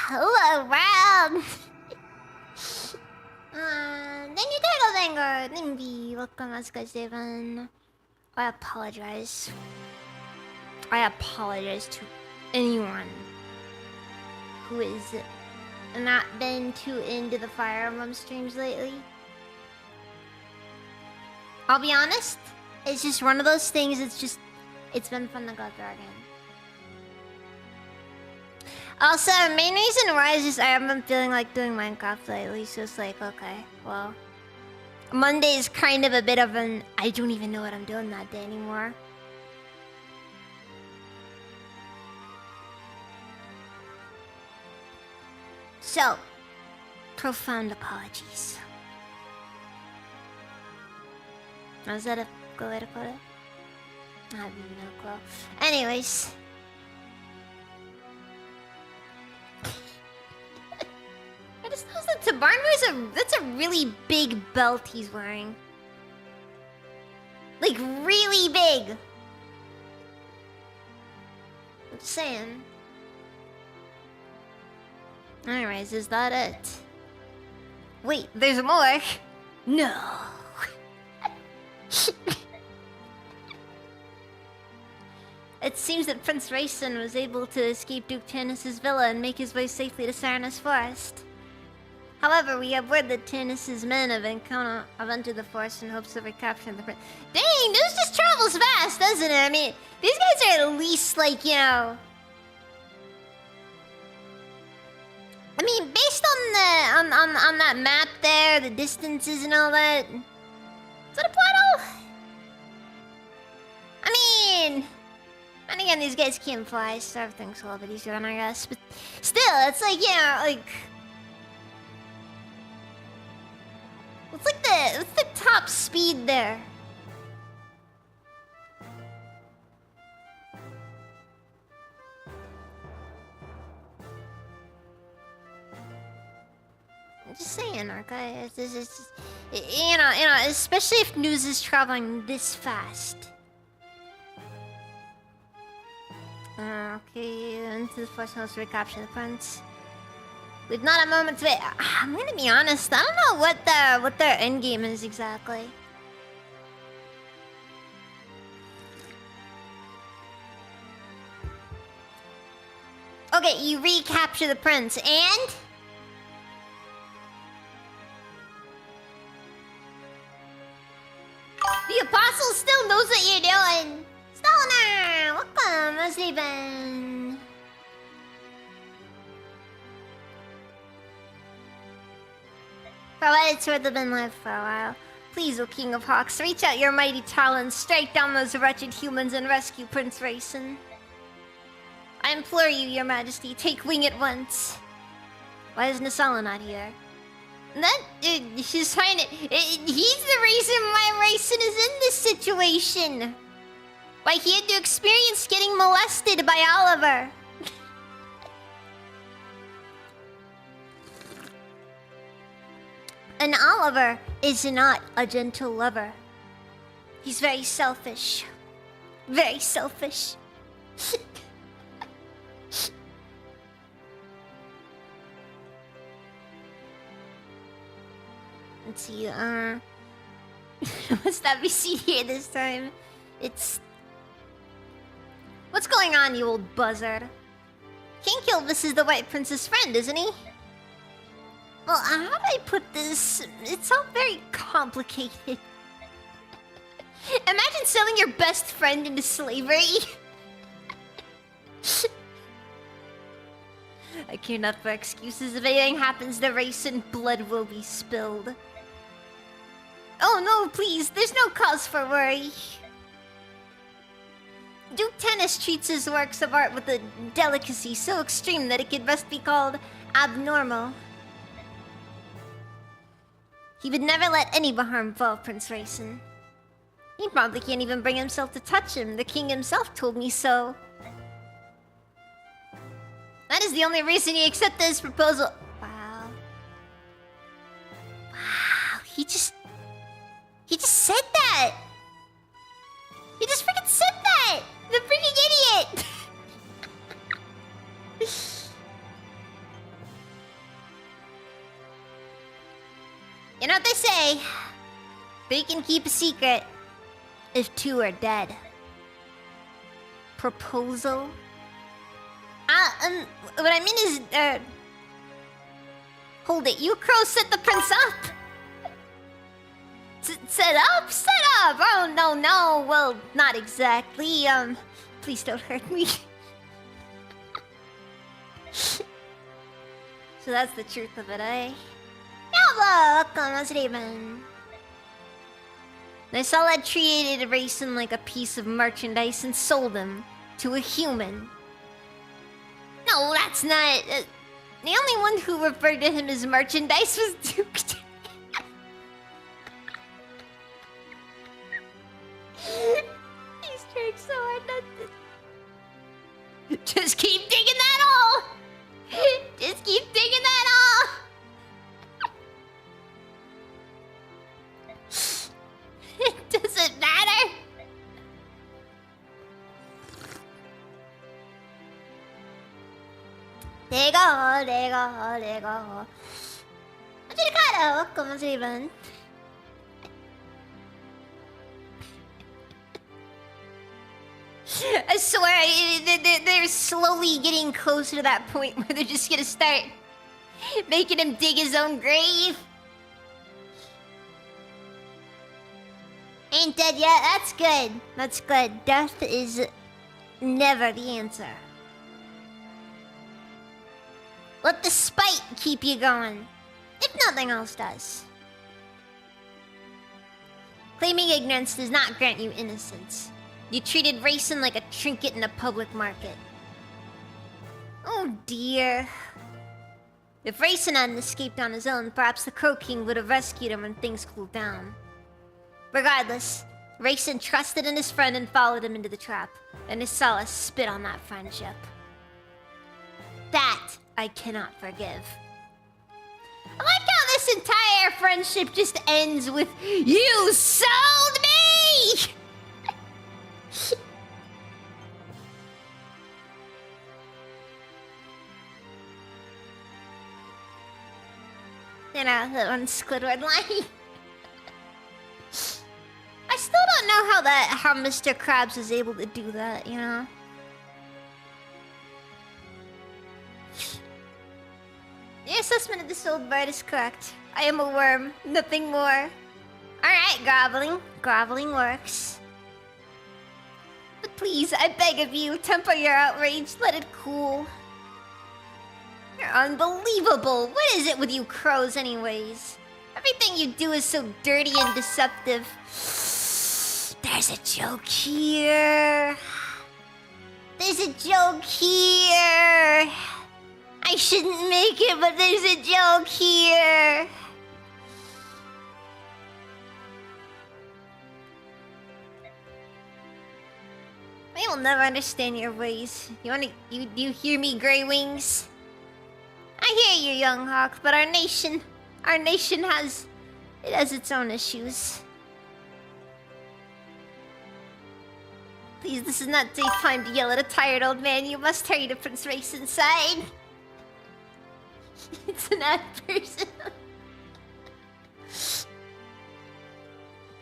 Hello, world! Thank you, Turtle Vanguard! Nimby, welcome, Aska7. I apologize. I apologize to anyone who has not been too into the Fire Emblem streams lately. I'll be honest, it's just one of those things, it's been fun to go through again. Also, main reason why is just I haven't been feeling like doing Minecraft lately, so it's like, okay, well... Monday is kind of a bit of an... I don't even know what I'm doing that day anymore. So, profound apologies. Is that a good way to put it? I have no clue. Anyways... I just noticed that Tabarn that's a really big belt he's wearing. Like, really big! I'm just saying. Anyways, is that it? Wait, there's more! No! It seems that Prince Rayson was able to escape Duke Tanis's villa and make his way safely to Serenes Forest. However, we have word that Tanis's men have entered the forest in hopes of recapturing the prince. Dang, this just travels fast, doesn't it? I mean, these guys are at least like, you know... I mean, based on the on that map there, the distances and all that. Is that a plateau? I mean, and again, these guys can't fly, so everything's a little bit easier than I guess. But still, it's like, you know, like. What's the top speed there? I'm just saying, okay? It's you know, especially if news is traveling this fast. Okay, into the forest house to recapture the prince. We've not a moment to wait. I'm gonna be honest. I don't know what their end game is exactly. Okay, you recapture the prince, and the apostle still knows what you're doing. Stoner, welcome, Steven. For what it's worth, I've been live for a while. Please, O King of Hawks, reach out your mighty talons, strike down those wretched humans, and rescue Prince Rayson. I implore you, your majesty, take wing at once. Why is Nasala not here? She's trying to... he's the reason why Rayson is in this situation. Why he had to experience getting molested by Oliver. And Oliver is not a gentle lover. He's very selfish. Very selfish. Let's see, what's that we see here this time? It's... What's going on, you old buzzard? King Kilvis is the White Prince's friend, isn't he? Well, how do I put this? It's all very complicated. Imagine selling your best friend into slavery. I care not for excuses. If anything happens to Rayson, blood will be spilled. Oh no, please, there's no cause for worry. Duke Tennis treats his works of art with a delicacy so extreme that it could best be called abnormal. He would never let any harm befall Prince Rayson. He probably can't even bring himself to touch him. The king himself told me so. That is the only reason he accepted his proposal. Wow. Wow, he just said that! He just freaking said that! The freaking idiot! You know what they say? They can keep a secret if two are dead. Proposal? What I mean is, hold it, you crows set the prince up! Set up? Set up! Oh, no, well, not exactly, please don't hurt me. So that's the truth of it, eh? Welcome, Steven. Nasala treated Rayson like a piece of merchandise and sold him to a human. No, that's not... the only one who referred to him as merchandise was Duke. He's trying so hard not to... Just keep digging that hole! Just keep digging that hole! It doesn't matter! There you go, there you go, there you go. Welcome, Steven. I swear, they're slowly getting closer to that point where they're just gonna start making him dig his own grave. Ain't dead yet? That's good. That's good. Death is never the answer. Let the spite keep you going, if nothing else does. Claiming ignorance does not grant you innocence. You treated Rayson like a trinket in a public market. Oh dear. If Rayson hadn't escaped on his own, perhaps the Crow King would have rescued him when things cooled down. Regardless, Rayson trusted in his friend and followed him into the trap, and Nasala spit on that friendship. That I cannot forgive. I like how this entire friendship just ends with, "You sold me!" You know, that one Squidward line. I still don't know how Mr. Krabs is able to do that, you know? Your assessment of this old bird is correct. I am a worm, nothing more. Alright, groveling. Groveling works. But please, I beg of you, temper your outrage. Let it cool. You're unbelievable. What is it with you crows anyways? Everything you do is so dirty and deceptive. There's a joke here. There's a joke here. I shouldn't make it, but there's a joke here. I will never understand your ways. Do you hear me, Grey Wings? I hear you, young hawk, but our nation has its own issues. Please, this is not daytime to yell at a tired old man. You must hurry to Prince Racen's side. It's an odd person.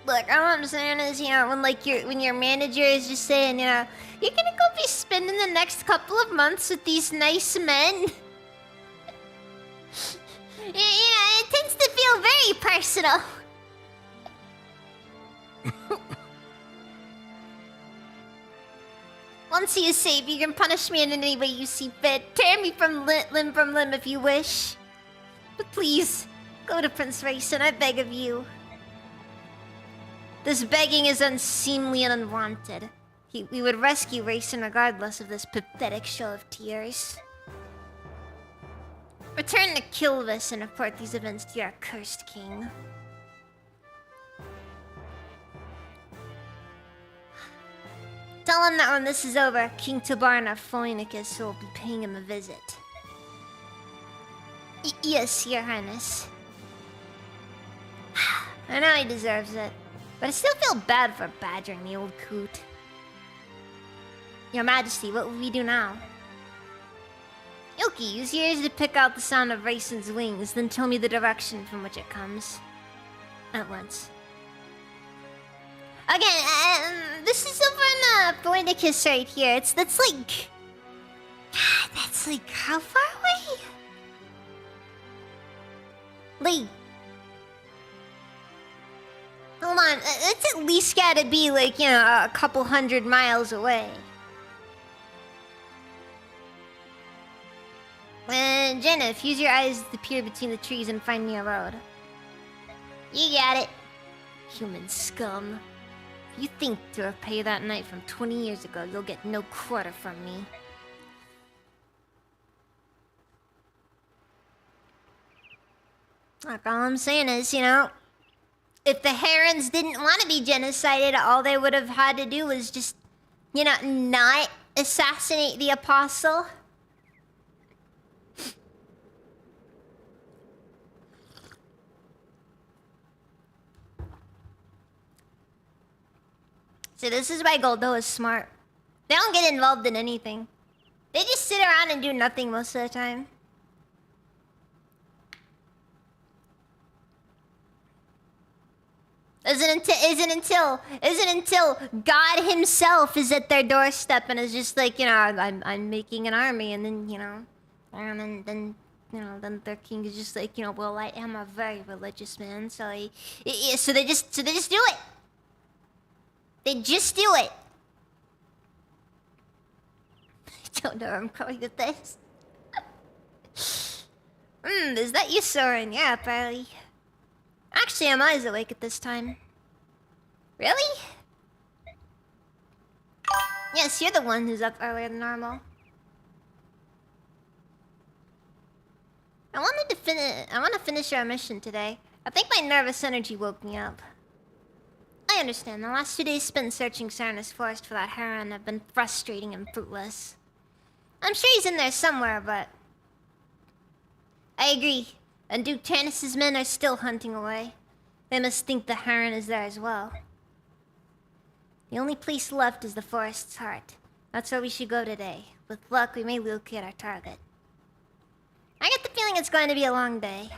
Look, all I'm saying is, when your manager is just saying, you're gonna go be spending the next couple of months with these nice men. It tends to feel very personal. Once he is safe, you can punish me in any way you see fit. Tear me from limb from limb if you wish. But please, go to Prince Racen, I beg of you. This begging is unseemly and unwanted. We would rescue Racen regardless of this pathetic show of tears. Return to Kilvis and report these events to your accursed king. Tell him that when this is over, King Tabarna Phoenicus will be paying him a visit. Yes, Your Highness. I know he deserves it, but I still feel bad for badgering the old coot. Your Majesty, what will we do now? Yoki, use your ears to pick out the sound of Racen's wings, then tell me the direction from which it comes. At once. Again, this is over in Phoenicus right here. That's like... That's like, how far away? Like... Hold on, it's at least gotta be like, a couple 100 miles away. Jennifer, use your eyes to peer between the trees and find me a road. You got it. Human scum. If you think to repay that night from 20 years ago, you'll get no quarter from me. Look, all I'm saying is, if the Herons didn't want to be genocided, all they would have had to do was just, not assassinate the Apostle. So this is why Goldo is smart. They don't get involved in anything. They just sit around and do nothing most of the time. Isn't until God himself is at their doorstep and is just like, I'm making an army, and then, then their king is just like, well, I am a very religious man, so they just do it. They just do it. I don't know where I'm going with this. Is that you, Soren? Yeah, apparently. Actually, I'm always awake at this time. Really? Yes, you're the one who's up earlier than normal. I want to finish our mission today. I think my nervous energy woke me up. I understand. The last 2 days spent searching Serenes Forest for that heron have been frustrating and fruitless. I'm sure he's in there somewhere, but... I agree. And Duke Tanis's men are still hunting away. They must think the heron is there as well. The only place left is the forest's heart. That's where we should go today. With luck, we may locate our target. I get the feeling it's going to be a long day.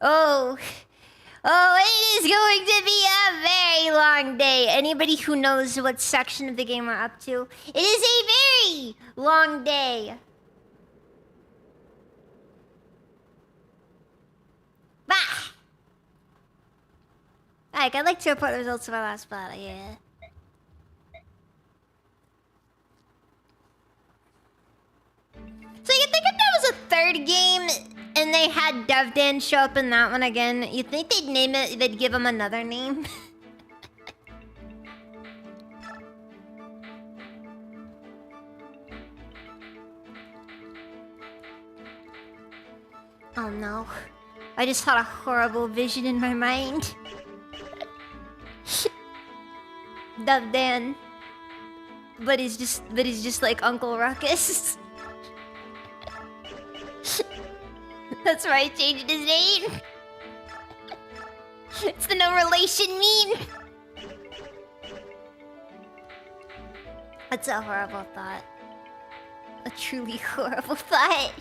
Oh, it is going to be a very long day. Anybody who knows what section of the game we're up to, it is a very long day. Bah! Ike, I'd like to report the results of our last battle, yeah. So you think if there was a third game and they had DevDan show up in that one again, you think they'd name it, they'd give him another name? Oh no. I just had a horrible vision in my mind. DevDan. But he's just like Uncle Ruckus. That's why I changed his name. It's the no relation meme. That's a horrible thought. A truly horrible thought.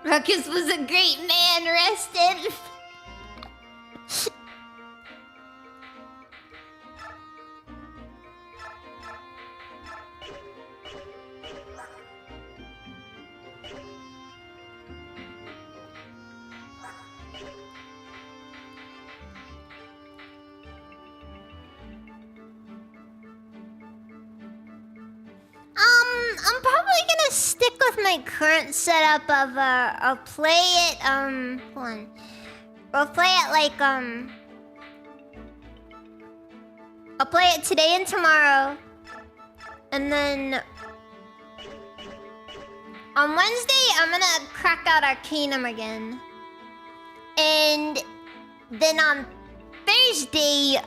Ruckus was a great man, rested. I'm probably gonna stick with my current setup of I'll play it hold on. We'll play it like I'll play it today and tomorrow. And then on Wednesday I'm gonna crack out Arcanum again. And then on Thursday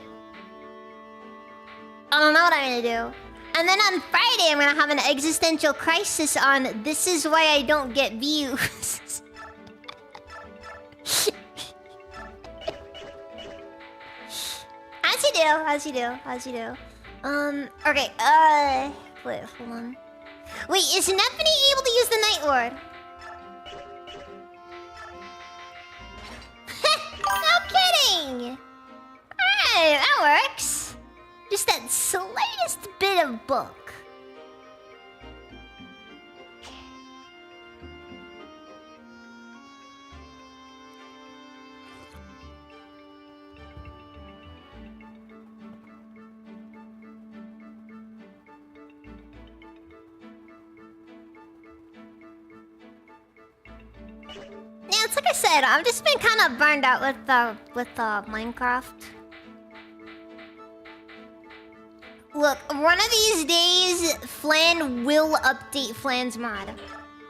I don't know what I'm gonna do. And then on Friday, I'm gonna have an existential crisis on This Is Why I Don't Get Views. How's you do? Okay, wait, hold on. Wait, is Nephany able to use the Night Lord? No kidding! Alright, that works. Just that slightest bit of book. Yeah, it's like I said, I've just been kind of burned out with Minecraft. Look, one of these days, Flan will update Flan's mod.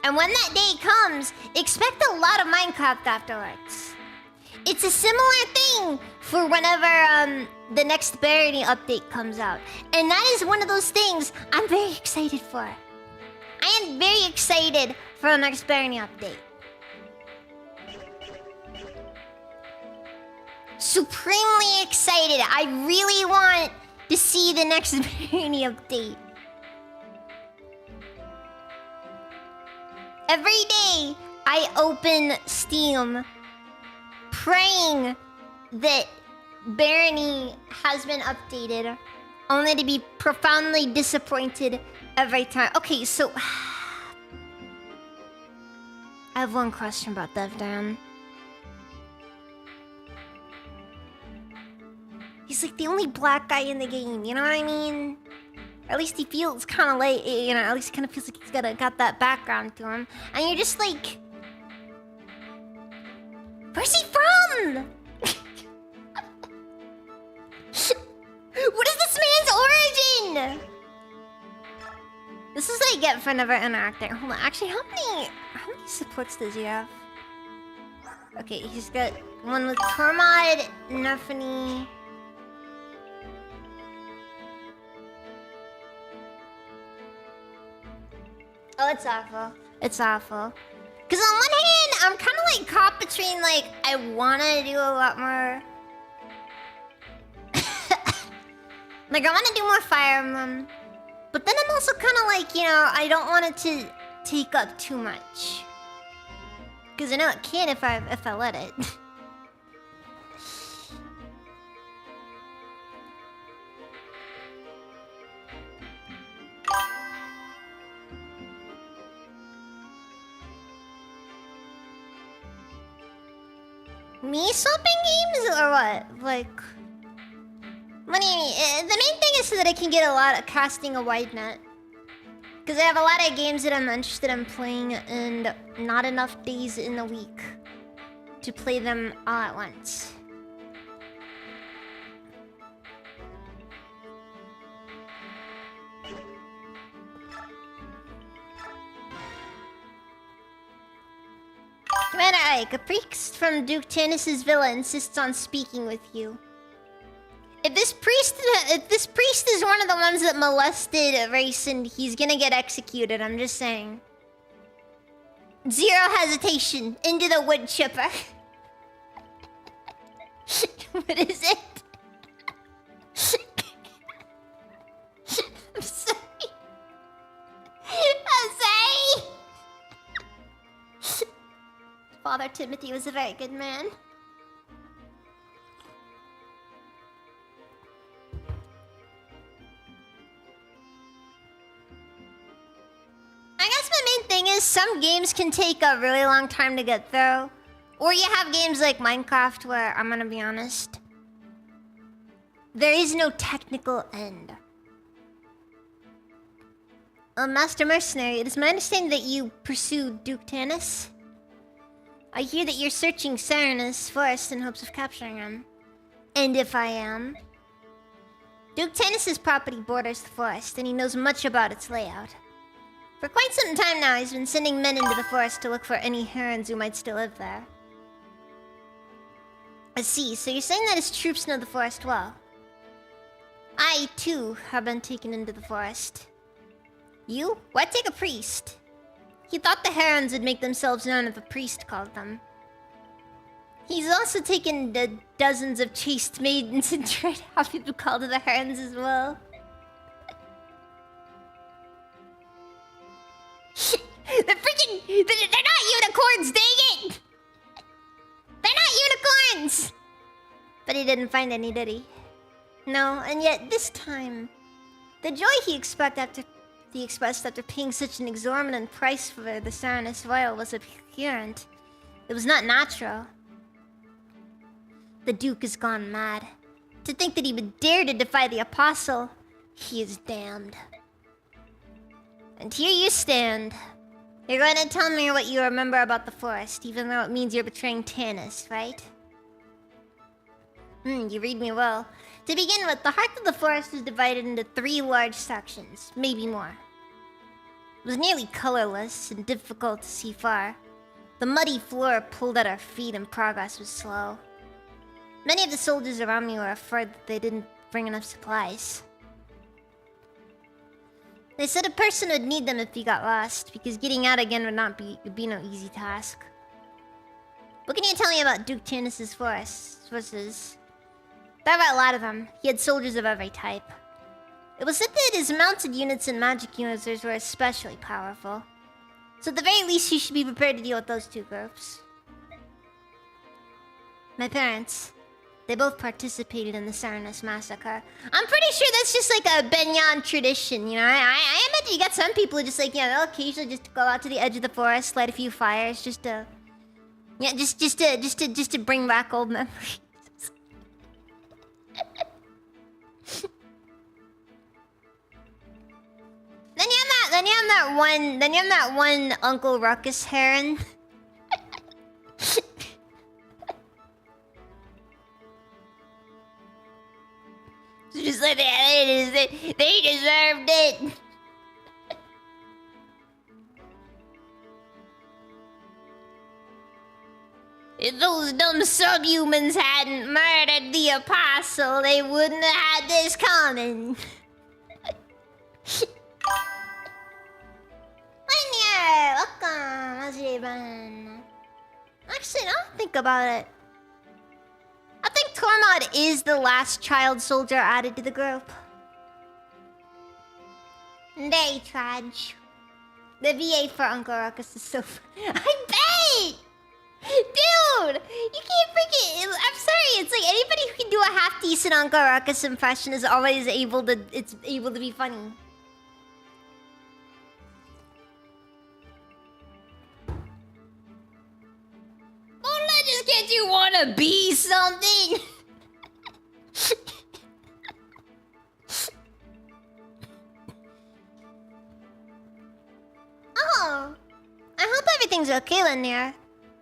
And when that day comes, expect a lot of Minecraft afterwards. It's a similar thing for whenever the next Barony update comes out. And that is one of those things I'm very excited for. I am very excited for the next Barony update. Supremely excited. I really want to see the next Barony update. Every day I open Steam praying that Barony has been updated, only to be profoundly disappointed every time. Okay, so I have one question about DevDan. He's like the only black guy in the game, you know what I mean? Or at least he feels kind of like, you know, at least he kind of feels like he's got that background to him. And you're just like, where's he from? What is this man's origin? This is what I get for never interacting. Hold on, actually, how many supports does he have? Okay, he's got one with Tormod, Nephany. Oh, it's awful. It's awful. Because on one hand, I'm kind of like caught between, like, I want to do a lot more. Like, I want to do more Fire Emblem. But then I'm also kind of like, you know, I don't want it to take up too much. Because I know it can if I let it. Me swapping games or what? Like, what do you mean? The main thing is so that I can get a lot of casting a wide net. Because I have a lot of games that I'm interested in playing and not enough days in the week to play them all at once. Commander Ike, a priest from Duke Tanis's villa insists on speaking with you. If this priest is one of the ones that molested Rayson, he's gonna get executed, I'm just saying. Zero hesitation, into the wood chipper. What is it? I'm sorry. I'm sorry. Father Timothy was a very good man. I guess my main thing is some games can take a really long time to get through. Or you have games like Minecraft where, I'm gonna be honest, there is no technical end. Master Mercenary, it is my understanding that you pursued Duke Tanis. I hear that you're searching Serenes forest in hopes of capturing him. And if I am... Duke Tanis' property borders the forest, and he knows much about its layout. For quite some time now, he's been sending men into the forest to look for any herons who might still live there. I see, so you're saying that his troops know the forest well. I, too, have been taken into the forest. You? Why take a priest? He thought the herons would make themselves known if a priest called them. He's also taken dozens of chaste maidens and tried to have people called to the herons as well. They're not unicorns, dang it! They're not unicorns! But he didn't find any, did he? No, and yet this time, the joy he expressed after paying such an exorbitant price for the Serenes Royal was apparent. It was not natural. The Duke has gone mad. To think that he would dare to defy the Apostle, he is damned. And here you stand. You're going to tell me what you remember about the forest, even though it means you're betraying Tanis, right? You read me well. To begin with, the heart of the forest is divided into 3 large sections, maybe more. It was nearly colorless and difficult to see far. The muddy floor pulled at our feet and progress was slow. Many of the soldiers around me were afraid that they didn't bring enough supplies. They said a person would need them if he got lost, because getting out again would be no easy task. What can you tell me about Duke Tanis' forces? There were a lot of them. He had soldiers of every type. It was said that his mounted units and magic users were especially powerful. So at the very least, you should be prepared to deal with those 2 groups. My parents, they both participated in the Serenes massacre. I'm pretty sure that's just like a Benyan tradition, you know? I imagine you got some people who just like, they'll occasionally just go out to the edge of the forest, light a few fires, just to... Yeah, just to bring back old memories. Then you have that one Uncle Ruckus heron. Just like they deserved it. If those dumb subhumans hadn't murdered the Apostle, they wouldn't have had this coming. Welcome, Azriban. Actually, now I think about it, I think Tormod is the last child soldier added to the group. They tried. The VA for Uncle Ruckus is so fun. I bet! Dude! You can't freaking... I'm sorry, it's like anybody who can do a half-decent Uncle Ruckus impression is always able to... It's able to be funny. Don't let this Can't you wanna be something? Oh, I hope everything's okay, Lanier.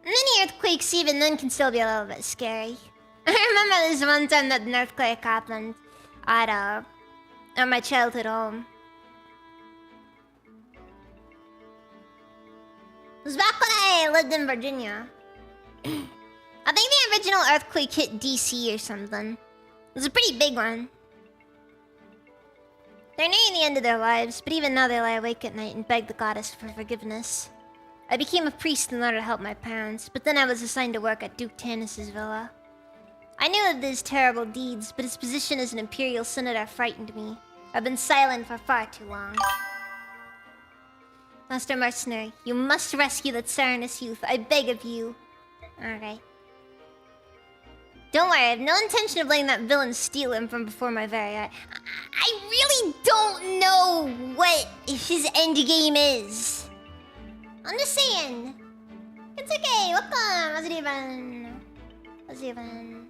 Mini earthquakes even then can still be a little bit scary. I remember this one time that an earthquake happened at my childhood home. It was back when I lived in Virginia. I think the original earthquake hit DC or something. It was a pretty big one. They're nearing the end of their lives, but even now they lie awake at night and beg the goddess for forgiveness. I became a priest in order to help my parents, but then I was assigned to work at Duke Tanis's villa. I knew of his terrible deeds, but his position as an imperial senator frightened me. I've been silent for far too long. Master Mercenary, you must rescue that Serenes youth. I beg of you. Okay. Don't worry, I have no intention of letting that villain steal him from before my very eye. I really don't know what his endgame is. I'm just saying. It's okay, welcome, how's it even? How's it even?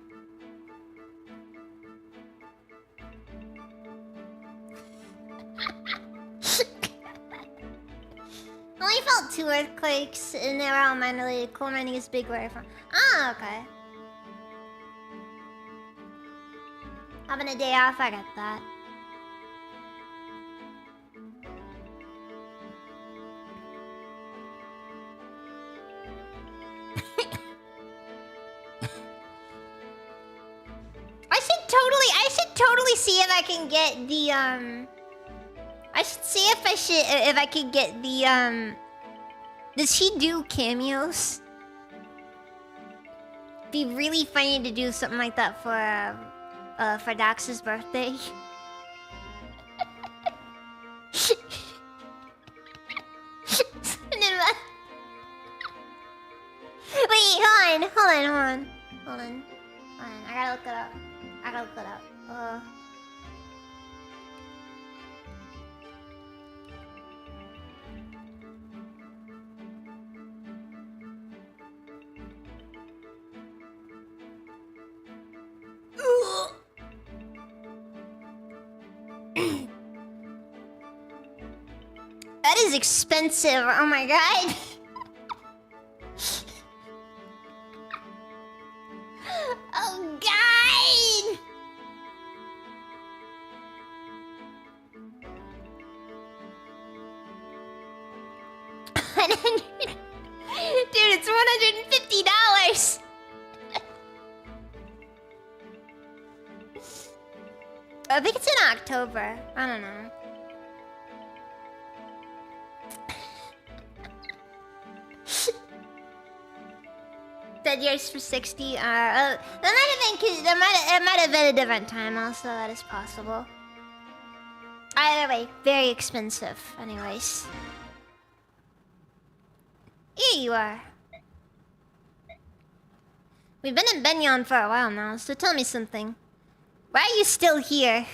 I only felt 2 earthquakes, and they were all minor-related. Coal mining is big where I'm from. Ah, okay. Having a day off, I got that. I should totally see if I can get the I should see if I could get the does he do cameos? Be really funny to do something like that for Dax's birthday. Wait, hold on. I gotta look it up. That is expensive. Oh my god. Oh god. Dude, it's $150. I think it's in October. I don't know. Dead years for 60 are... that might have been a different time also, that is possible. Either way, very expensive, anyways. Here you are. We've been in Benyon for a while now, so tell me something. Why are you still here?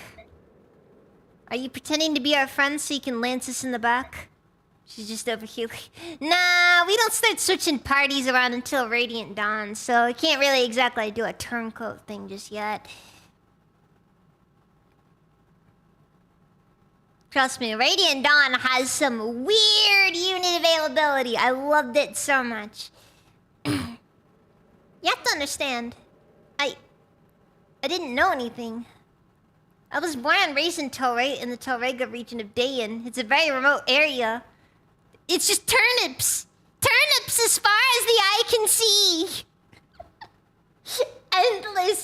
Are you pretending to be our friend so you can lance us in the back? She's just over here. Nah, we don't start switching parties around until Radiant Dawn, so I can't really exactly do a turncoat thing just yet. Trust me, Radiant Dawn has some weird unit availability. I loved it so much. You have to understand, I didn't know anything. I was born and raised in in the Telrega region of Dayan. It's a very remote area. It's just turnips! Turnips as far as the eye can see! Endless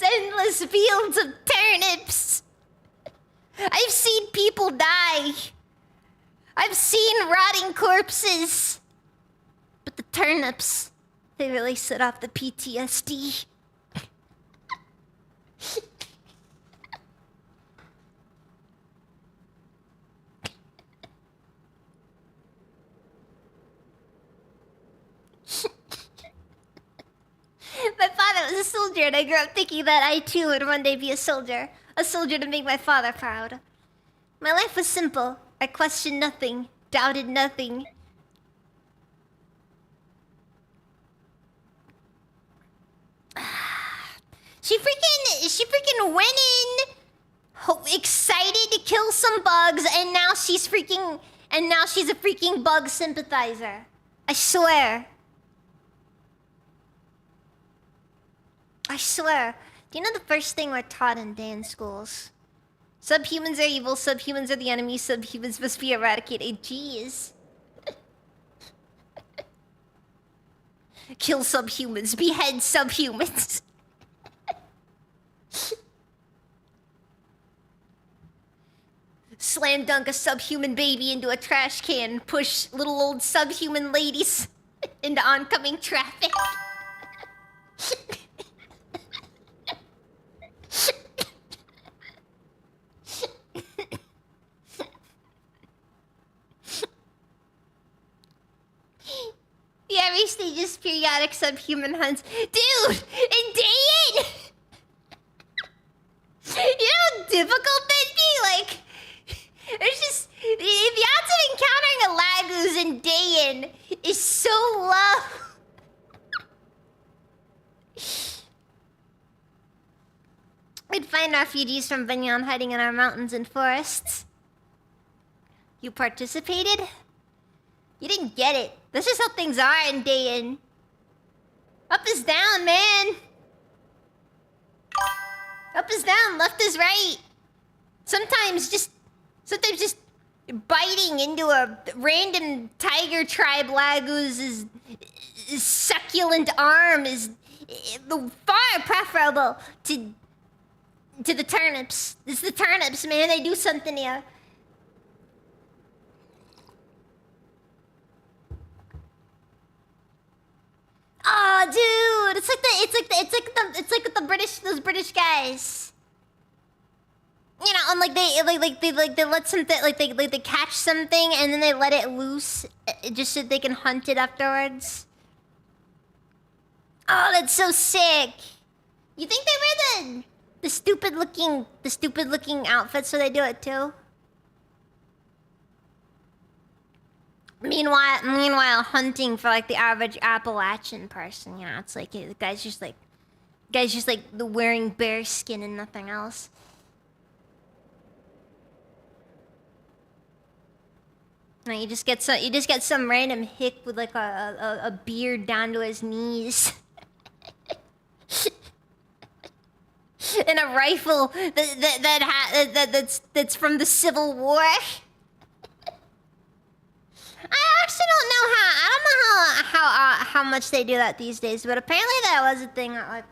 fields of turnips! I've seen people die. I've seen rotting corpses. But the turnips, they really set off the PTSD. My father was a soldier, and I grew up thinking that I too would one day be a soldier. A soldier to make my father proud. My life was simple. I questioned nothing, doubted nothing. She freaking went in excited to kill some bugs, and now she's a freaking bug sympathizer. I swear. I swear. Do you know the first thing we're taught in day in schools? Subhumans are evil, subhumans are the enemy, subhumans must be eradicated. Jeez. Kill subhumans, behead subhumans. Slam dunk a subhuman baby into a trash can, push little old subhuman ladies into oncoming traffic. Yeah, recently just periodic subhuman hunts. Dude, in Dayin! You know how difficult that'd be? Like, there's just... The odds of encountering a Lagoos in Dayin is so low. We'd find refugees from Vinyan hiding in our mountains and forests. You participated? You didn't get it. This is how things are in Dayin. Up is down, man. Up is down, left is right. Sometimes just biting into a random tiger tribe Lagoos' succulent arm is far preferable to the turnips. It's the turnips, man. They do something here. Oh, dude, it's like the British, those British guys. You know, and they let something, they catch something and then they let it loose just so they can hunt it afterwards. Oh, that's so sick. You think they wear the stupid looking outfits so they do it too? Meanwhile, hunting for like the average Appalachian person, you know, it's like the guy's just like the wearing bear skin and nothing else. No, you just get some random hick with like a beard down to his knees. And a rifle that's from the Civil War. I actually don't know how much they do that these days, but apparently that was a thing at like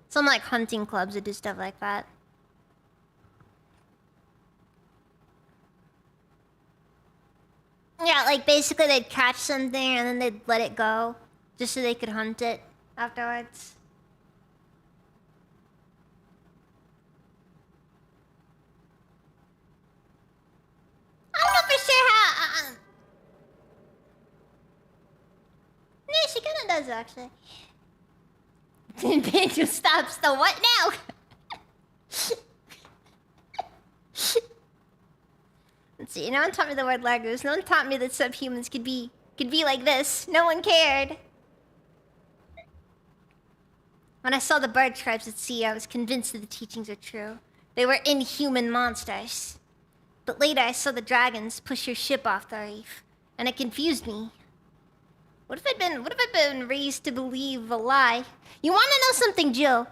some like hunting clubs that do stuff like that. Yeah, like basically they'd catch something and then they'd let it go just so they could hunt it afterwards. I don't know for sure how. Yeah, she kind of does actually. Banjo stops the what now? Let's see. No one taught me the word Lagoos. No one taught me that subhumans could be like this. No one cared. When I saw the bird tribes at sea, I was convinced that the teachings are true. They were inhuman monsters. But later I saw the dragons push your ship off the reef, and it confused me. What if I'd been raised to believe a lie? You wanna know something, Jill?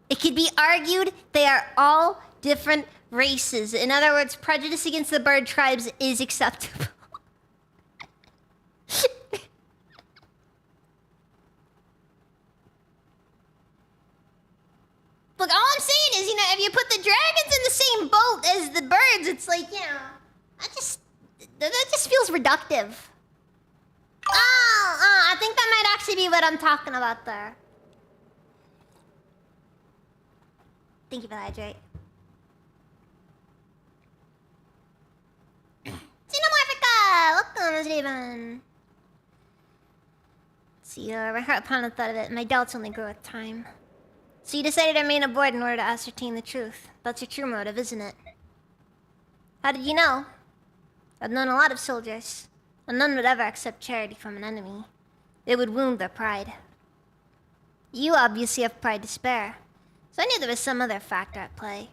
It could be argued they are all different races. In other words, prejudice against the bird tribes is acceptable. Look, all I'm saying is, you know, if you put the dragons in the same boat as the birds, it's like, you know, that just feels reductive. I think that might actually be what I'm talking about there. Thank you for the hydrate. Xenomorphica! Welcome, Steven. Let's see, my heart pounded thought of it. My doubts only grow with time. So you decided to remain aboard in order to ascertain the truth. That's your true motive, isn't it? How did you know? I've known a lot of soldiers, and none would ever accept charity from an enemy. It would wound their pride. You obviously have pride to spare. So I knew there was some other factor at play.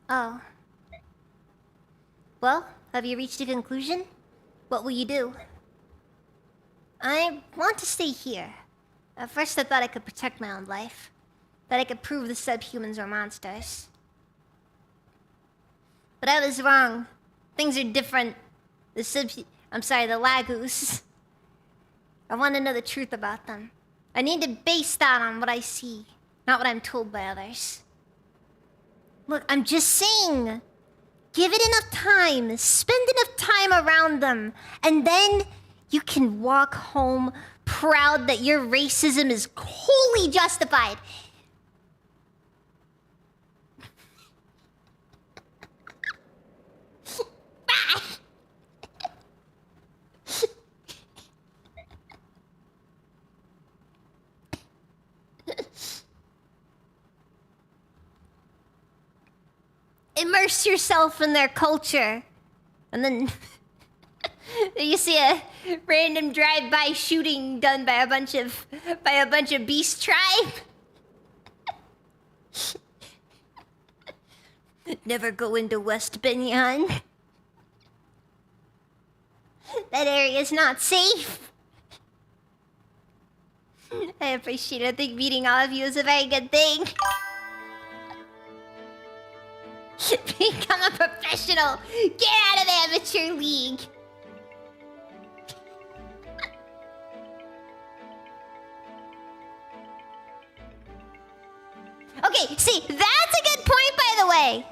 Oh. Well, have you reached a conclusion? What will you do? I want to stay here. At first I thought I could protect my own life. That I could prove the subhumans were monsters. But I was wrong. Things are different. The Lagoos. I want to know the truth about them. I need to base that on what I see, not what I'm told by others. Look, I'm just saying. Give it enough time. Spend enough time around them. And then you can walk home proud that your racism is wholly justified. Immerse yourself in their culture. And then you see a random drive-by shooting done by a bunch of beast tribe. Never go into West Benyan. That area is not safe. I appreciate it. I think meeting all of you is a very good thing. Become a professional. Get out of the amateur league. Okay, see, that's a good point, by the way.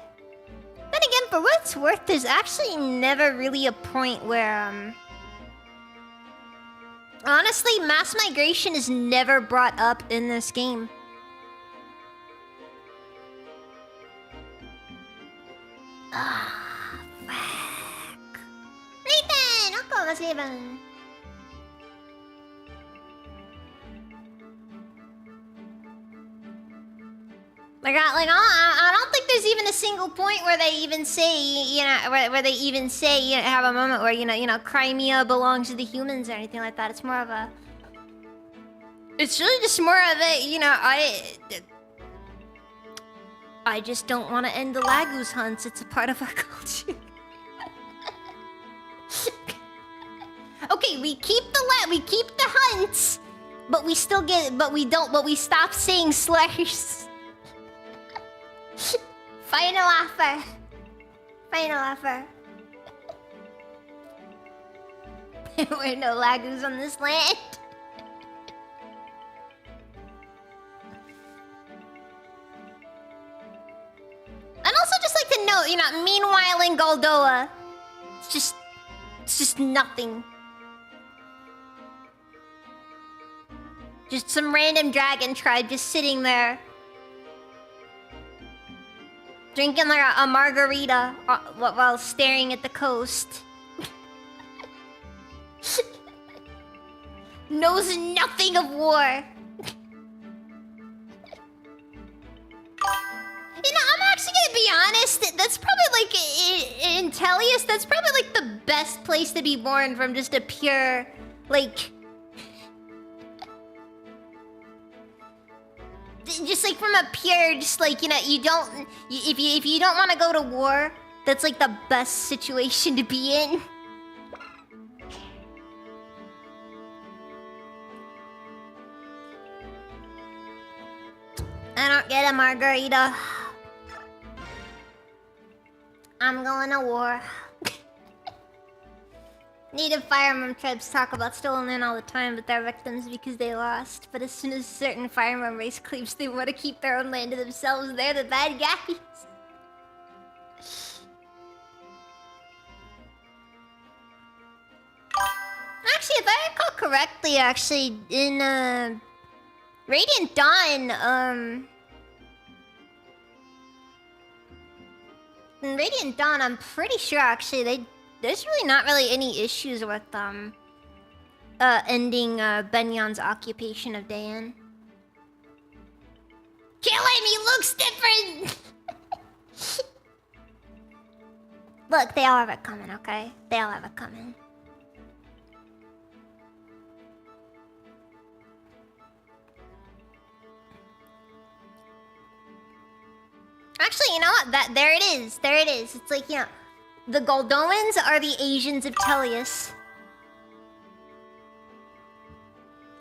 Then again, for what it's worth, there's actually never really a point where, honestly, mass migration is never brought up in this game. Ah, fuck. Nathan! Ako, mas Nathan. I don't think there's even a single point where they even say, you know, where they even say, you know, have a moment where, you know, Crimea belongs to the humans or anything like that. It's more of a... It's really just more of a, you know, I just don't want to end the Lagoos hunts. It's a part of our culture. Okay, we keep the hunts, but we still get, but we stop saying slurs. Final offer. Final offer. There were no Lagoos on this land. I'd also just like to note, you know, meanwhile in Goldoa, it's just nothing. Just some random dragon tribe just sitting there. Drinking like a margarita while staring at the coast. Knows nothing of war. You know, I'm actually gonna be honest. That's probably like in Tellius. That's probably like the best place to be born from. Just a pure, like, just like from a pure, just like, you know, you don't. If you don't want to go to war, that's like the best situation to be in. I don't get a margarita. I'm going to war. Native firearm tribes talk about stolen land all the time, but they're victims because they lost. But as soon as a certain firearm race claims they want to keep their own land to themselves, they're the bad guys. Actually, if I recall correctly, actually, in Radiant Dawn, in Radiant Dawn, I'm pretty sure actually there's really not really any issues with ending Benyan's occupation of Dayan. Kill him, he looks different! Look, they all have it coming, okay? They all have it coming. Actually, you know what? There it is. There it is. It's like, you know, the Goldoans are the Asians of Tellius.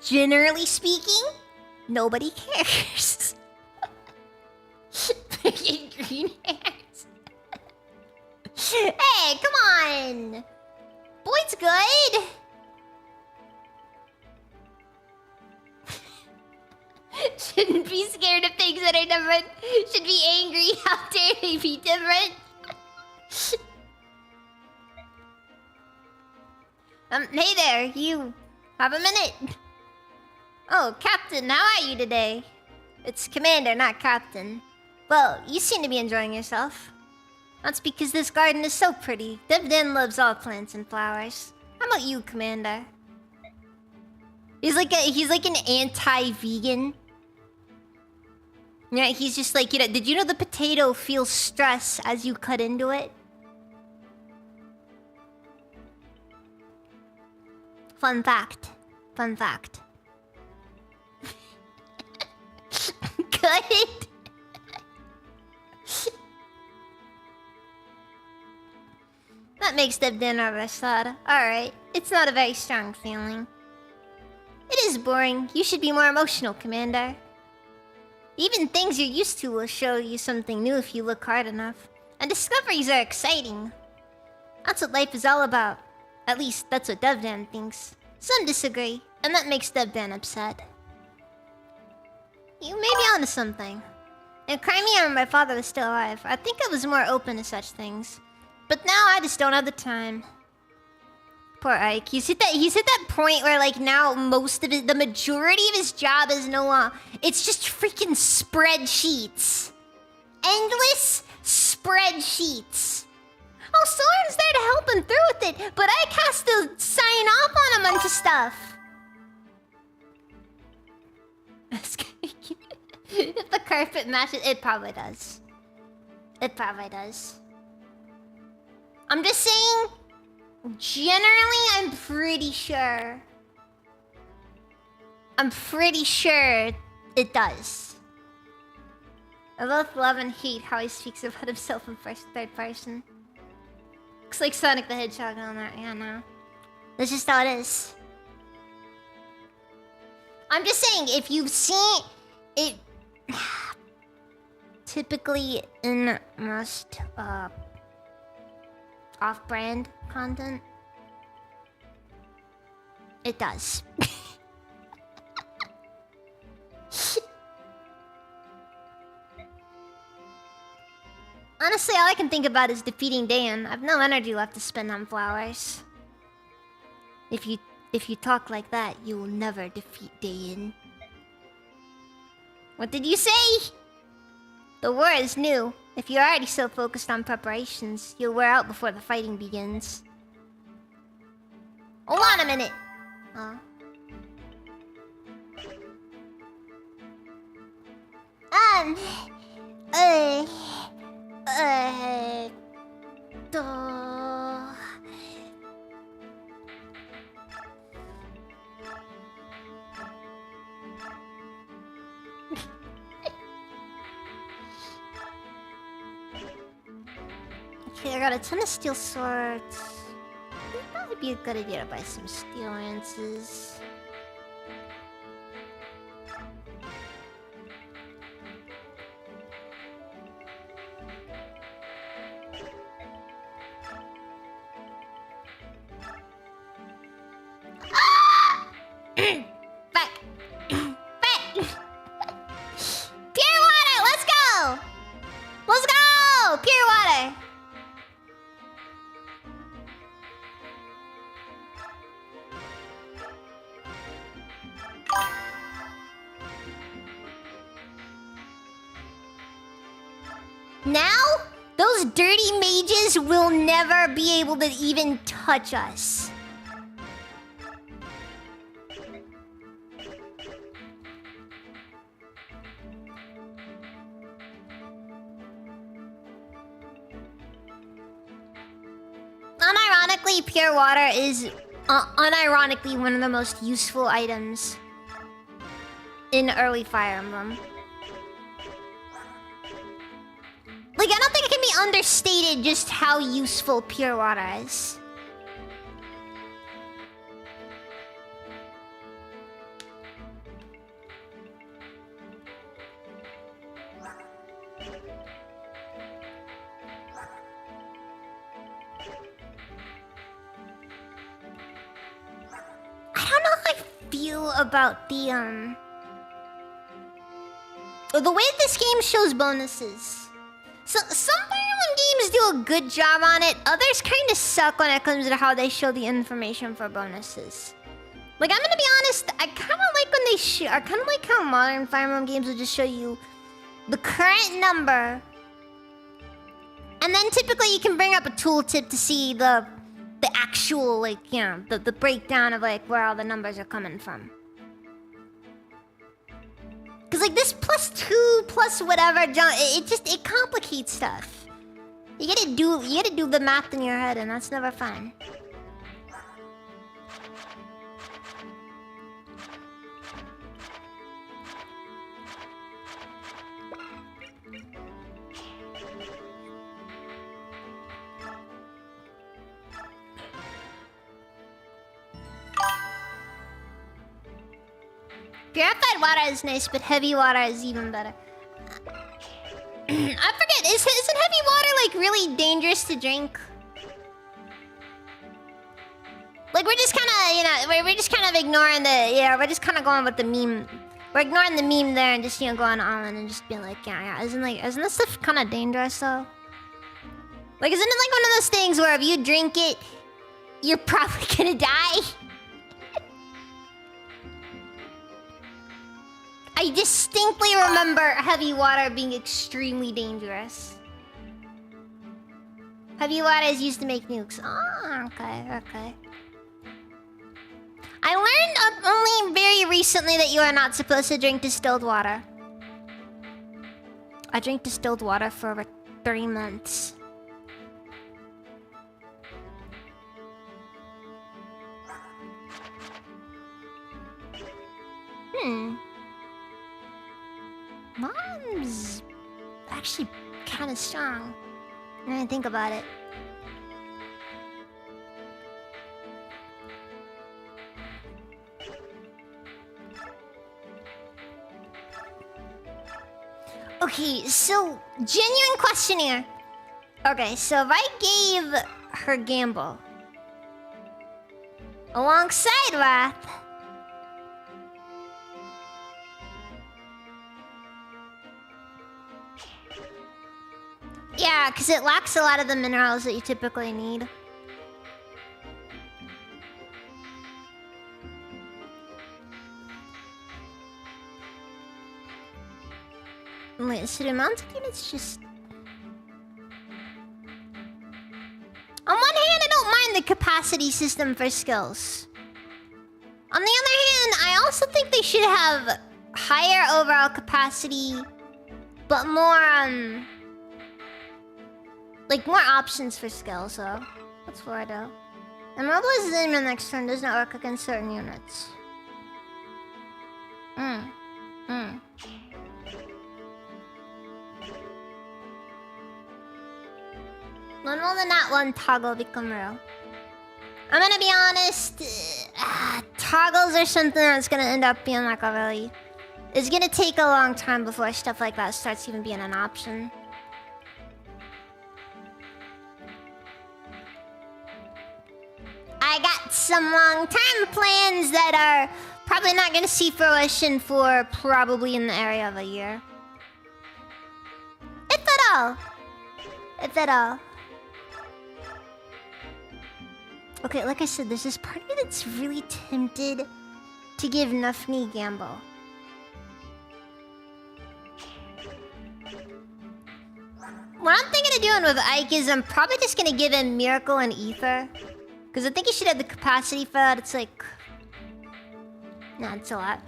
Generally speaking, nobody cares. Freaking green hairs. Hey, come on! Boyd's good! Shouldn't be scared of things that are different. Should be angry. How dare they be different? Hey there, you. Have a minute. Oh, Captain, how are you today? It's Commander, not Captain. Well, you seem to be enjoying yourself. That's because this garden is so pretty. Devden loves all plants and flowers. How about you, Commander? He's like an anti-vegan. Yeah, he's just like, you know, did you know the potato feels stress as you cut into it? Fun fact. Fun fact. Good. That makes Devden nervous, Thad. Alright, it's not a very strong feeling. It is boring. You should be more emotional, Commander. Even things you're used to will show you something new if you look hard enough. And discoveries are exciting. That's what life is all about. At least, that's what Devdan thinks. Some disagree, and that makes Devdan upset. You may be onto something. In Crimea, when my father was still alive, I think I was more open to such things. But now I just don't have the time. Poor Ike. He's hit that point where, like, now most of it, the majority of his job is no longer. It's just freaking spreadsheets. Endless spreadsheets. Oh, Soren's there to help him through with it, but Ike has to sign off on a bunch of stuff. If the carpet matches, it probably does. It probably does. I'm just saying. Generally, I'm pretty sure. I'm pretty sure it does. I both love and hate how he speaks about himself in third person. Looks like Sonic the Hedgehog on that. Yeah, no. That's just how it is. I'm just saying, if you've seen it, typically in most off-brand content, it does. Honestly, all I can think about is defeating Dan. I've no energy left to spend on flowers. If you talk like that, you will never defeat Dan. What did you say? The war is new. If you're already so focused on preparations, you'll wear out before the fighting begins. Hold on a minute. Oh. Okay, I got a ton of steel swords. It'd probably be a good idea to buy some steel lances. Back! Back! Pure water! Let's go! Let's go! Pure water! Now, those dirty mages will never be able to even touch us. Unironically, pure water is unironically one of the most useful items in early Fire Emblem. Like, I don't think it can be understated just how useful pure water is. I don't know how I feel about the way this game shows bonuses. So some Fire Emblem games do a good job on it. Others kind of suck when it comes to how they show the information for bonuses. Like, I'm gonna be honest, I kind of like when they show. I kind of like how modern Fire Emblem games will just show you the current number, and then typically you can bring up a tooltip to see the actual, like, you know, the breakdown of like where all the numbers are coming from. Cause like this +2 plus whatever, it complicates stuff. You gotta do the math in your head, and that's never fun. Purified water is nice, but heavy water is even better. I forget, isn't heavy water like really dangerous to drink? Like, we're just kind of, you know, we're just kind of ignoring the, yeah, we're just kind of going with the meme. We're ignoring the meme there and just, you know, going all in and just being like, yeah, isn't this stuff kind of dangerous though? Like, isn't it like one of those things where if you drink it, you're probably gonna die? I distinctly remember heavy water being extremely dangerous. Heavy water is used to make nukes. Oh, okay. I learned only very recently that you are not supposed to drink distilled water. I drank distilled water for over 3 months. Mom's actually kind of strong. When I think about it. Okay, so genuine question here. Okay, so if I gave her Gamble alongside Wrath, yeah, because it lacks a lot of the minerals that you typically need. Wait, so the amount of units just... On one hand, I don't mind the capacity system for skills. On the other hand, I also think they should have higher overall capacity, but more, like, more options for skills, so... That's what I do. Immobilization next turn does not work against certain units. When will the Nat 1 toggle become real? I'm gonna be honest, toggles are something that's gonna end up being like a really... It's gonna take a long time before stuff like that starts even being an option. I got some long-term plans that are probably not gonna see fruition for probably in the area of a year. If at all. If at all. Okay, like I said, there's this part of me that's really tempted to give Nufni Gamble. What I'm thinking of doing with Ike is I'm probably just gonna give him Miracle and Ether. Because I think he should have the capacity for that. It's like... Nah, it's a lot.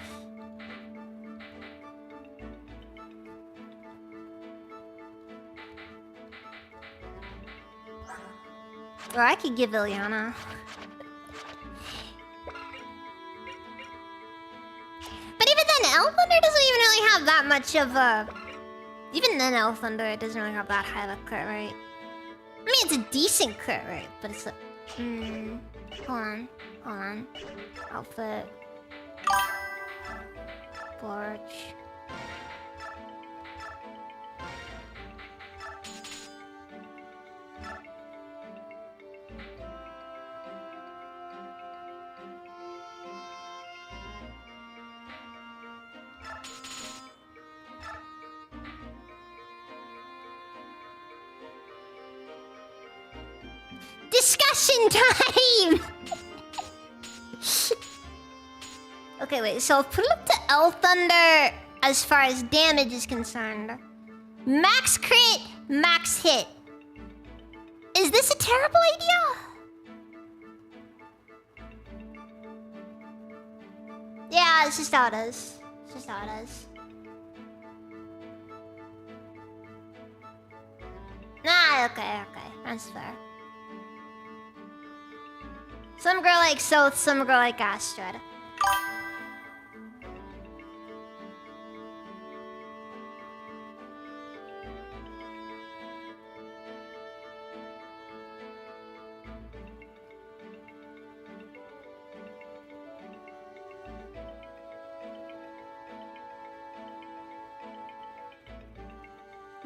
Or I could give Ilyana. But even then, Elfwonder doesn't even really have that much of a... Even then, El Thunder doesn't really have that high of a crit rate. I mean, it's a decent crit rate, but it's a... hold on. Outfit. Forge. Discussion time! Okay, wait, so put it up to El Thunder as far as damage is concerned. Max crit, max hit. Is this a terrible idea? Yeah, it's just how it is. It's just how it is. Nah, okay. That's fair. Some girl like South, some girl like Astrid.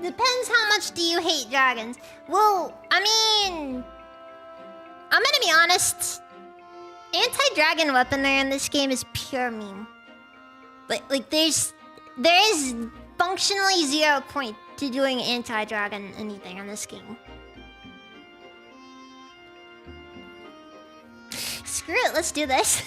Depends how much do you hate dragons. Well, I mean... I'm gonna be honest. Anti-dragon weaponry in this game is pure meme. Like there is functionally 0 point to doing anti-dragon anything in this game. Screw it, let's do this.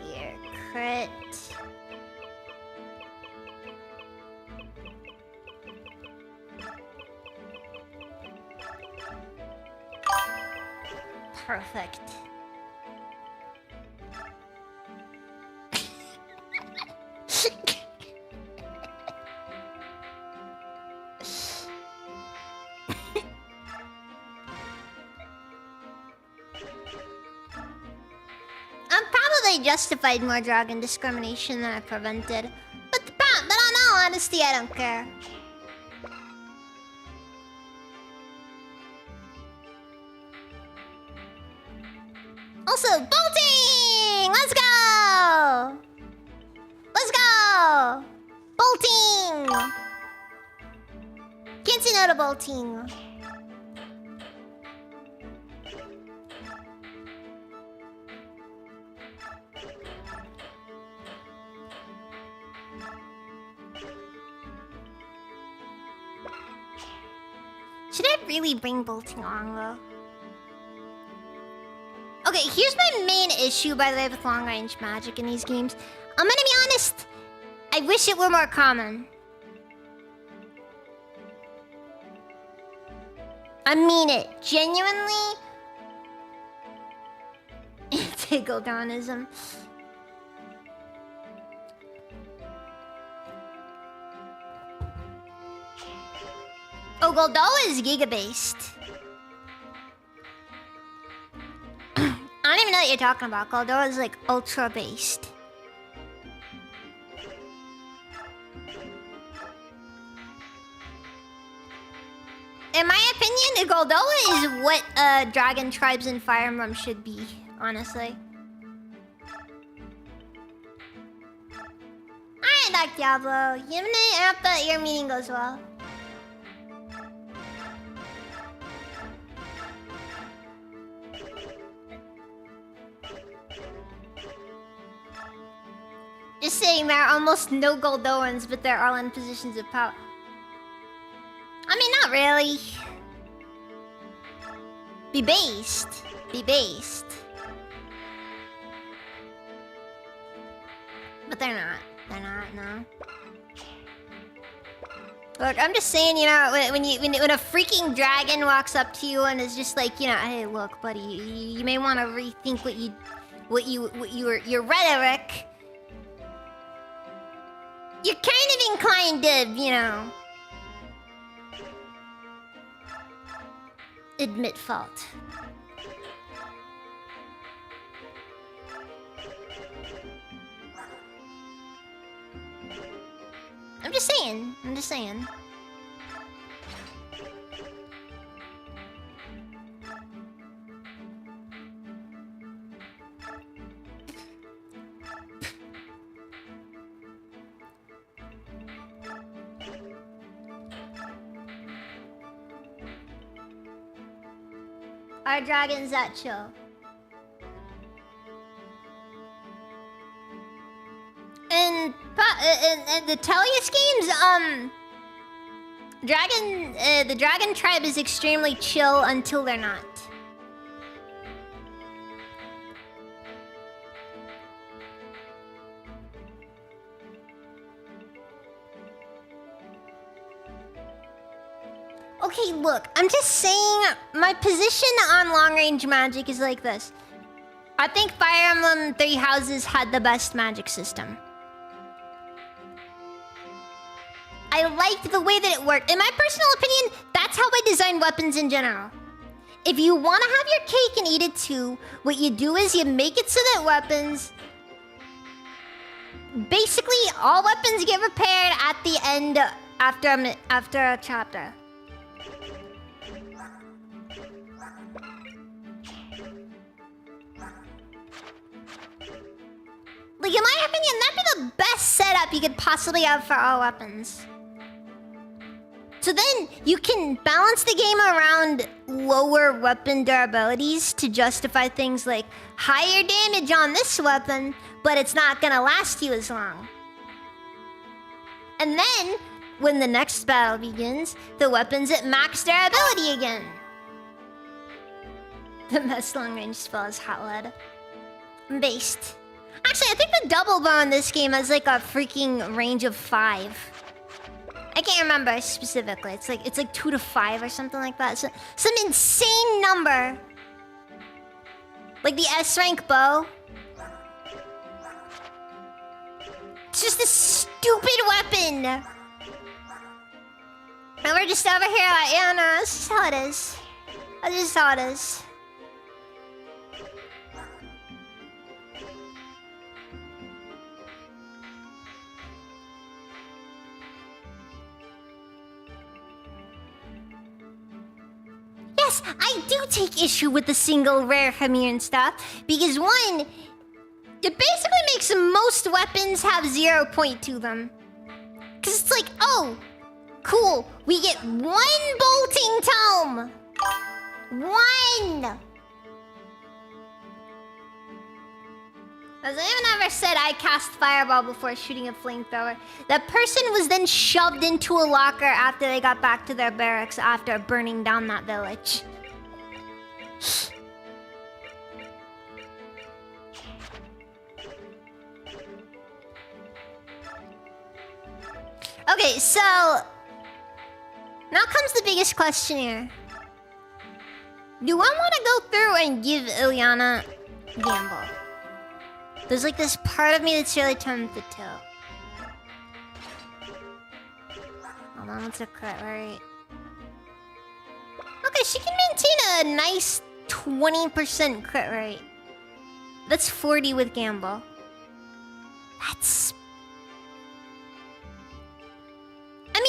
Here, crit. Perfect. I'm probably justified more dragon discrimination than I prevented. But on all honesty, I don't care. Also, bolting! Let's go! Let's go! Bolting! Can't say no to bolting. Should I really bring bolting on though? Okay, here's my main issue, by the way, with long-range magic in these games. I'm gonna be honest. I wish it were more common. I mean it. Genuinely. Anti-Goldonism. Oh, Goldo is Giga-based. I don't even know what you're talking about. Goldo is like ultra-based. In my opinion, Goldo is what dragon tribes in Fire Emblem should be, honestly. Alright, Dark Diablo. You I hope that your meeting goes well. Just saying, there are almost no Goldoans, but they're all in positions of power. I mean, not really. Be based. Be based. But they're not. They're not, no. Look, I'm just saying, you know, when a freaking dragon walks up to you and is just like, you know, hey, look, buddy, you may want to rethink your rhetoric. You're kind of inclined to, you know, admit fault. I'm just saying. I'm just saying. Our dragon's that chill. In the Tellius games, the dragon tribe is extremely chill until they're not. Okay, look, I'm just saying my position on long-range magic is like this. I think Fire Emblem Three Houses had the best magic system. I liked the way that it worked. In my personal opinion, that's how I design weapons in general. If you want to have your cake and eat it too, what you do is you make it so that weapons... Basically, all weapons get repaired at the end after a chapter. Like, in my opinion, that'd be the best setup you could possibly have for all weapons. So then, you can balance the game around lower weapon durabilities to justify things like higher damage on this weapon, but it's not gonna last you as long. And then, when the next battle begins, the weapon's at max durability again. The best long-range spell is Hot Lead. Based. Actually, I think the double bow in this game has like a freaking range of 5. I can't remember specifically. It's like 2 to 5 or something like that. So, some insane number. Like the S rank bow. It's just a stupid weapon. And we're just over here like, yeah, no, that's just how it is. That's just how it is. Yes, I do take issue with the single rare Hamir and stuff. Because one, it basically makes most weapons have 0 point to them. Because it's like, oh, cool, we get 1 bolting tome. 1! As anyone ever said I cast Fireball before shooting a flamethrower, that person was then shoved into a locker after they got back to their barracks after burning down that village. Okay, so... now comes the biggest question here. Do I want to go through and give Ilyana Gamble? There's like this part of me that's really tempted to. Hold on, what's a crit rate? Okay, she can maintain a nice 20% crit rate. That's 40 with Gamble. That's... I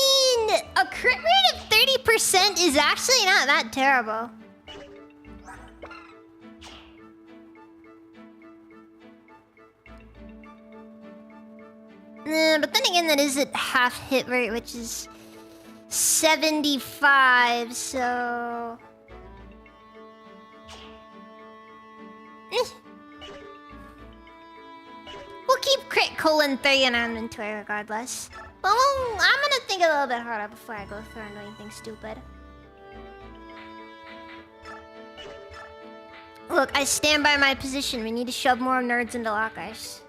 mean, a crit rate of 30% is actually not that terrible. But then again, that is at half hit rate, which is 75, so... We'll keep crit colon 3 in our inventory regardless. Well, I'm gonna think a little bit harder before I go through and do anything stupid. Look, I stand by my position. We need to shove more nerds into lockers.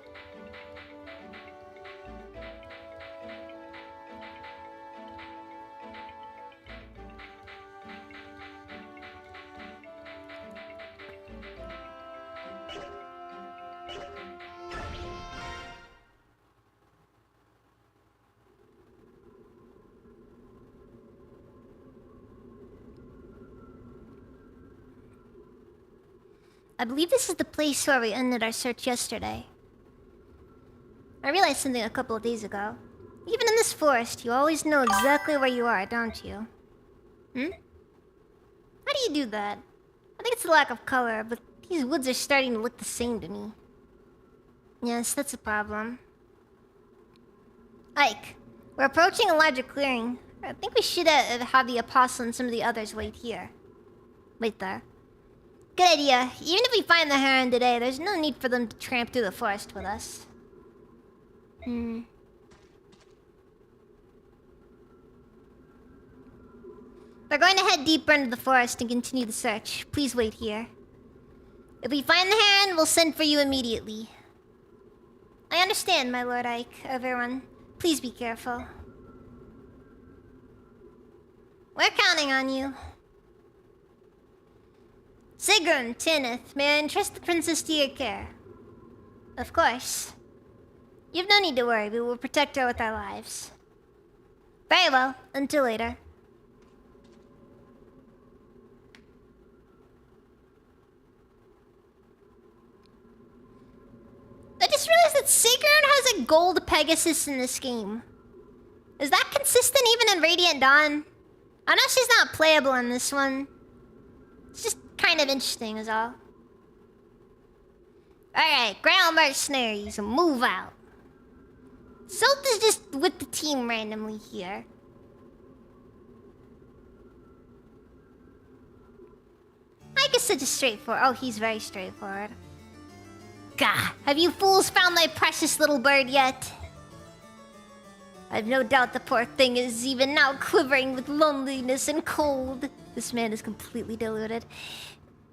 I believe this is the place where we ended our search yesterday. I realized something a couple of days ago. Even in this forest, you always know exactly where you are, don't you? Hmm? How do you do that? I think it's the lack of color, but these woods are starting to look the same to me. Yes, that's a problem. Ike, we're approaching a larger clearing. I think we should have the Apostle and some of the others wait here. Wait there. Good idea. Even if we find the Heron today, there's no need for them to tramp through the forest with us. We're going to head deeper into the forest and continue the search. Please wait here. If we find the Heron, we'll send for you immediately. I understand, my Lord Ike. Everyone, please be careful. We're counting on you. Sigrun, Tineth, may I entrust the princess to your care? Of course. You've no need to worry, we will protect her with our lives. Very well, until later. I just realized that Sigrun has a gold Pegasus in this game. Is that consistent even in Radiant Dawn? I know she's not playable in this one. It's just kind of interesting is all. Alright, ground mercenaries, move out. Salt is just with the team randomly here. I guess it's just straightforward. Oh, he's very straightforward. Gah, have you fools found my precious little bird yet? I've no doubt the poor thing is even now quivering with loneliness and cold. This man is completely deluded.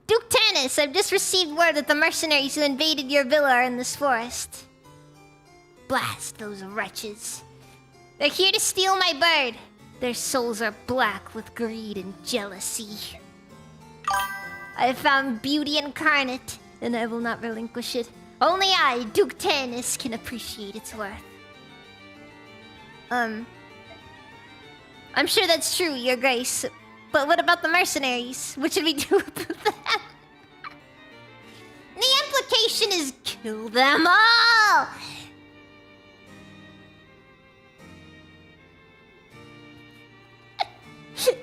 Duke Tanis, I've just received word that the mercenaries who invaded your villa are in this forest. Blast those wretches. They're here to steal my bird. Their souls are black with greed and jealousy. I have found beauty incarnate, and I will not relinquish it. Only I, Duke Tanis, can appreciate its worth. I'm sure that's true, Your Grace. But what about the mercenaries? What should we do about them? The implication is kill them all!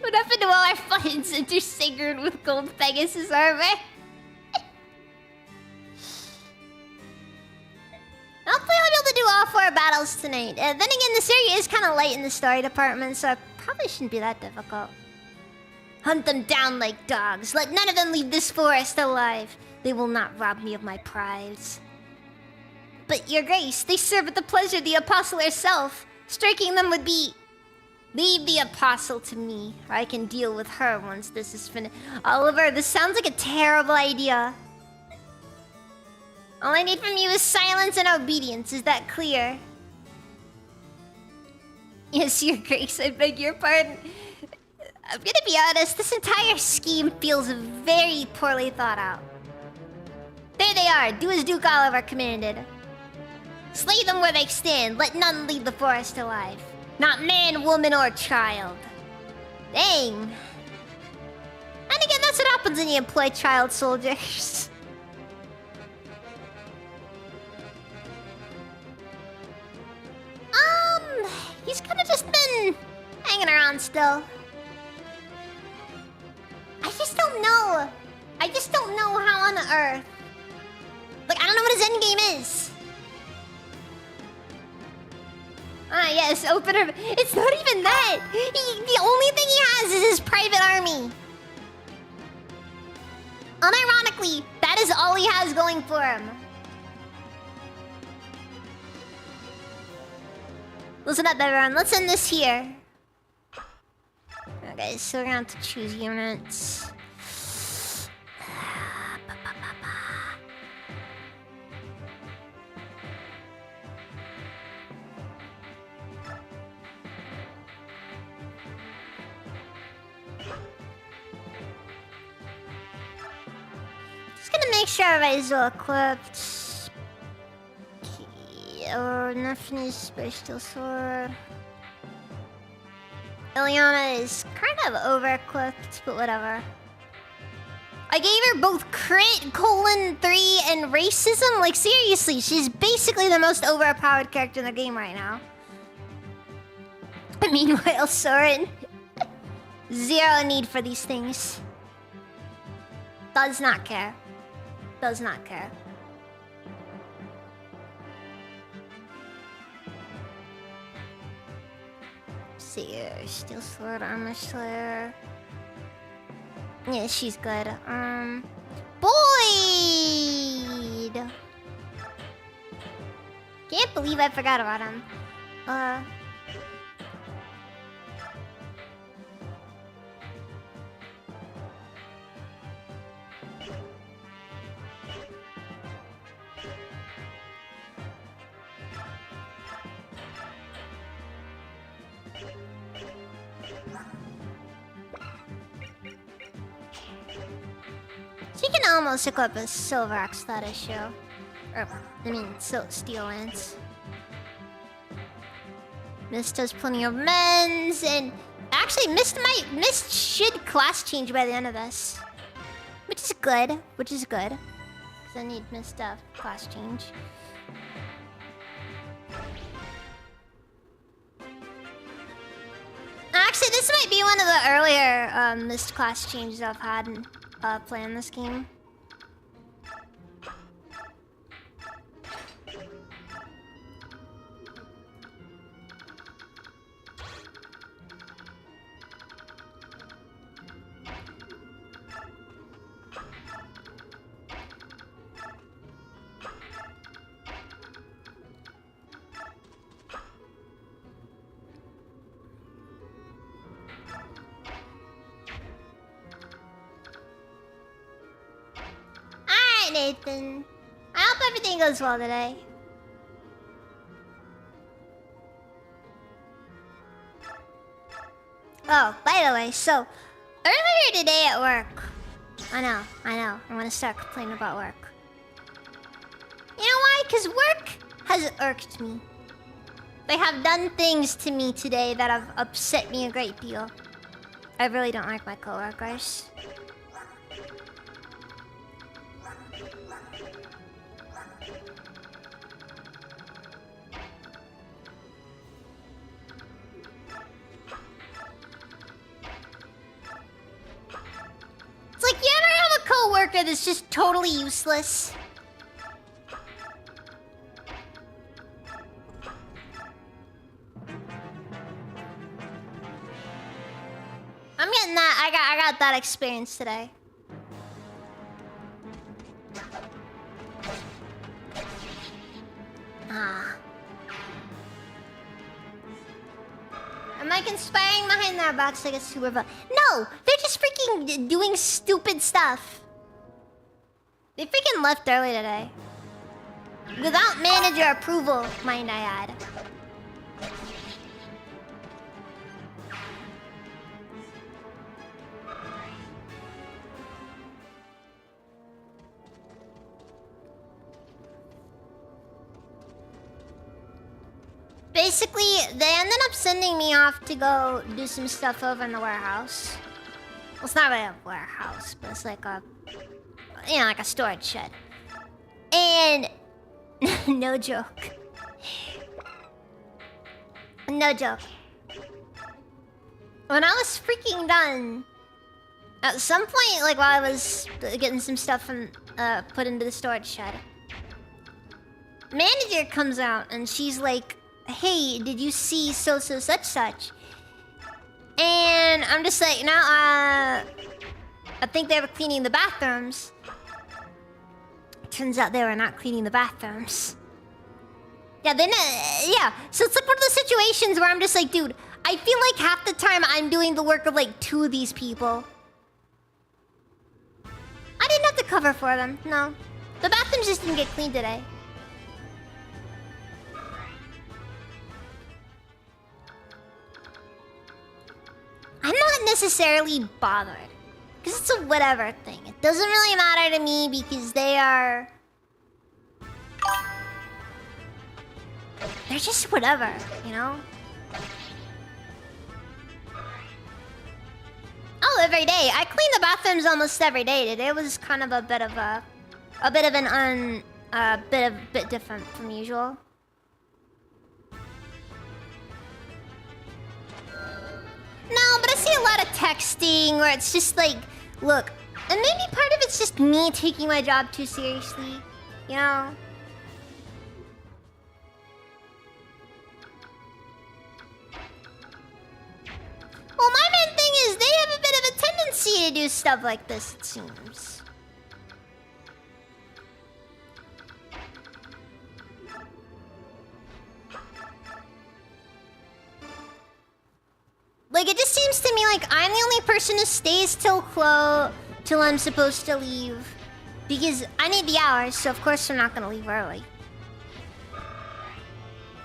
What happened to all our funds into Sigrun with gold Pegasus armor? Hopefully I'll be able to do all 4 battles tonight. Then again, this area is kind of light in the story department, so it probably shouldn't be that difficult. Hunt them down like dogs. Let none of them leave this forest alive. They will not rob me of my prize. But, Your Grace, they serve at the pleasure of the Apostle herself. Striking them would be... Leave the Apostle to me, or I can deal with her once this is finished. Oliver, this sounds like a terrible idea. All I need from you is silence and obedience. Is that clear? Yes, Your Grace, I beg your pardon. I'm gonna be honest, this entire scheme feels very poorly thought out. There they are, do as Duke Oliver commanded. Slay them where they stand, let none leave the forest alive. Not man, woman, or child. Dang. And again, that's what happens when you employ child soldiers. He's kind of just been hanging around still. I just don't know. I just don't know how on earth. Like, I don't know what his endgame is. Ah, yes, opener. It's not even that. The only thing he has is his private army. Unironically, that is all he has going for him. Listen up, everyone. Let's end this here. Okay, so we're gonna have to choose units. Just gonna make sure everybody's well equipped. Or nothing special sword. Ileana is kind of over-equipped, but whatever. I gave her both crit, colon 3, and racism. Like, seriously, she's basically the most overpowered character in the game right now. Meanwhile, Soren, zero need for these things. Does not care. Does not care. Seer, Steel Sword, Armor Slayer. Yeah, she's good. Boyd! Can't believe I forgot about him. She can almost equip a Silver Axe that issue. Or, I mean, Steel Lance. Mist has plenty of mens, and actually, Mist should class change by the end of this, which is good. Because I need Mist to class change. Actually, this might be one of the earlier Mist class changes I've had in playing this game. Nathan. I hope everything goes well today. Oh, by the way, so earlier today at work, I know, I'm gonna start complaining about work. You know why? Because work has irked me. They have done things to me today that have upset me a great deal. I really don't like my coworkers. Coworker that's just totally useless. I'm getting that. I got that experience today. Am I conspiring behind their backs like a super villain? No! They're just freaking doing stupid stuff. They freaking left early today. Without manager approval, mind I add. Basically, they ended up sending me off to go do some stuff over in the warehouse. Well, it's not really a warehouse, but it's like a... you know, like a storage shed. And... no joke. No joke. When I was freaking done, at some point, like while I was getting some stuff from, put into the storage shed, manager comes out and she's like, hey, did you see such? And I'm just like, no, I think they were cleaning the bathrooms. Turns out they were not cleaning the bathrooms. Yeah, yeah. So it's like one of those situations where I'm just like, dude, I feel like half the time I'm doing the work of like 2 of these people. I didn't have to cover for them, no. The bathrooms just didn't get cleaned today. I'm not necessarily bothered. Because it's a whatever thing. It doesn't really matter to me because they are... they're just whatever, you know? Oh, every day. I clean the bathrooms almost every day. Today was kind of a bit of a bit different from usual. No, but I see a lot of texting where it's just like, look, and maybe part of it's just me taking my job too seriously, you know? Well, my main thing is they have a bit of a tendency to do stuff like this, it seems. Like, it just seems to me like I'm the only person who stays till I'm supposed to leave. Because I need the hours, so of course I'm not gonna leave early.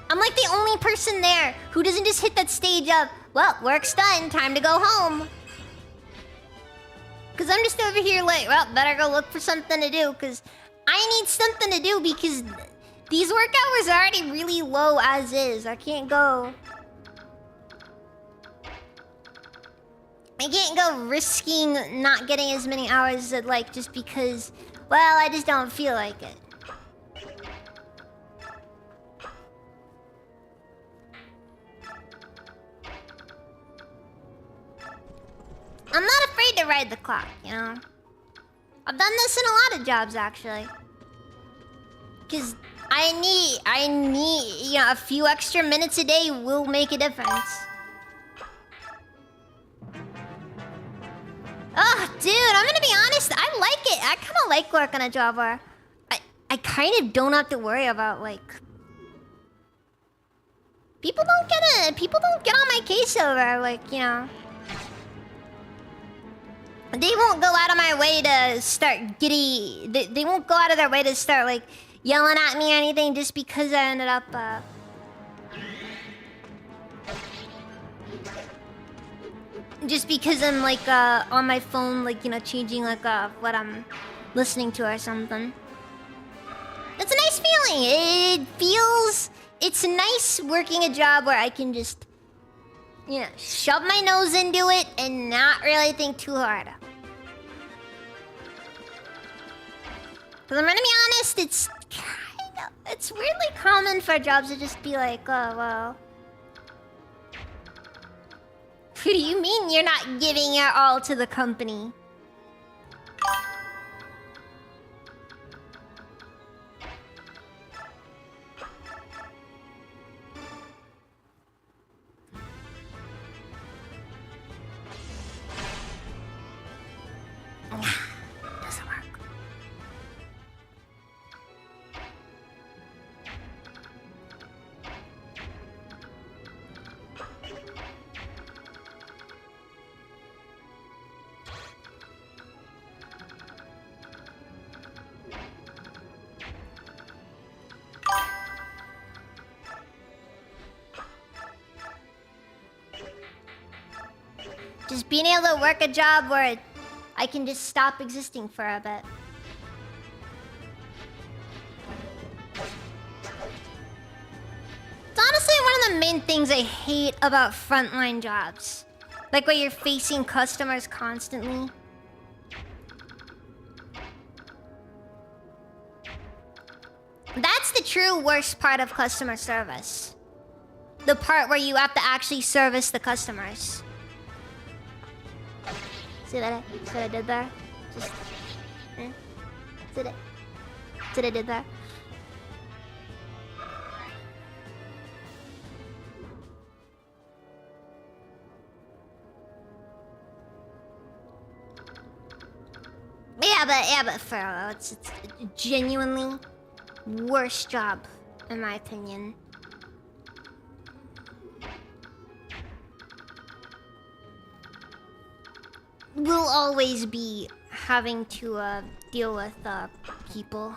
I'm like the only person there who doesn't just hit that stage of, well, work's done, time to go home. Because I'm just over here like, well, better go look for something to do, because I need something to do because these work hours are already really low as is. I can't go risking not getting as many hours as I'd like just because, well, I just don't feel like it. I'm not afraid to ride the clock, you know? I've done this in a lot of jobs, actually. Because I need, you know, a few extra minutes a day will make a difference. Oh, dude, I'm gonna be honest. I like it. I kind of like working a job where I kind of don't have to worry about, like... People don't get on my case over, like, you know... They won't go out of my way to start they won't go out of their way to start, like, yelling at me or anything just because I ended up, just because I'm, like, on my phone, like, you know, changing, like, what I'm listening to or something. It's a nice feeling. It's nice working a job where I can just, you know, shove my nose into it and not really think too hard. Because I'm gonna be honest, it's weirdly common for jobs to just be like, oh, well... What do you mean you're not giving your all to the company? Doesn't work. Just being able to work a job where I can just stop existing for a bit. It's honestly one of the main things I hate about frontline jobs. Like where you're facing customers constantly. That's the true worst part of customer service. The part where you have to actually service the customers. See what I did there? Just... See what I did there? Yeah, but for it's a genuinely worst job, in my opinion. We'll always be having to deal with people.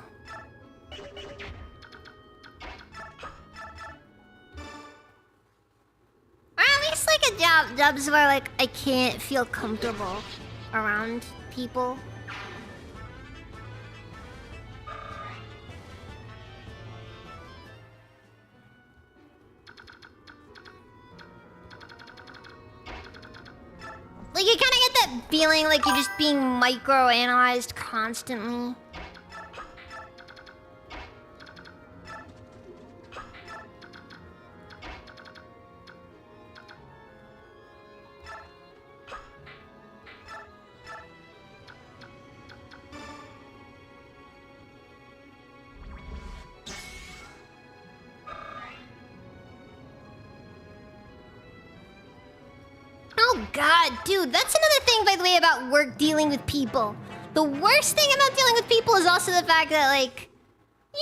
Or at least like a jobs where like I can't feel comfortable around people. Like you kind of get that feeling like you're just being microanalyzed constantly. Oh god, dude, that's another thing, by the way, about work dealing with people. The worst thing about dealing with people is also the fact that, like, they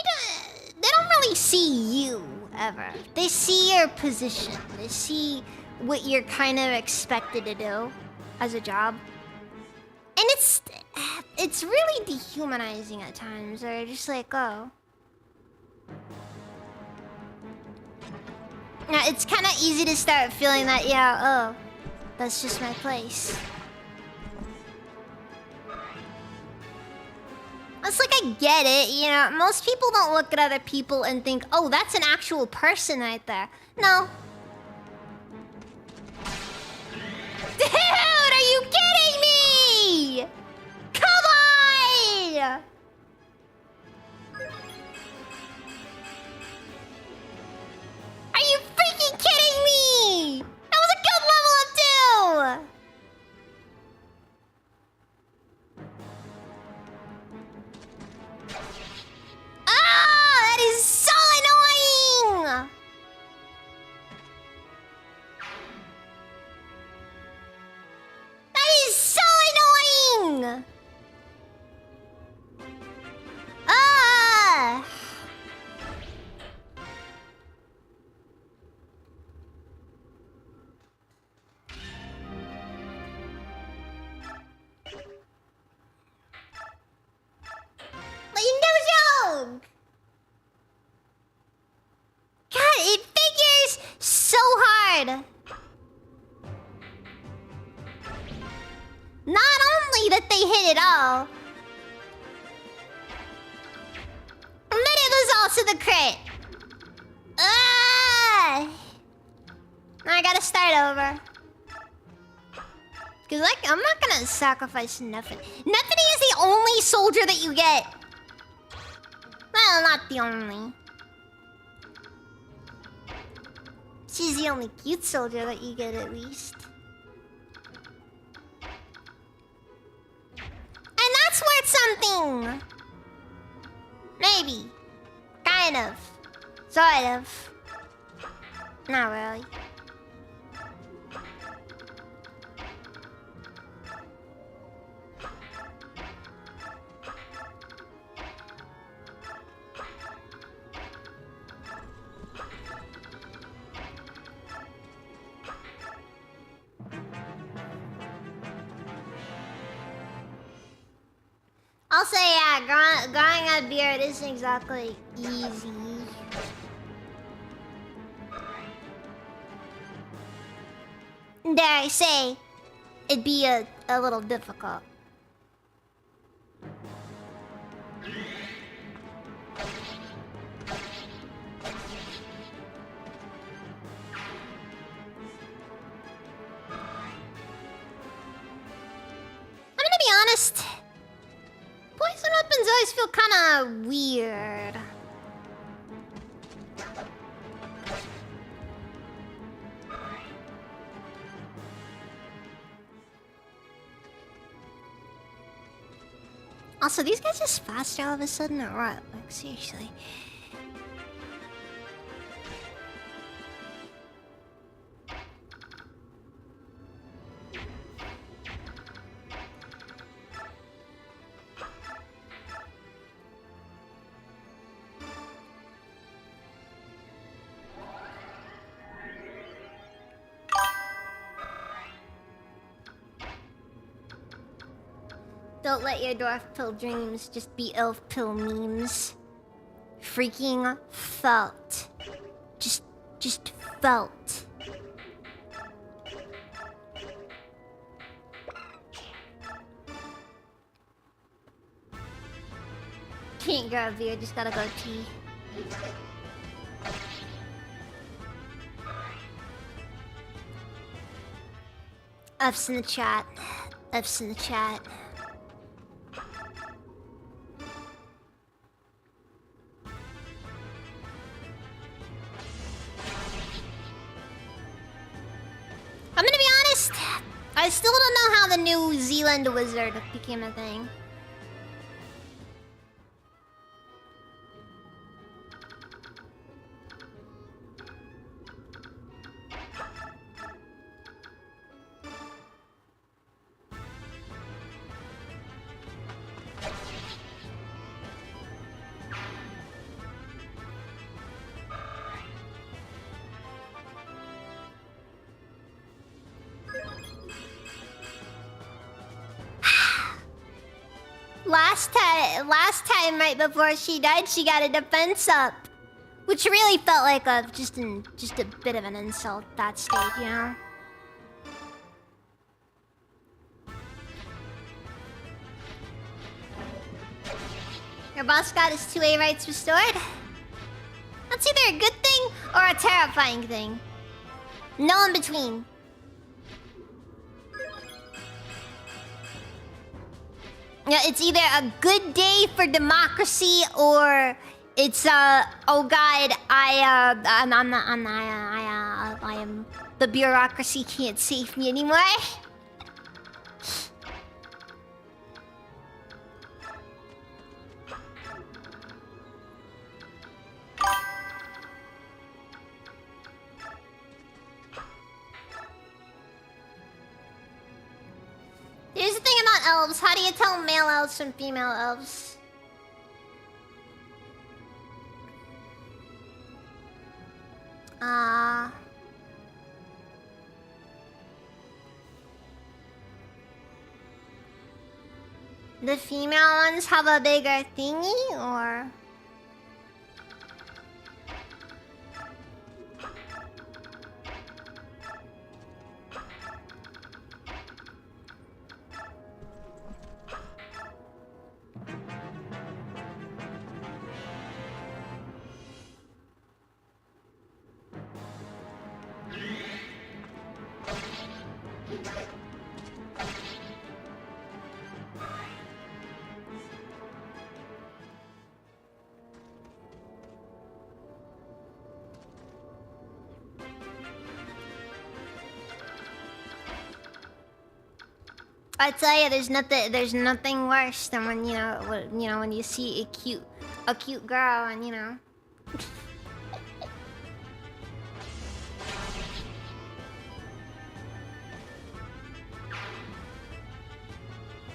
don't really see you, ever. They see your position. They see what you're kind of expected to do as a job. And it's really dehumanizing at times. They're just like, oh. Now, it's kind of easy to start feeling that, yeah, oh, that's just my place. It's like, I get it, you know, most people don't look at other people and think, oh, that's an actual person right there. No. Dude, are you kidding me? Come on! Are you freaking kidding me? That was a good level up too! Ah, that is so annoying! That is so annoying! Ah! Like, no joke! God, it figures so hard. Not only that they hit it all, but it was also the crit. Ah! I gotta start over. Cause like, I'm not gonna sacrifice nothing. Nothing is the only soldier that you get. Well, not the only. She's the only cute soldier that you get, at least. And that's worth something! Maybe. Kind of. Sort of. Not really. Also, yeah, growing a beard isn't exactly easy. Dare I say, it'd be a little difficult. I'm gonna be honest. Poison weapons always feel kinda weird. Also, these guys just faster all of a sudden or what? Like, seriously. Don't let your dwarf pill dreams just be elf pill memes. Freaking felt. Just felt. Can't grab beer, just gotta go tea. F's in the chat. F's in the chat. I'm gonna be honest, I still don't know how the New Zealand wizard became a thing. Last time, right before she died, she got a defense up, which really felt like just a bit of an insult at that stage, you know. Your boss got his 2A rights restored. That's either a good thing or a terrifying thing. No in between. Yeah, it's either a good day for democracy or it's oh god, I am the bureaucracy can't save me anymore. Here's the thing about elves. How do you tell male elves from female elves? The female ones have a bigger thingy, or? I tell you, there's nothing worse than when when you see a cute girl and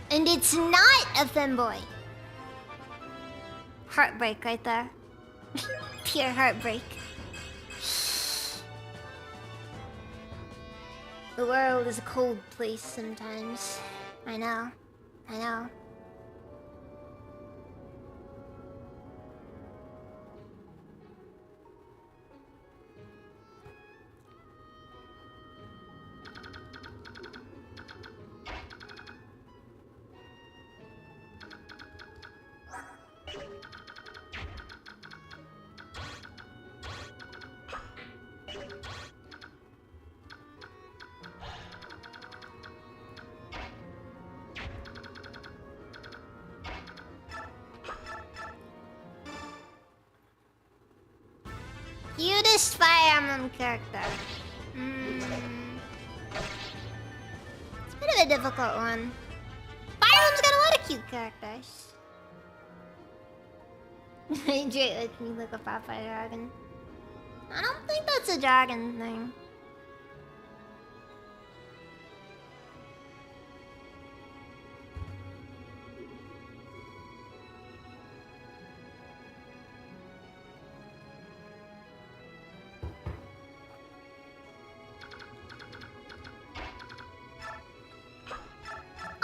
and it's not a femboy. Heartbreak right there. Pure heartbreak. The world is a cold place sometimes. I know. Cutest Fire Emblem character. It's a bit of a difficult one. Fire Emblem's got a lot of cute characters. Jay lets me look up at Fire Dragon. I don't think that's a dragon thing.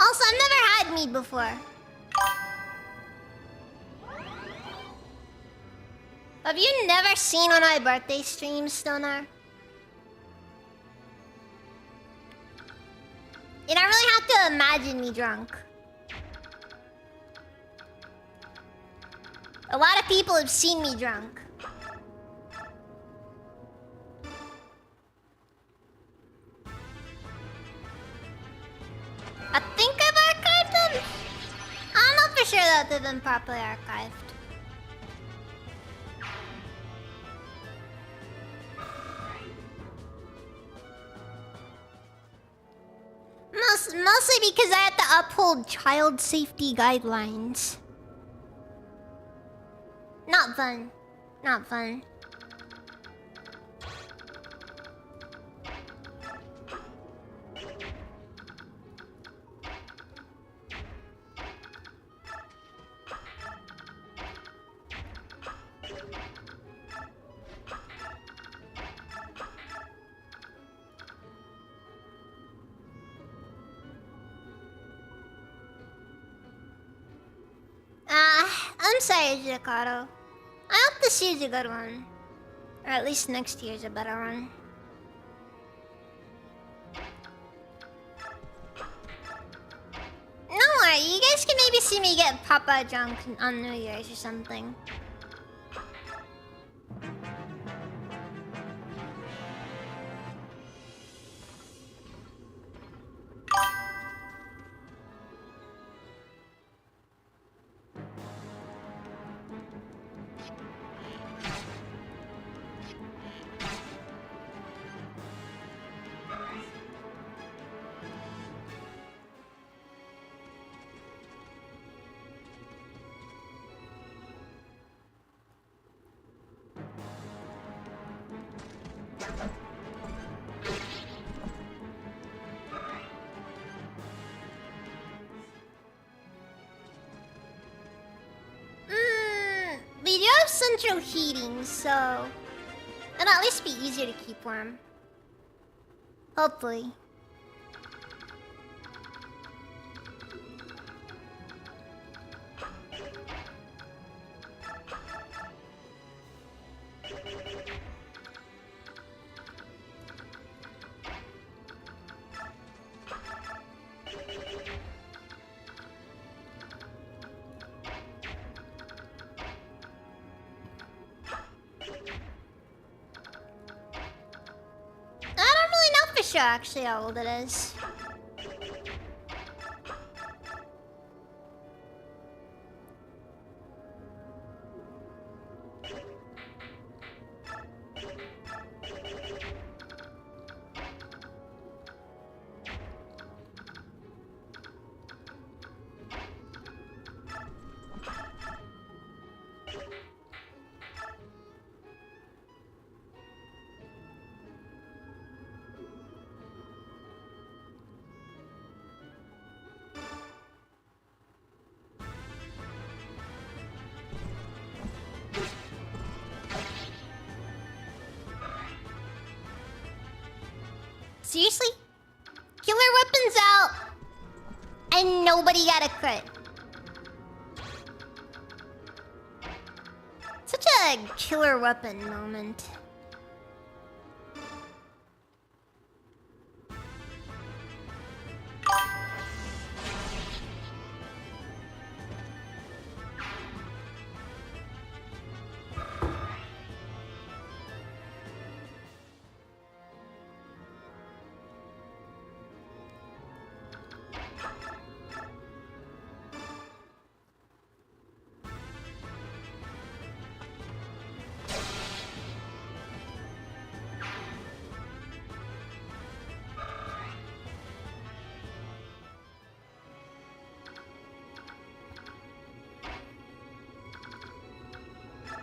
Also, I've never had mead before. Have you never seen one of my birthday streams, Stoner? You don't really have to imagine me drunk. A lot of people have seen me drunk. I think that they've been properly archived. Mostly because I have to uphold child safety guidelines. Not fun. Not fun. I'm sorry, Jakarto. I hope this year's a good one. Or at least next year's a better one. No worry, you guys can maybe see me get Papa drunk on New Year's or something. We do have central heating, so it'll at least be easier to keep warm. Hopefully. Sure, actually, how old it is. Seriously? Killer weapons out, and nobody got a crit. Such a killer weapon moment.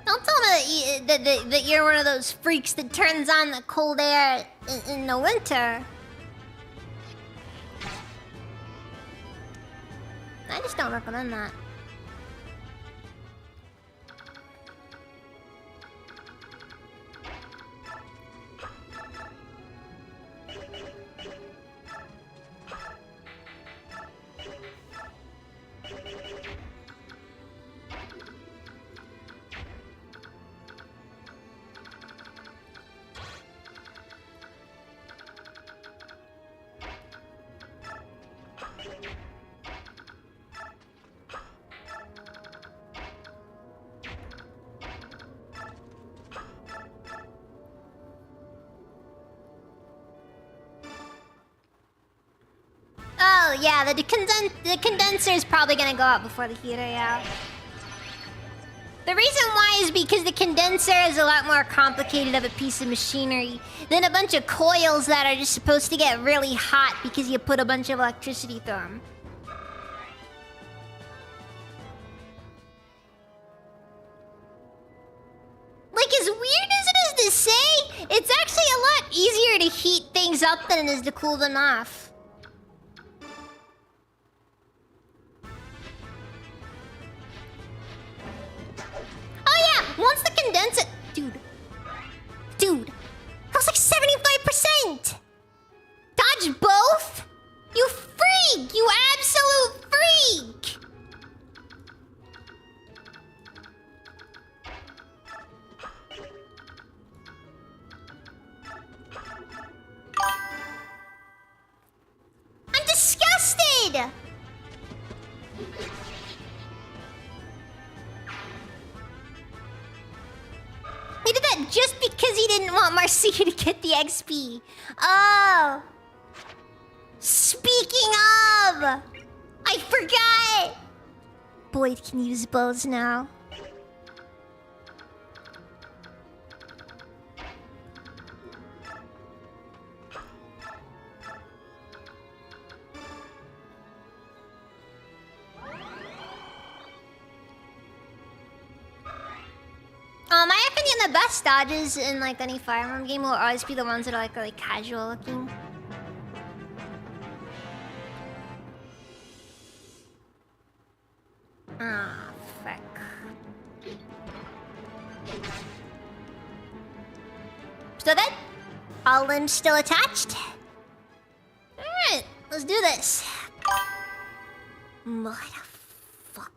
Don't tell me that you're one of those freaks that turns on the cold air in the winter. I just don't recommend that. Oh, yeah, the condenser is probably gonna go out before the heater, yeah. The reason why is because the condenser is a lot more complicated of a piece of machinery than a bunch of coils that are just supposed to get really hot because you put a bunch of electricity through them. Like, as weird as it is to say, it's actually a lot easier to heat things up than it is to cool them off. Oh yeah, once the condenser... Dude, that was like 75%! Dodge both? You freak! You absolute freak! I'm disgusted! He did that just because he didn't want Marcia to get the XP. Oh. Speaking of, I forgot. Boyd can use bows now. My opinion, the best dodges in like any Fire Emblem game will always be the ones that are like really casual looking. Ah, frick. Still good? All limbs still attached? Alright, let's do this. What the fuck?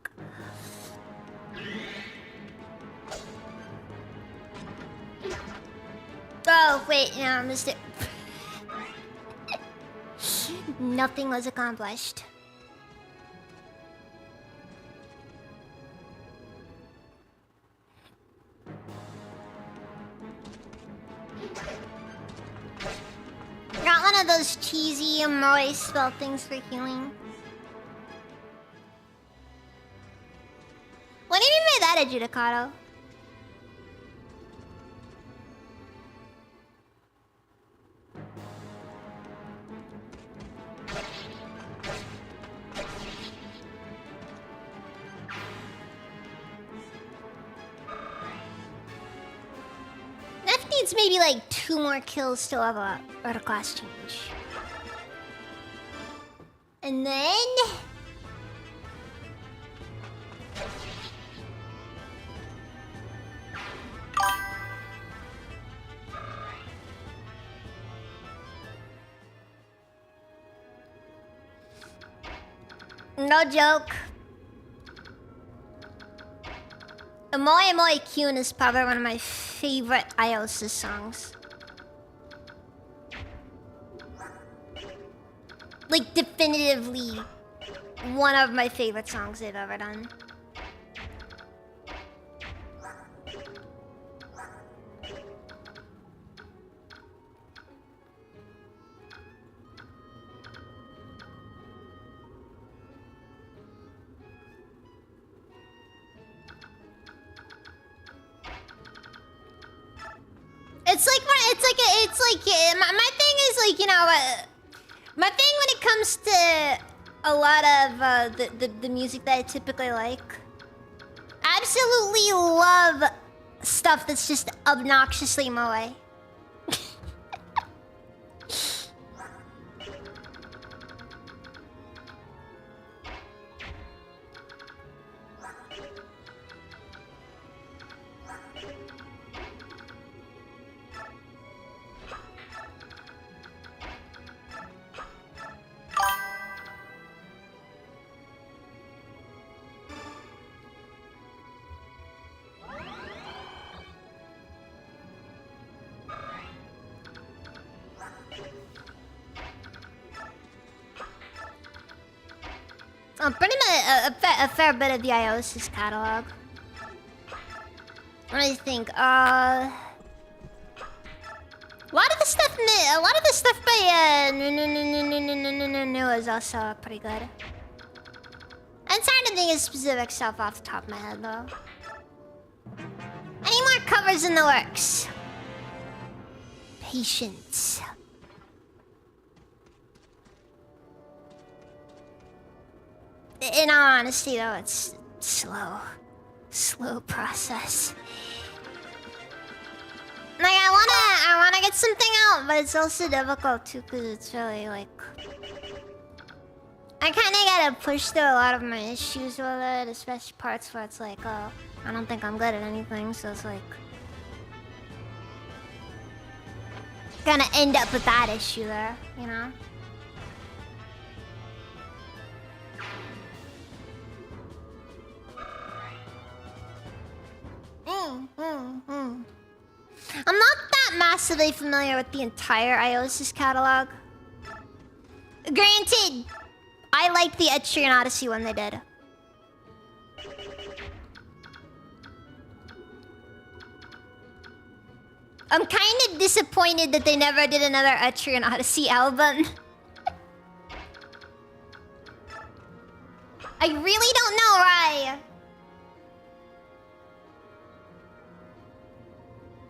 Oh, wait, no, I missed it. Nothing was accomplished. Got one of those cheesy Moe spell things for healing. What do you mean by that, Adjudicato? Nef needs maybe like 2 more kills to level up or to class change. And then... no joke. Moe Moe Kyun is probably one of my favorite Iosis songs. Like, definitively one of my favorite songs they've ever done. My thing is like, you know, my thing when it comes to a lot of the music that I typically like, absolutely love stuff that's just obnoxiously Moe. Pretty much a fair bit of the Iosis catalog. What do you think? A lot of the stuff by no is also pretty good. I'm trying to think of specific stuff off the top of my head though. Any more covers in the works? Patience. In all honesty though, it's slow process. Like I wanna get something out, but it's also difficult too, cause it's really like I kinda gotta push through a lot of my issues with it, especially parts where it's like, oh, I don't think I'm good at anything, so it's like gonna end up with that issue there, you know? I'm not that massively familiar with the entire iOS's catalog. Granted, I like the Etrian Odyssey one they did. I'm kind of disappointed that they never did another Etrian Odyssey album. I really don't know why.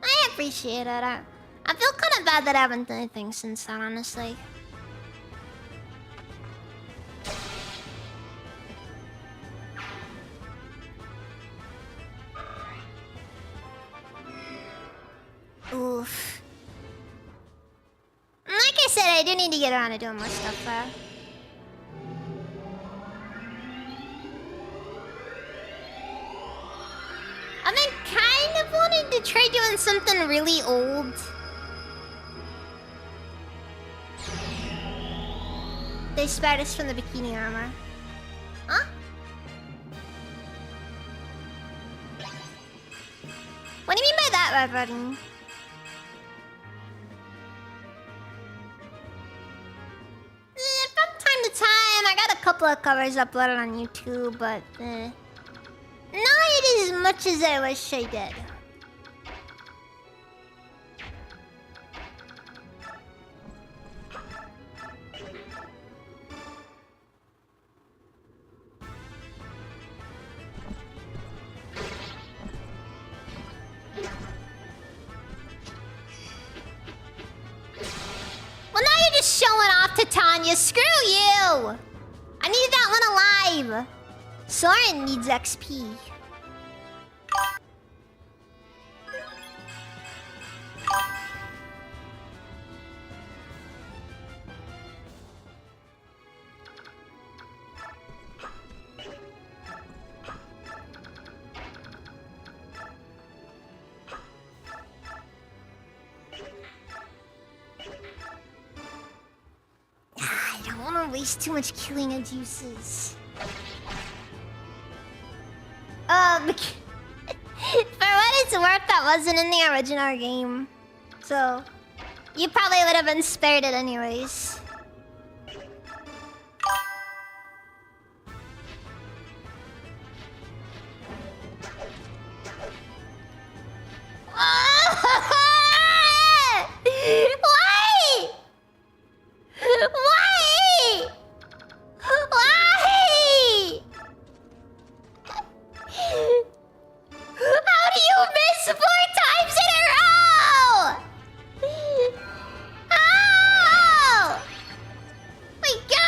I appreciate it. I feel kind of bad that I haven't done anything since then, honestly. Oof. Like I said, I do need to get around to doing more stuff there. I've been kind of wanting to try doing something really old. They spared us from the bikini armor. Huh? What do you mean by that, Red Budding? From time to time, I got a couple of covers uploaded on YouTube, but not as much as I wish I did. Well, now you're just showing off to Tanya. Screw you! I needed that one alive. Soren needs XP. I don't want to waste too much killing of juices. For what it's worth, that wasn't in the original game. So, you probably would have been spared it anyways. Why? Why? Why? How do you miss 4 times in a row? How? My God!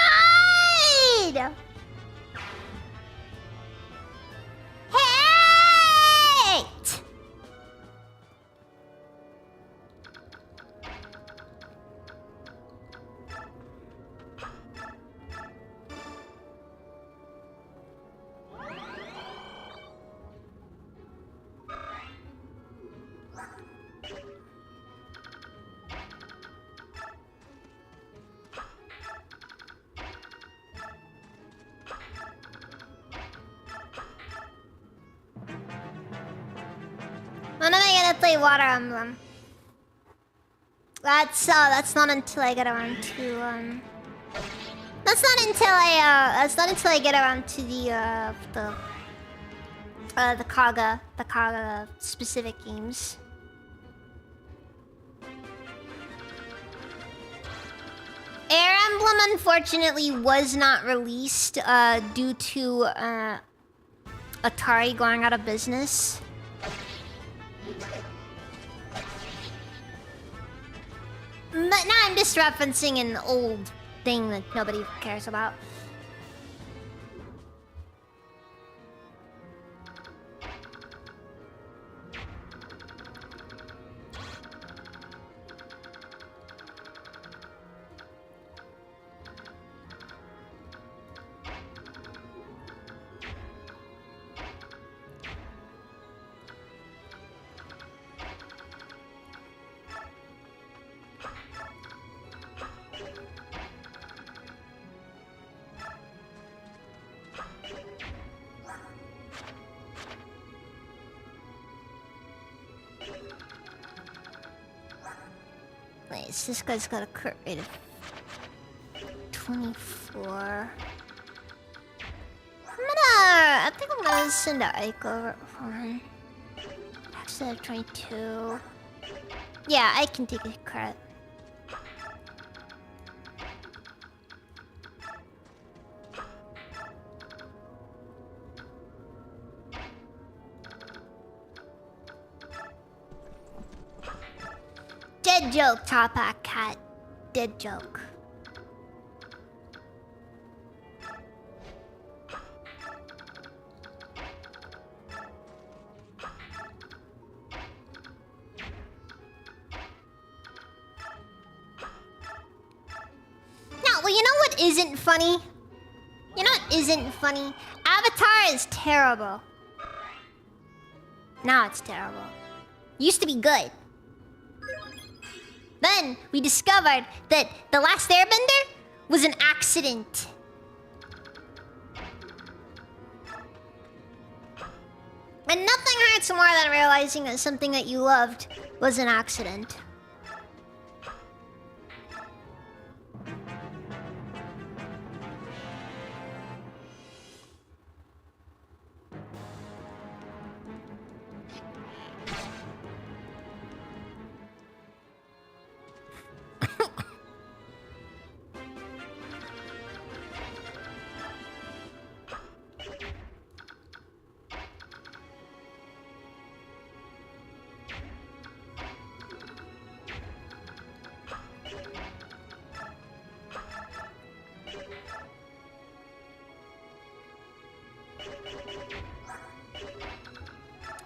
Hate! When am I gonna play Water Emblem? That's not until I get around to That's not until I get around to the Kaga specific games. unfortunately was not released due to Atari going out of business. But now I'm just referencing an old thing that nobody cares about. This guy's got a crit rate of 24. I think I'm gonna send a Ike over for him. Instead of 22. Yeah, I can take a crit. Dead joke, Top Hat Cat. Dead joke. No, well, you know what isn't funny? You know what isn't funny? Avatar is terrible. Now it's terrible. Used to be good. Then we discovered that The Last Airbender was an accident. And nothing hurts more than realizing that something that you loved was an accident.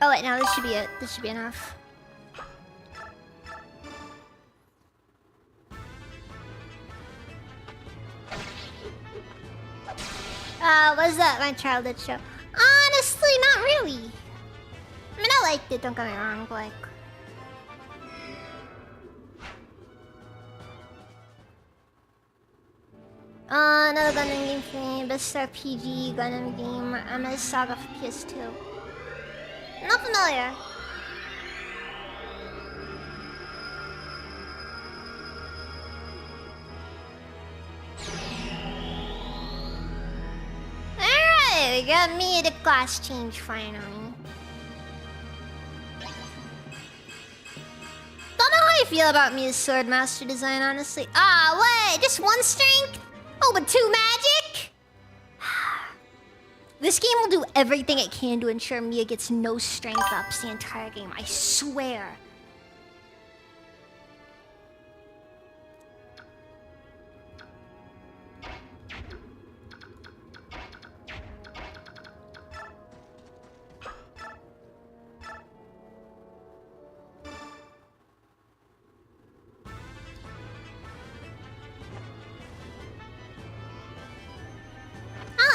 Oh wait, no, this should be it. This should be enough. Was that my childhood show? Honestly, not really. I mean, I liked it, don't get me wrong, but like... another Gundam game for me. Best RPG Gundam game. I'm a Saga for PS2. Not familiar. Alright, we got me the class change finally. Don't know how I feel about Mia's Swordmaster design, honestly. Ah, wait, just one strength? Oh, but 2 magic? This game will do everything it can to ensure Mia gets no strength ups the entire game, I swear.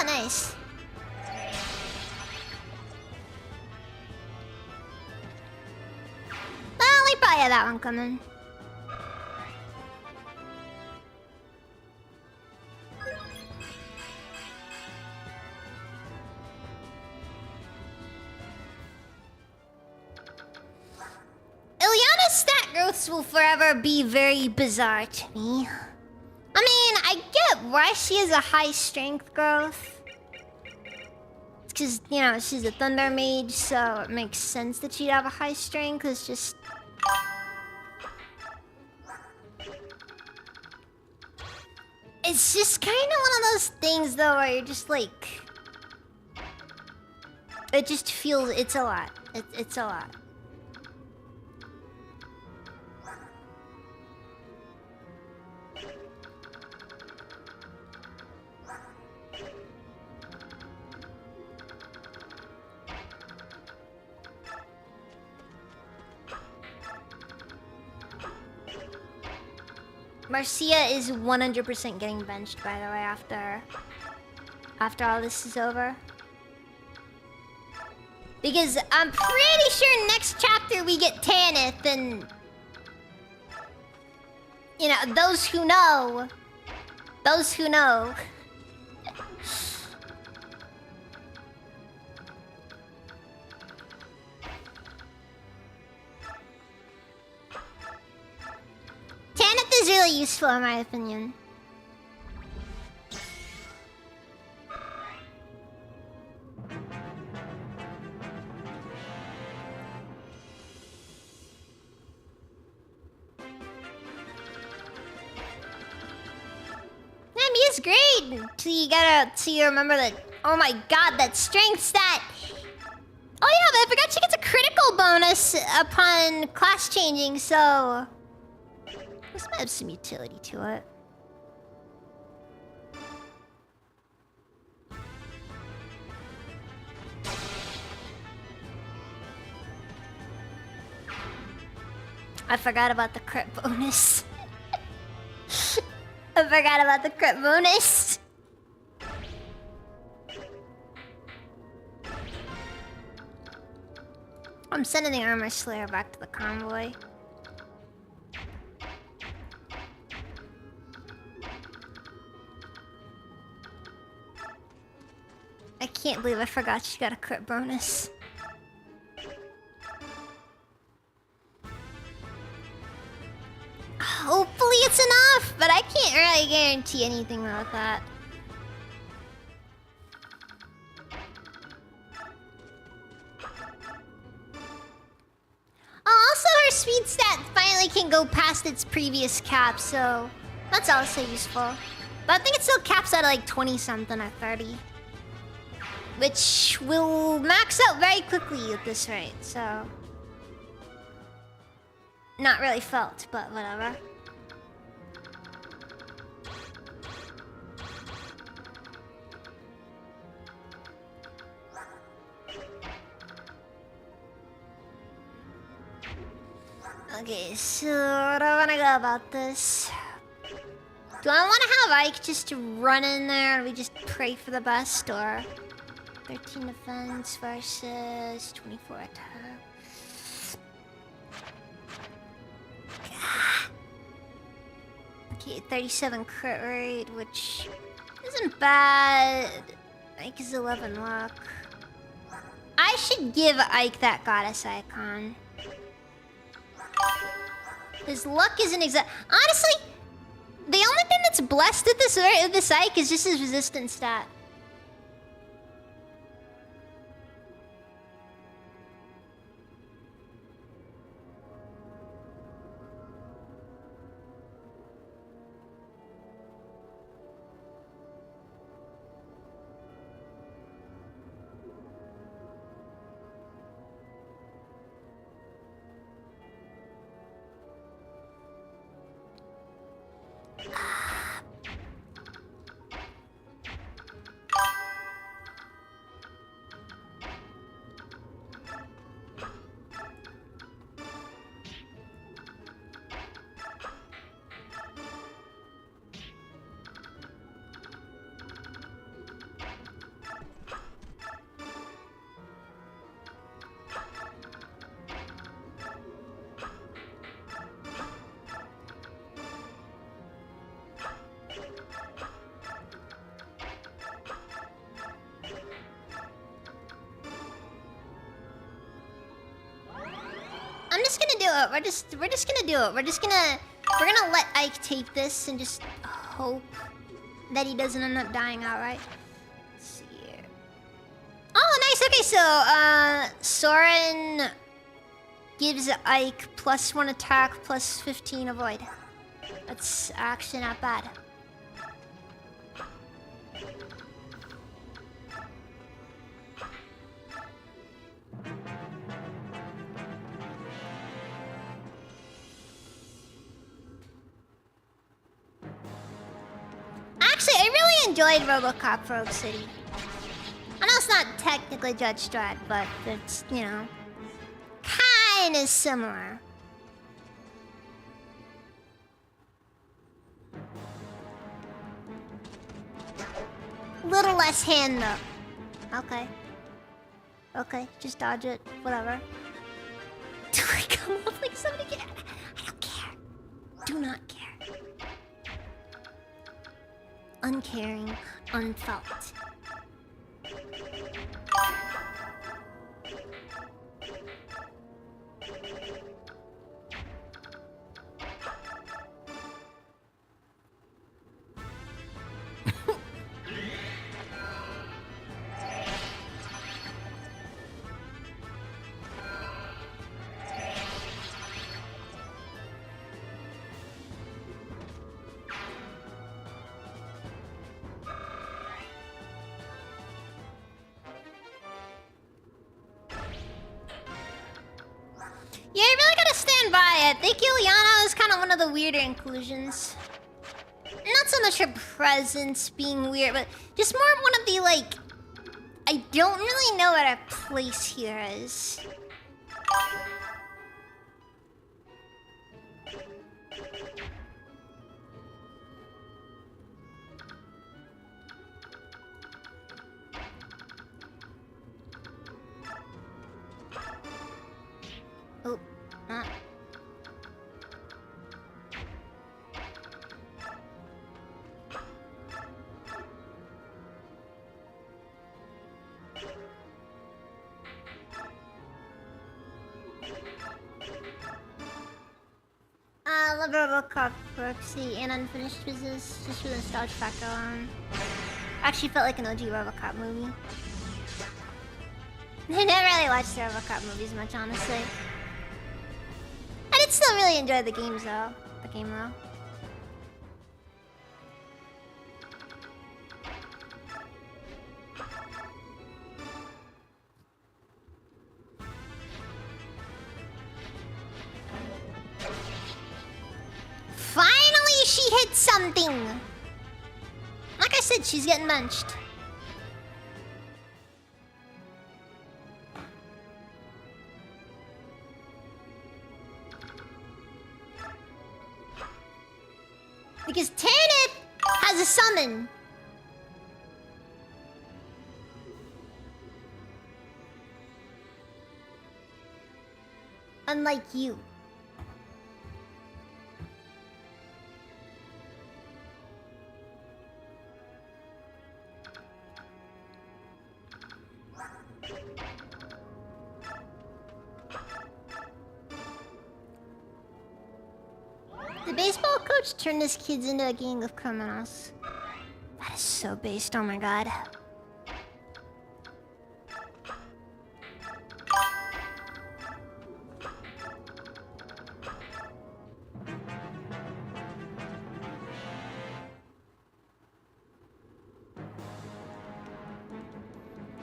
Oh, nice. Well, we probably had that one coming. Ilyana's stat growths will forever be very bizarre to me. I mean, I get why she has a high strength growth. It's because, you know, she's a thunder mage, so it makes sense that she'd have a high strength. It's just... It's just kind of one of those things, though, where you're just like... It just feels... It's a lot. It's a lot. Marcia is 100% getting benched, by the way, after all this is over. Because I'm pretty sure next chapter we get Tanith, and... You know, those who know... Those who know... Tanith is really useful in my opinion. Yeah, Mia's great! Till you remember that... Oh my god, that strength stat! Oh yeah, but I forgot she gets a critical bonus upon class changing, so... This might have some utility to it. I forgot about the crit bonus. I forgot about the crit bonus. I'm sending the armor slayer back to the convoy. I can't believe I forgot she got a crit bonus. Hopefully it's enough, but I can't really guarantee anything about that. Oh, also her speed stat finally can go past its previous cap, so that's also useful. But I think it still caps at like 20 something or 30. Which will max out very quickly at this rate, so... Not really felt, but whatever. Okay, so what do I want to go about this? Do I want to have Ike just run in there and we just pray for the best, or... 13 defense versus 24 attack. Okay, 37 crit rate, which isn't bad. Ike is 11 luck. I should give Ike that goddess icon. His luck isn't exact. Honestly, the only thing that's blessed at this Ike is just his resistance stat. I'm just gonna do it. We're just gonna do it. We're gonna let Ike take this and just hope that he doesn't end up dying outright. Let's see here. Oh, nice. Okay, so Soren gives Ike +1 attack, +15 avoid. That's actually not bad. really enjoyed RoboCop Rogue City. I know it's not technically Judge Dredd, but it's, you know, kind of similar. Little less hand though. Okay. Okay, just dodge it. Whatever. Do I come off like somebody? I don't care. Do not care. Uncaring, unfelt. Yeah, you really gotta stand by it. I think Ileana is kind of one of the weirder inclusions. Not so much her presence being weird, but just more of one of the, like... I don't really know what her place here is. Oh, love RoboCop, Roxy, and Unfinished Business, just for the nostalgia factor alone. Actually felt like an OG RoboCop movie. I never really watched the RoboCop movies much, honestly. I did still really enjoy the games though. The game though. Finally, she hit something! Like I said, she's getting munched. Because Tanith has a summon. Unlike you. The baseball coach turned his kids into a gang of criminals. That is so based, oh my god.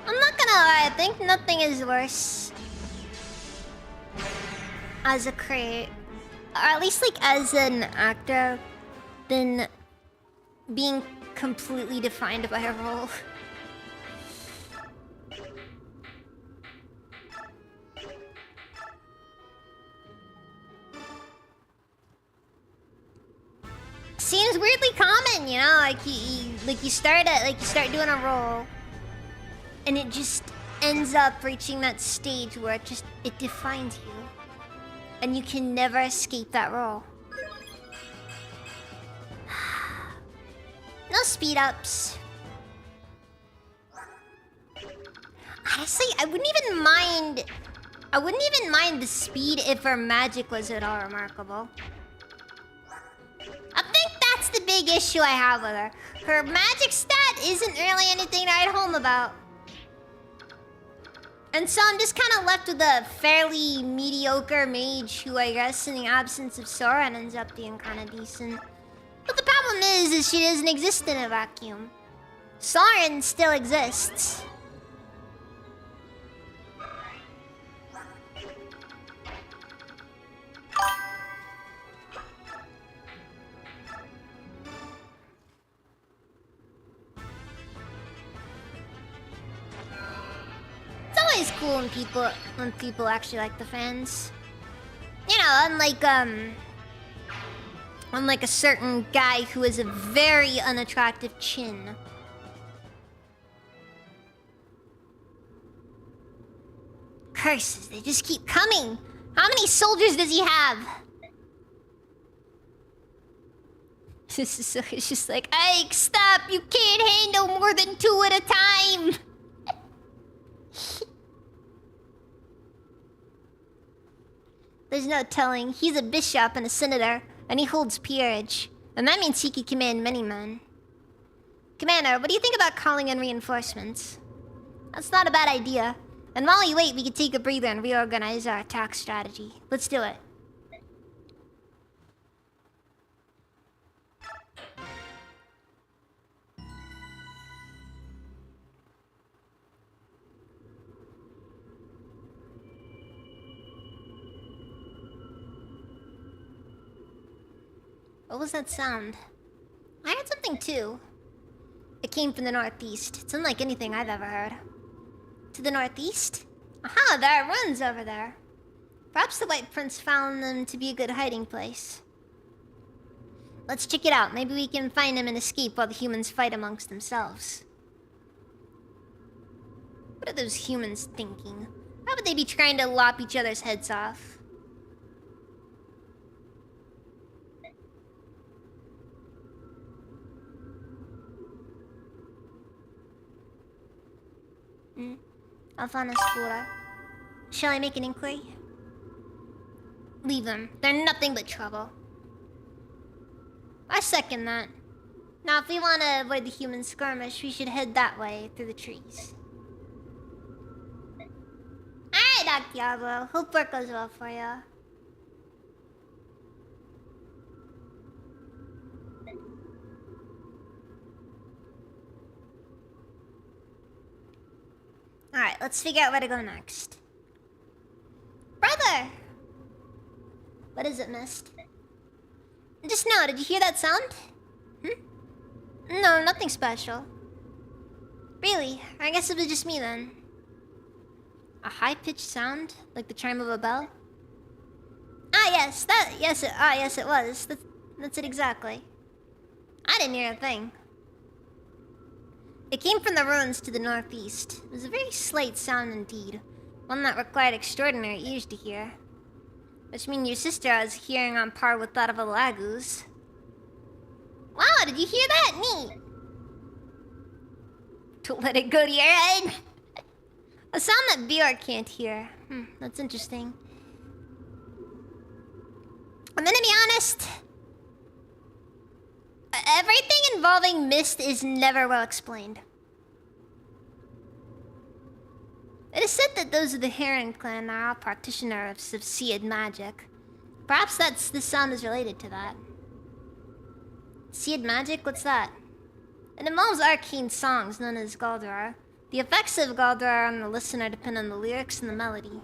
I'm not gonna lie, I think nothing is worse as a creator, or at least like as an actor, than being completely defined by a role. Seems weirdly common, you know, like you start doing a role, and it just ends up reaching that stage where it defines you, and you can never escape that role. No speed ups. Honestly, I wouldn't even mind the speed if her magic was at all remarkable. I think that's the big issue I have with her. Her magic stat isn't really anything to write home about. And so I'm just kind of left with a fairly mediocre mage who, I guess, in the absence of Soren, ends up being kind of decent. But the problem is she doesn't exist in a vacuum. Soren still exists. cool when people actually like the fans. You know, unlike a certain guy who has a very unattractive chin. Curses, they just keep coming. How many soldiers does he have? It's just like, Ike, stop! You can't handle more than 2 at a time! There's no telling. He's a bishop and a senator, and he holds peerage. And that means he can command many men. Commander, what do you think about calling in reinforcements? That's not a bad idea. And while we wait, we can take a breather and reorganize our attack strategy. Let's do it. What was that sound? I heard something too. It came from the northeast. It's unlike anything I've ever heard. To the northeast? Aha, there are ruins over there. Perhaps the White Prince found them to be a good hiding place. Let's check it out. Maybe we can find him and escape while the humans fight amongst themselves. What are those humans thinking? How would they be trying to lop each other's heads off? Alphana's Flora. Shall I make an inquiry? Leave them. They're nothing but trouble. I second that. Now, if we want to avoid the human skirmish, we should head that way, through the trees. Alright, Doc Diablo. Hope work goes well for you. Alright, let's figure out where to go next. Brother! What is it, Mist? Just now, did you hear that sound? No, nothing special. Really? I guess it was just me then. A high-pitched sound? Like the chime of a bell? Yes, yes it was. That's it exactly. I didn't hear a thing. It came from the ruins to the northeast. It was a very slight sound indeed. One that required extraordinary ears to hear. Which means your sister has hearing on par with that of a Lagoose. Wow, did you hear that? Neat. To let it go to your head? A sound that Bjork can't hear. That's interesting. I'm gonna be honest. Everything involving Mist is never well explained. It is said that those of the Heron clan are all practitioners of seed magic. Perhaps this sound is related to that. Seed magic? What's that? It involves arcane songs known as Galdrar. The effects of Galdrar on the listener depend on the lyrics and the melody.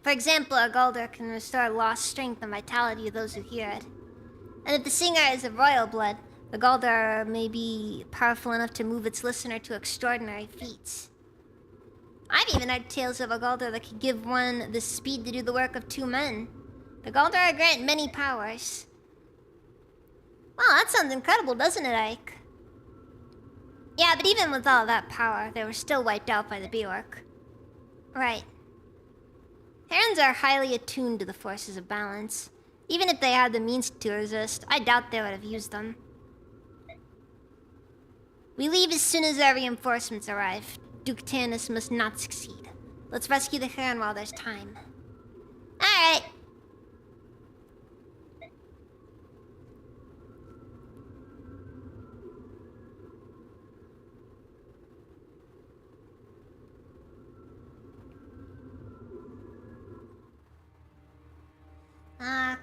For example, a Galdar can restore lost strength and vitality to those who hear it. And if the singer is of royal blood, the Galdar may be powerful enough to move its listener to extraordinary feats. I've even heard tales of a Galdar that could give one the speed to do the work of 2 men. The Galdar grant many powers. Wow, that sounds incredible, doesn't it, Ike? Yeah, but even with all that power, they were still wiped out by the Bjork. Right. Herons are highly attuned to the forces of balance. Even if they had the means to resist, I doubt they would have used them. We leave as soon as our reinforcements arrive. Duke Tanis must not succeed. Let's rescue the Heron while there's time. Alright.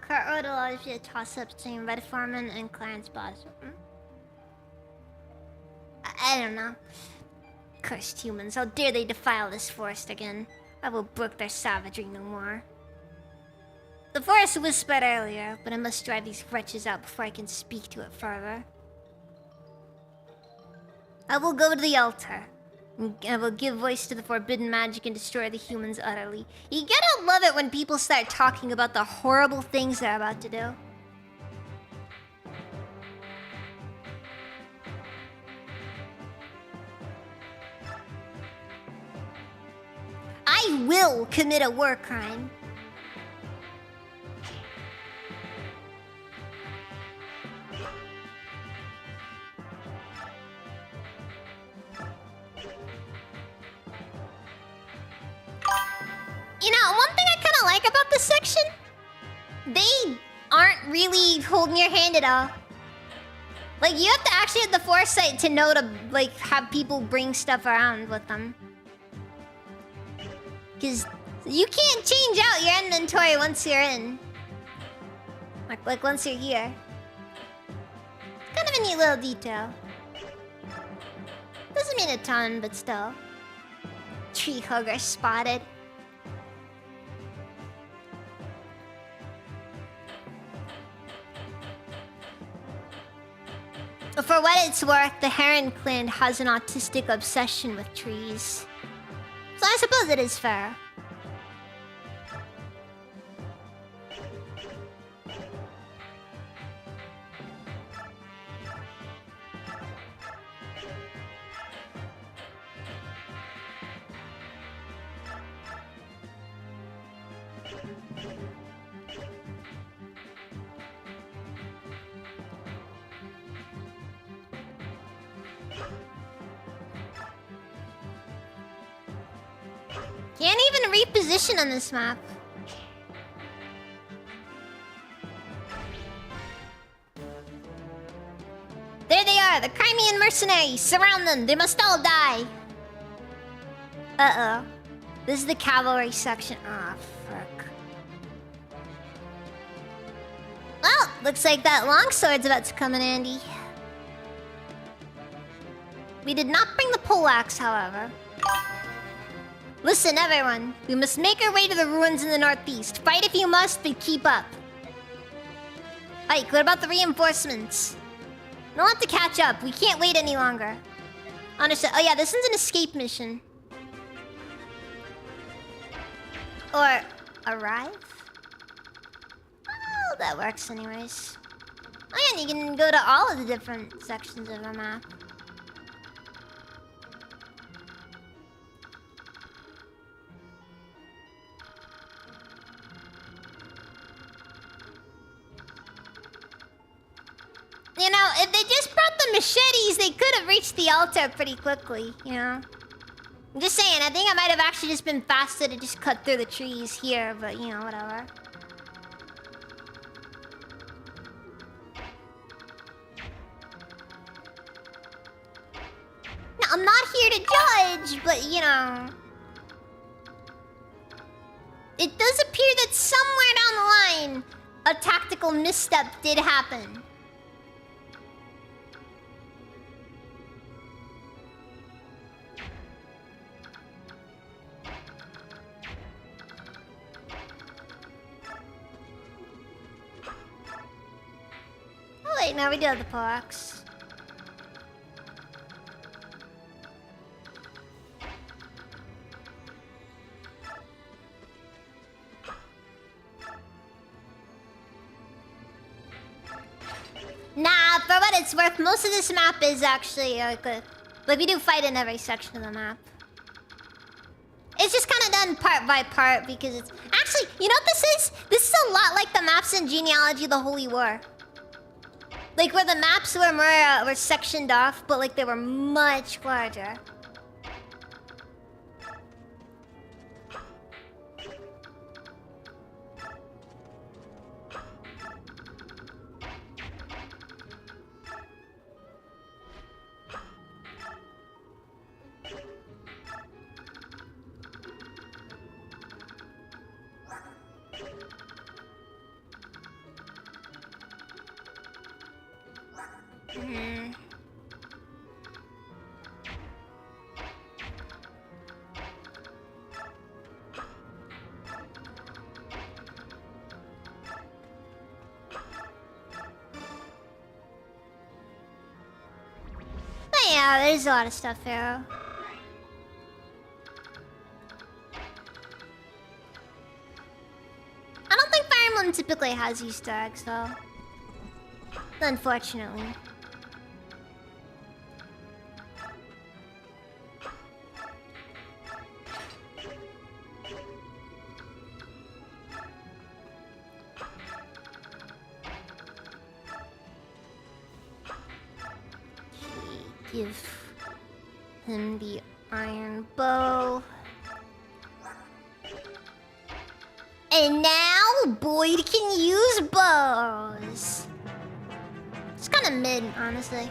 Kurt Road allows you to toss up between Red Foreman and Clarence Boswell. I don't know. Cursed humans, how dare they defile this forest again? I will brook their savagery no more. The forest whispered earlier, but I must drive these wretches out before I can speak to it further. I will go to the altar. And will give voice to the forbidden magic and destroy the humans utterly. You gotta love it when people start talking about the horrible things they're about to do. I will commit a war crime. You know, one thing I kind of like about this section, they aren't really holding your hand at all. Like, you have to actually have the foresight to know to, like, have people bring stuff around with them. Because you can't change out your inventory once you're in. Like once you're here. Kind of a neat little detail. Doesn't mean a ton, but still. Tree hugger spotted. For what it's worth, the Heron clan has an autistic obsession with trees. So I suppose it is fair. Can't even reposition on this map. There they are, the Crimean mercenaries. Surround them, they must all die. Uh-oh. This is the cavalry section. Ah, fuck. Well, looks like that longsword's about to come in handy. We did not bring the poleaxe, however. Listen, everyone. We must make our way to the ruins in the northeast. Fight if you must, but keep up. Ike, what about the reinforcements? We'll have to catch up. We can't wait any longer. Understood. Oh yeah, this one's an escape mission. Or arrive? Oh, that works anyways. Oh yeah, and you can go to all of the different sections of a map. You know, if they just brought the machetes, they could have reached the altar pretty quickly, you know? I'm just saying, I think I might have actually just been faster to just cut through the trees here, but, you know, whatever. Now, I'm not here to judge, but, you know... It does appear that somewhere down the line, a tactical misstep did happen. Oh wait, now we do have the poleaxe. Nah, for what it's worth, most of this map is actually like we do fight in every section of the map. It's just kind of done part by part because it's... Actually, you know what this is? This is a lot like the maps in Genealogy of the Holy War. Like where the maps were more were sectioned off, but like they were much larger. But yeah, there's a lot of stuff there. one typically has Easter eggs, though. Unfortunately. Give him the iron bow. And now Boyd can use bows. It's kind of mid, honestly.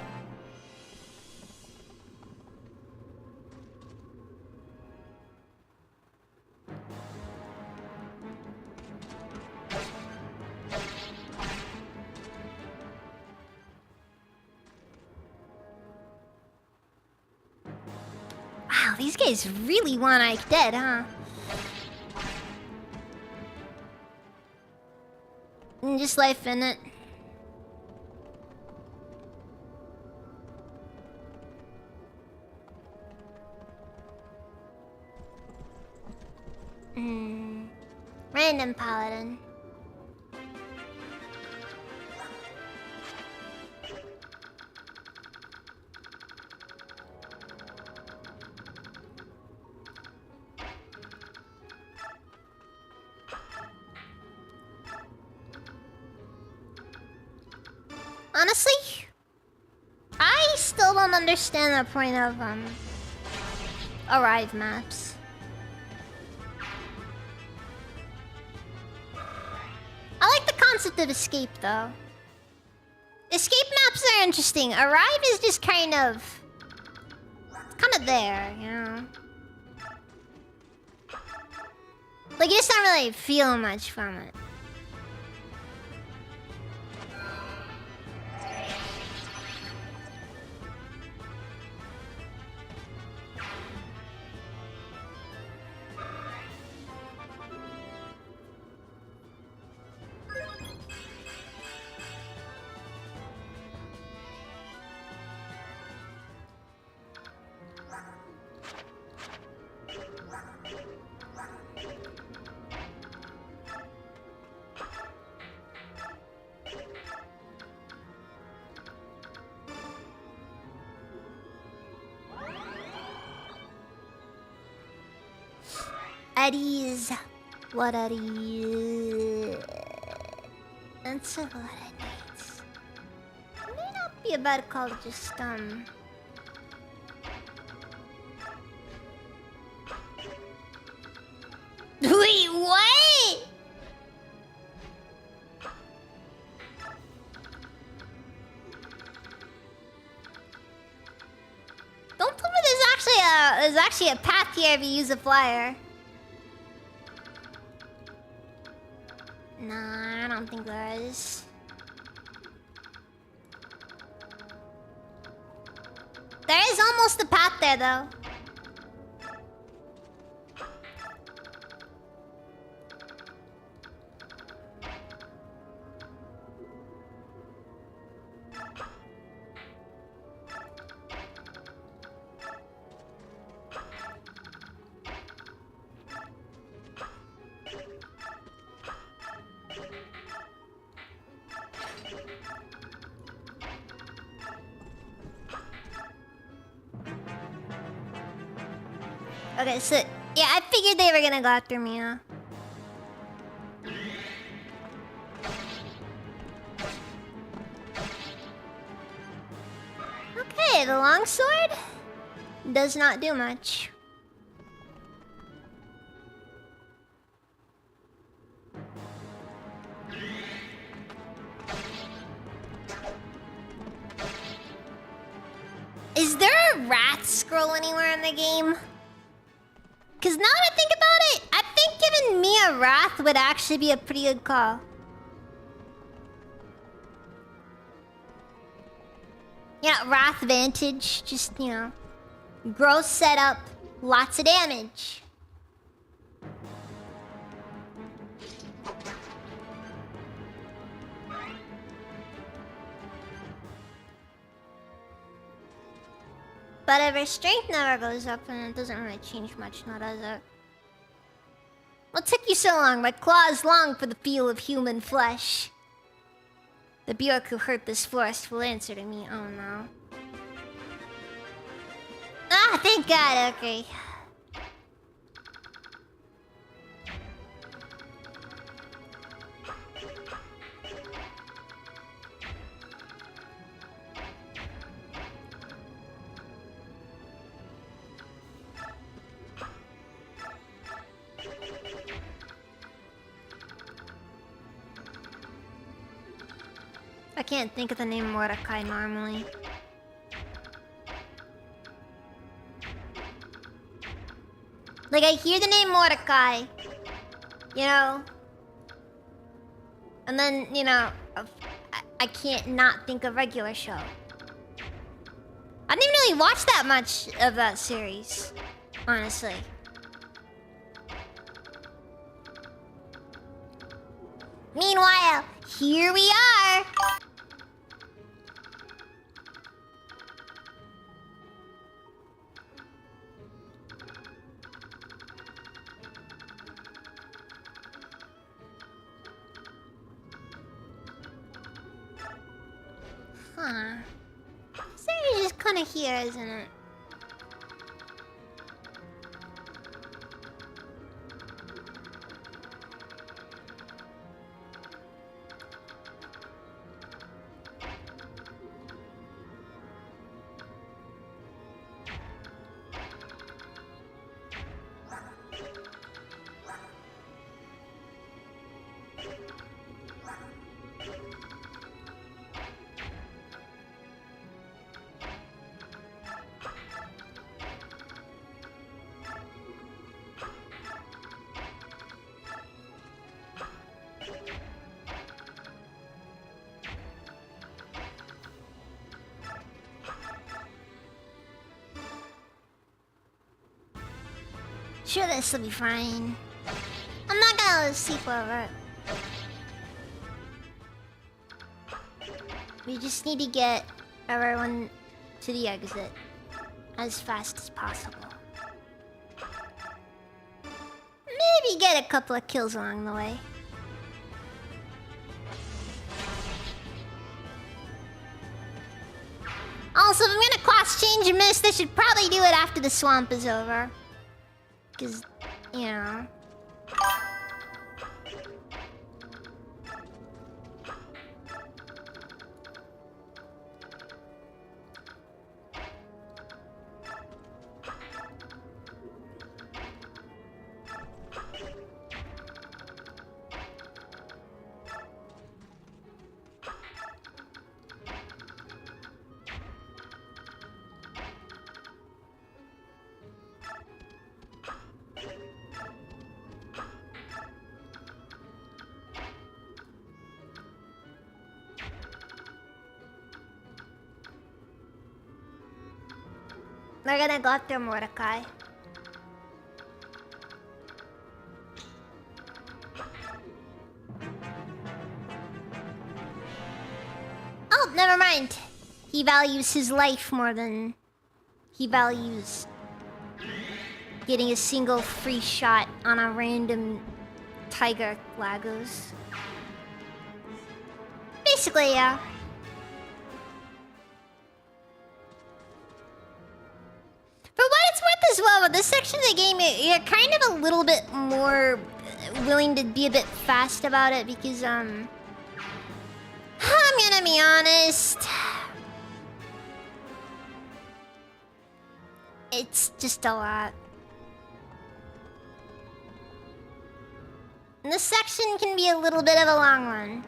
Wow, these guys really want Ike dead, huh? And just life in it. Random paladin. Honestly, I still don't understand the point of arrive maps. I like the concept of escape though. Escape maps are interesting. Arrive is just kind of there, you know. Like you just don't really feel much from it. Eddies. What Eddie? That's a lot of needs. It may not be a bad call to just Wait, what? Don't tell me there's actually a path here if you use a flyer. Nah, I don't think there is. There is almost a path there, though. Okay, so yeah, I figured they were gonna go after me, huh? Okay, the longsword does not do much. Is there a wrath scroll anywhere in the game? Because now that I think about it, I think giving me a wrath would actually be a pretty good call. You know, wrath vantage, just, you know, gross setup, lots of damage. But if her strength never goes up, then it doesn't really change much, now does it? What took you so long? My claws long for the feel of human flesh. The Bjork who hurt this forest will answer to me. Oh no. Ah, thank God, okay. I can't think of the name Mordecai normally. Like, I hear the name Mordecai, you know? And then, you know, I can't not think of regular show. I didn't even really watch that much of that series, honestly. Meanwhile, here we are! Huh. Sarah's just kinda here, isn't it? Sure, this will be fine. I'm not gonna lose sleep over it. We just need to get everyone to the exit as fast as possible. Maybe get a couple of kills along the way. Also, if I'm gonna class change mist, I should probably do it after the swamp is over. Because, you know... We're gonna go after Mordecai. Oh, never mind. He values his life more than he values getting a single free shot on a random tiger lagos. Basically, yeah. For what it's worth as well, with this section of the game, you're kind of a little bit more willing to be a bit fast about it because, I'm gonna be honest. It's just a lot. And this section can be a little bit of a long one.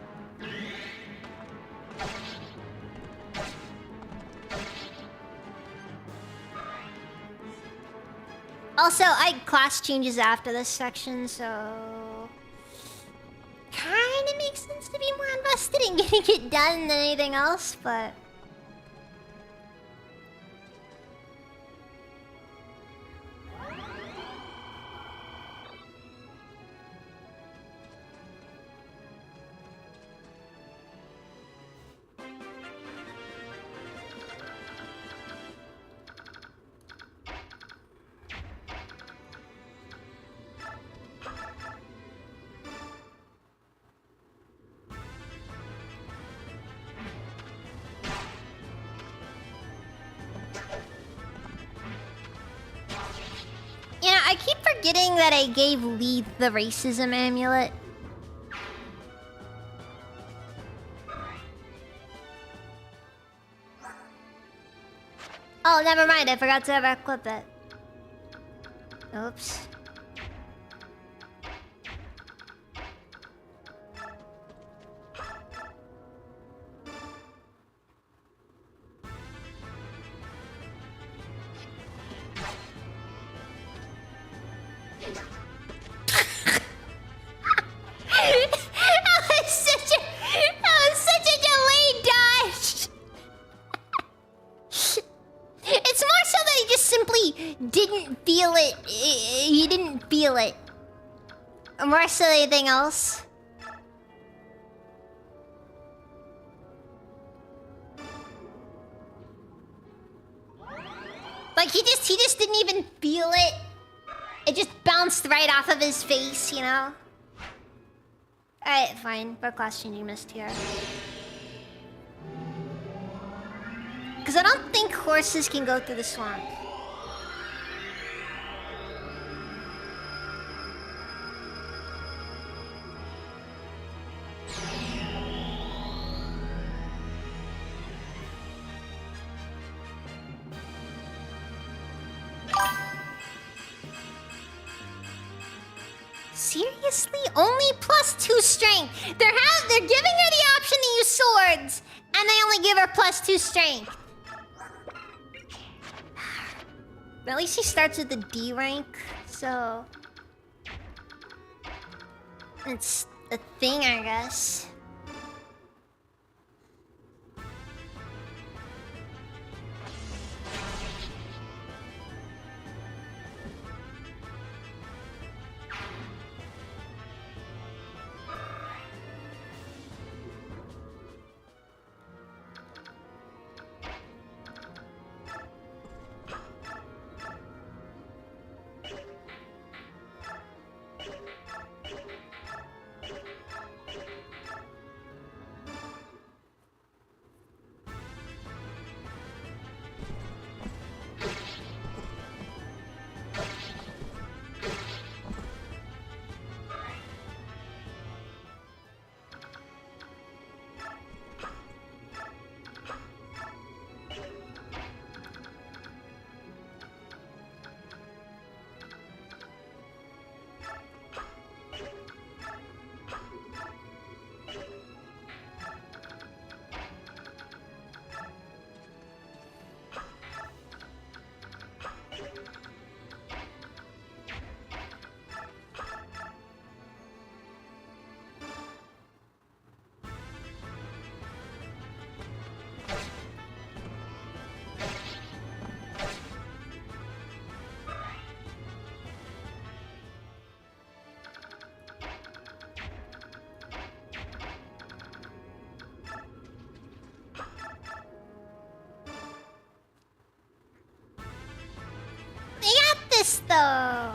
Also, I class changes after this section, so... kinda makes sense to be more invested in getting it done than anything else, but... keep forgetting that I gave Lee the racism amulet. Oh, never mind. I forgot to ever equip it. Oops. That was such a delayed dodge. It's more so that he just simply didn't feel it. He didn't feel it. More so than anything else. Like he just didn't even feel it. It just bounced right off of his face, you know? Alright, fine. We're class changing mist here. Because I don't think horses can go through the swamp. Seriously? Only +2 strength. They're giving her the option to use swords, and they only give her +2 strength. At least she starts with the D rank, so it's a thing, I guess. Though.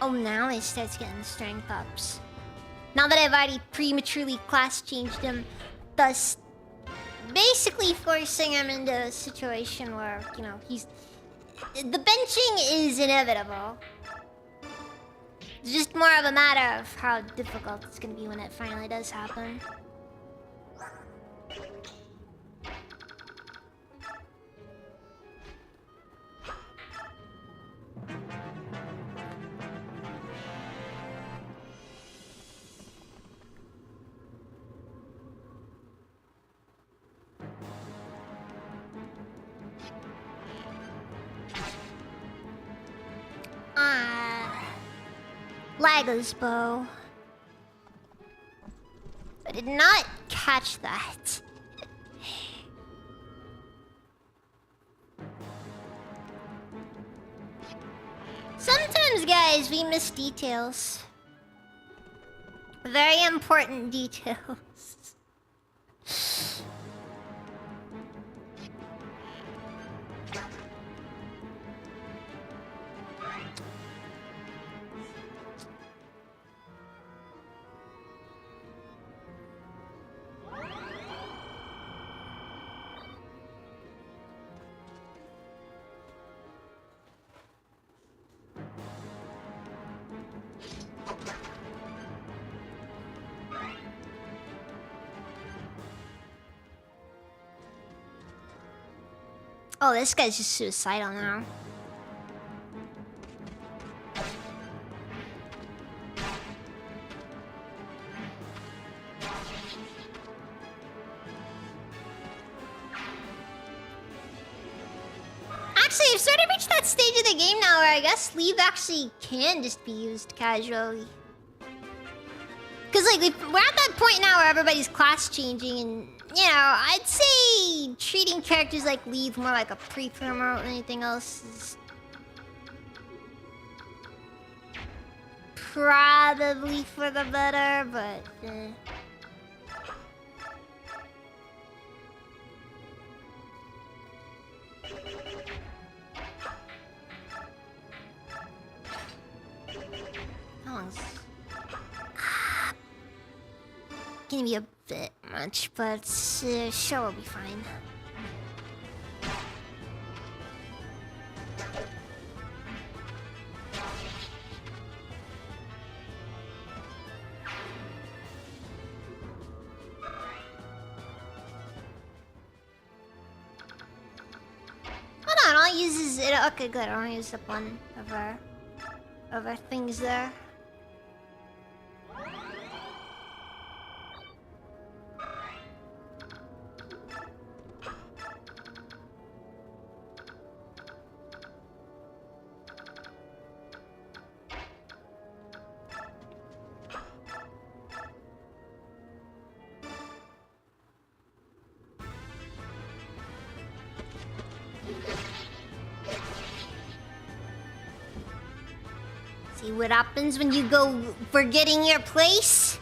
Oh, now he starts getting strength ups. Now that I've already prematurely class changed him, thus basically forcing him into a situation where, you know, the benching is inevitable. It's just more of a matter of how difficult it's gonna be when it finally does happen. Lagos bow. I did not catch that. Sometimes, guys, we miss details. Very important details. Oh, this guy's just suicidal now. Actually, I've sort of reached that stage of the game now where I guess leave actually can just be used casually. Because, like, we're at that point now where everybody's class changing, and, you know, I'd say treating characters like leave more like a pre-promo than anything else is probably for the better, but... How long's... Gonna be a bit much, but sure we'll be fine. Hold on, I'll use it. Okay, good. I'll use up one of our things there. See what happens when you go forgetting your place?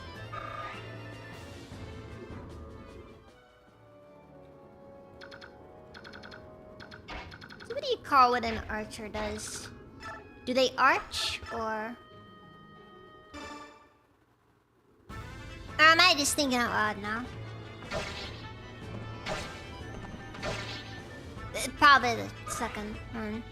So what do you call what an archer does? Do they arch, or... Or am I just thinking out loud now? Probably the second one.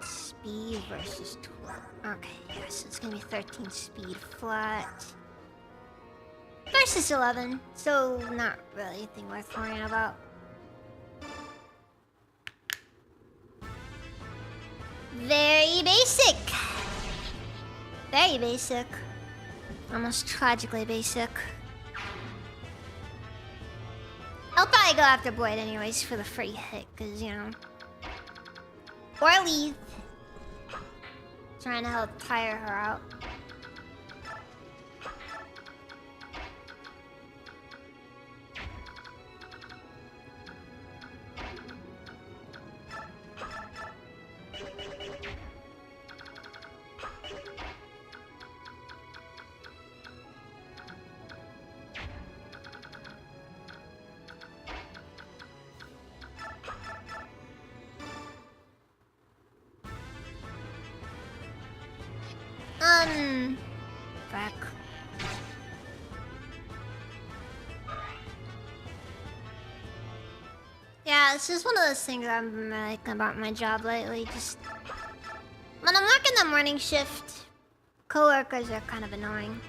Speed versus 12. Okay, yes, it's gonna be 13 speed flat. Versus 11, so not really anything worth worrying about. Very basic. Very basic. Almost tragically basic. I'll probably go after Boyd anyways for the free hit, because, you know. Or leave. Trying to help tire her out. Back. Yeah, it's just one of those things I'm like about my job lately. Just when I'm working the morning shift, coworkers are kind of annoying.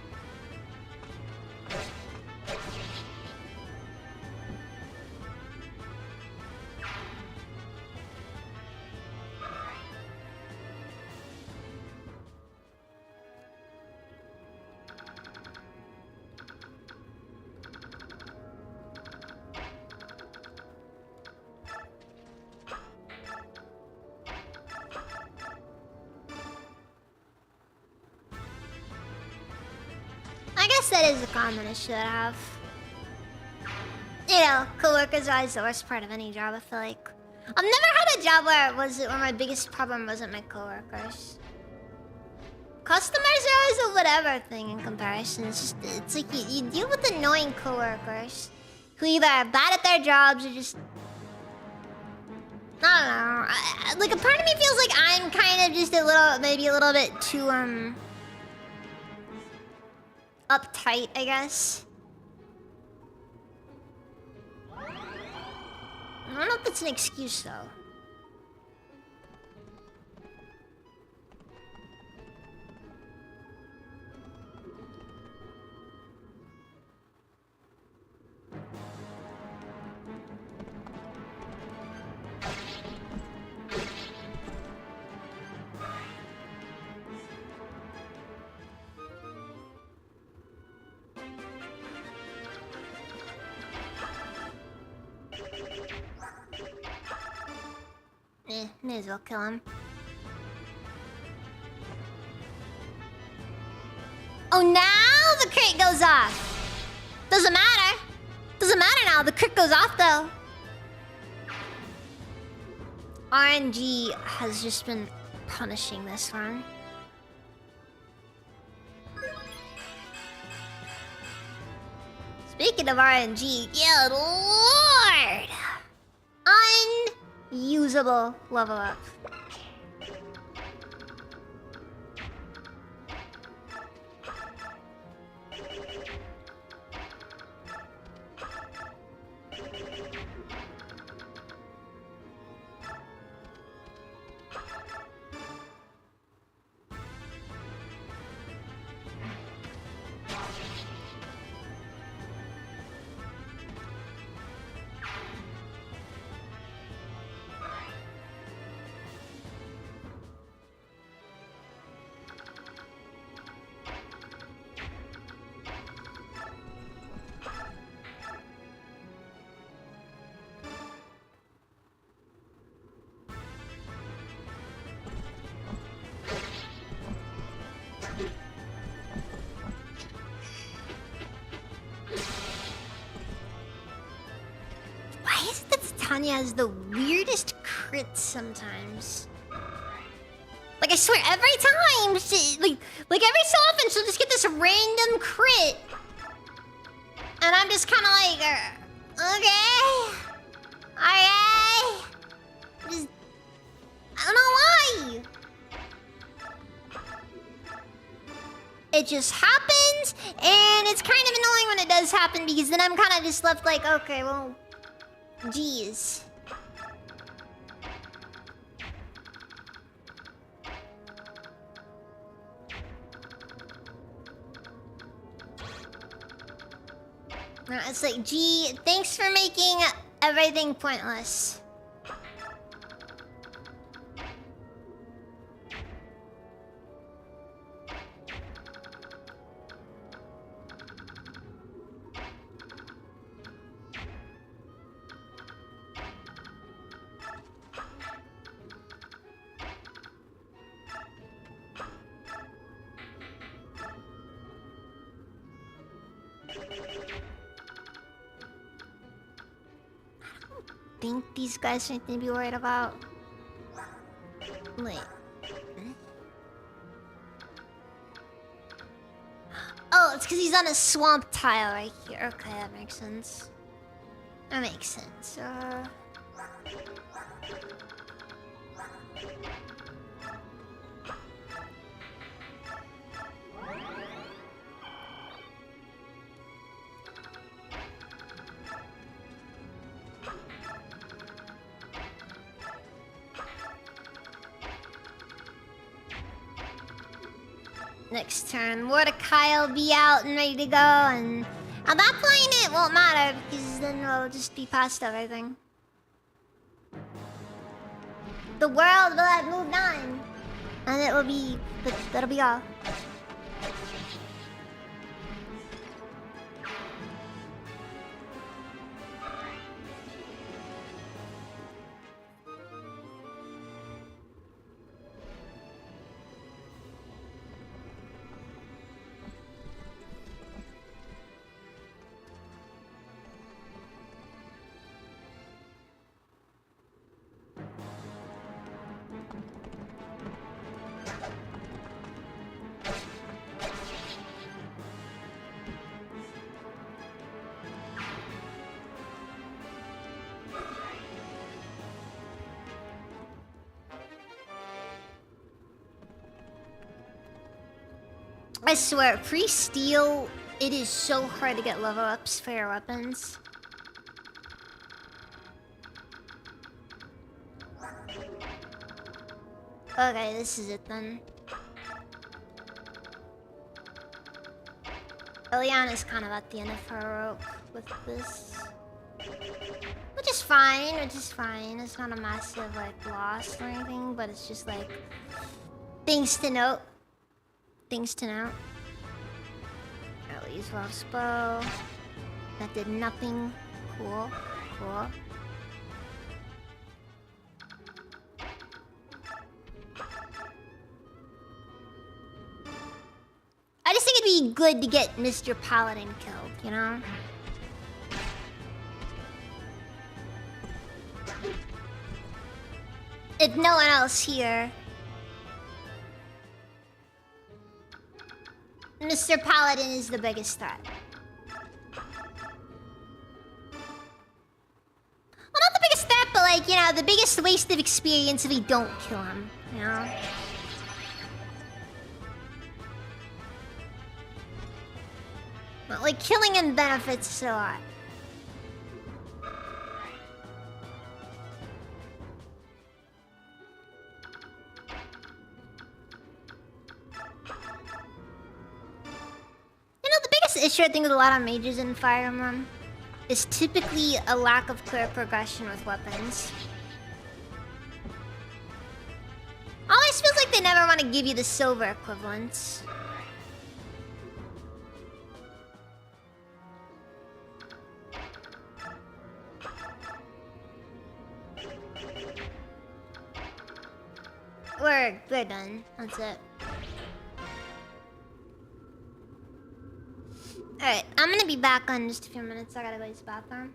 I guess that is a common issue that I have. You know, coworkers are always the worst part of any job, I feel like. I've never had a job where my biggest problem wasn't my coworkers. Customers are always a whatever thing in comparison. It's like you deal with annoying coworkers who either are bad at their jobs or just... I don't know. Like, a part of me feels like I'm kind of just maybe a little bit too, uptight, I guess. I don't know if it's an excuse, though. May as well kill him. Oh, now the crit goes off. Doesn't matter. Doesn't matter now. The crit goes off though. RNG has just been punishing this run. Speaking of RNG, good lord! Unusable level up. Tanya has the weirdest crits sometimes. Like, I swear, every time, like every so often, she'll just get this random crit. And I'm just kind of like, okay. Alright. Just, I don't know why. It just happens, and it's kind of annoying when it does happen, because then I'm kind of just left like, okay, well... Jeez. It's like, gee, thanks for making everything pointless. Think these guys need to be worried about. Wait. Oh, it's because he's on a swamp tile right here. Okay, that makes sense. That makes sense. Next turn, Mordecai will be out and ready to go, and at that point it won't matter because then we'll just be past everything. The world will have moved on, and it will be, that'll be all. I swear, pre-steal, it is so hard to get level ups for your weapons. Okay, this is it then. Eliana's kind of at the end of her rope with this. Which is fine, It's not a massive, like, loss or anything, but it's just, like, things to note. Things to note. Ellie's Wolf's bow. That did nothing. Cool. Cool. just think it'd be good to get Mr. Paladin killed, you know? If no one else here. Mr. Paladin is the biggest threat. Well, not the biggest threat, but like, you know, the biggest waste of experience if we don't kill him, you know? But like, killing him benefits a lot. You know, the biggest issue I think with a lot of mages in Fire Emblem is typically a lack of clear progression with weapons. Always feels like they never want to give you the silver equivalents. We're done. That's it. Alright, I'm gonna be back on just a few minutes. I gotta go use the bathroom.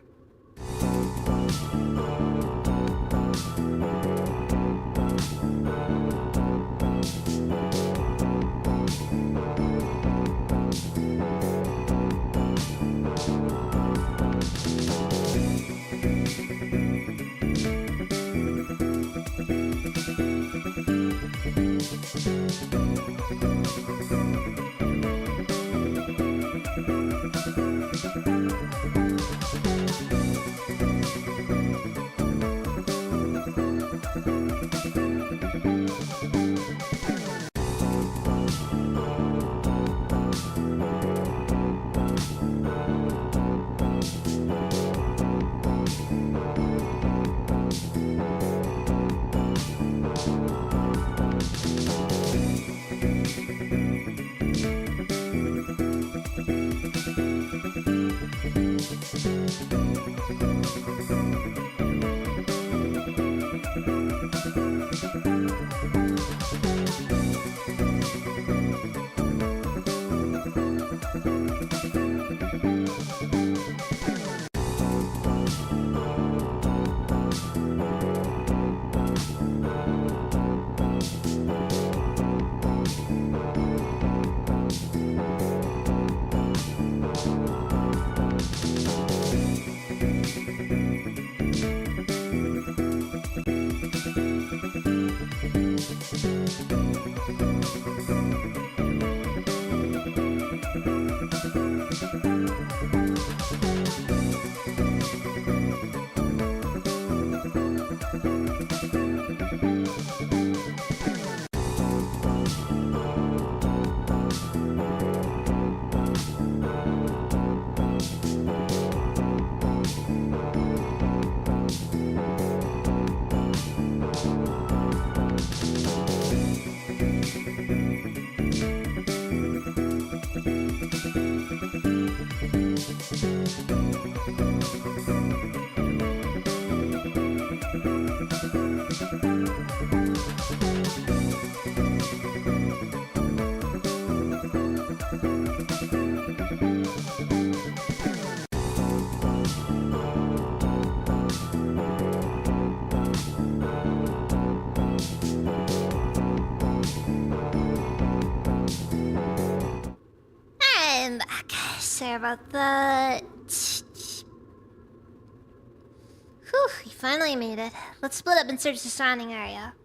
Sorry about that. Whew, we finally made it. Let's split up and search the surrounding area.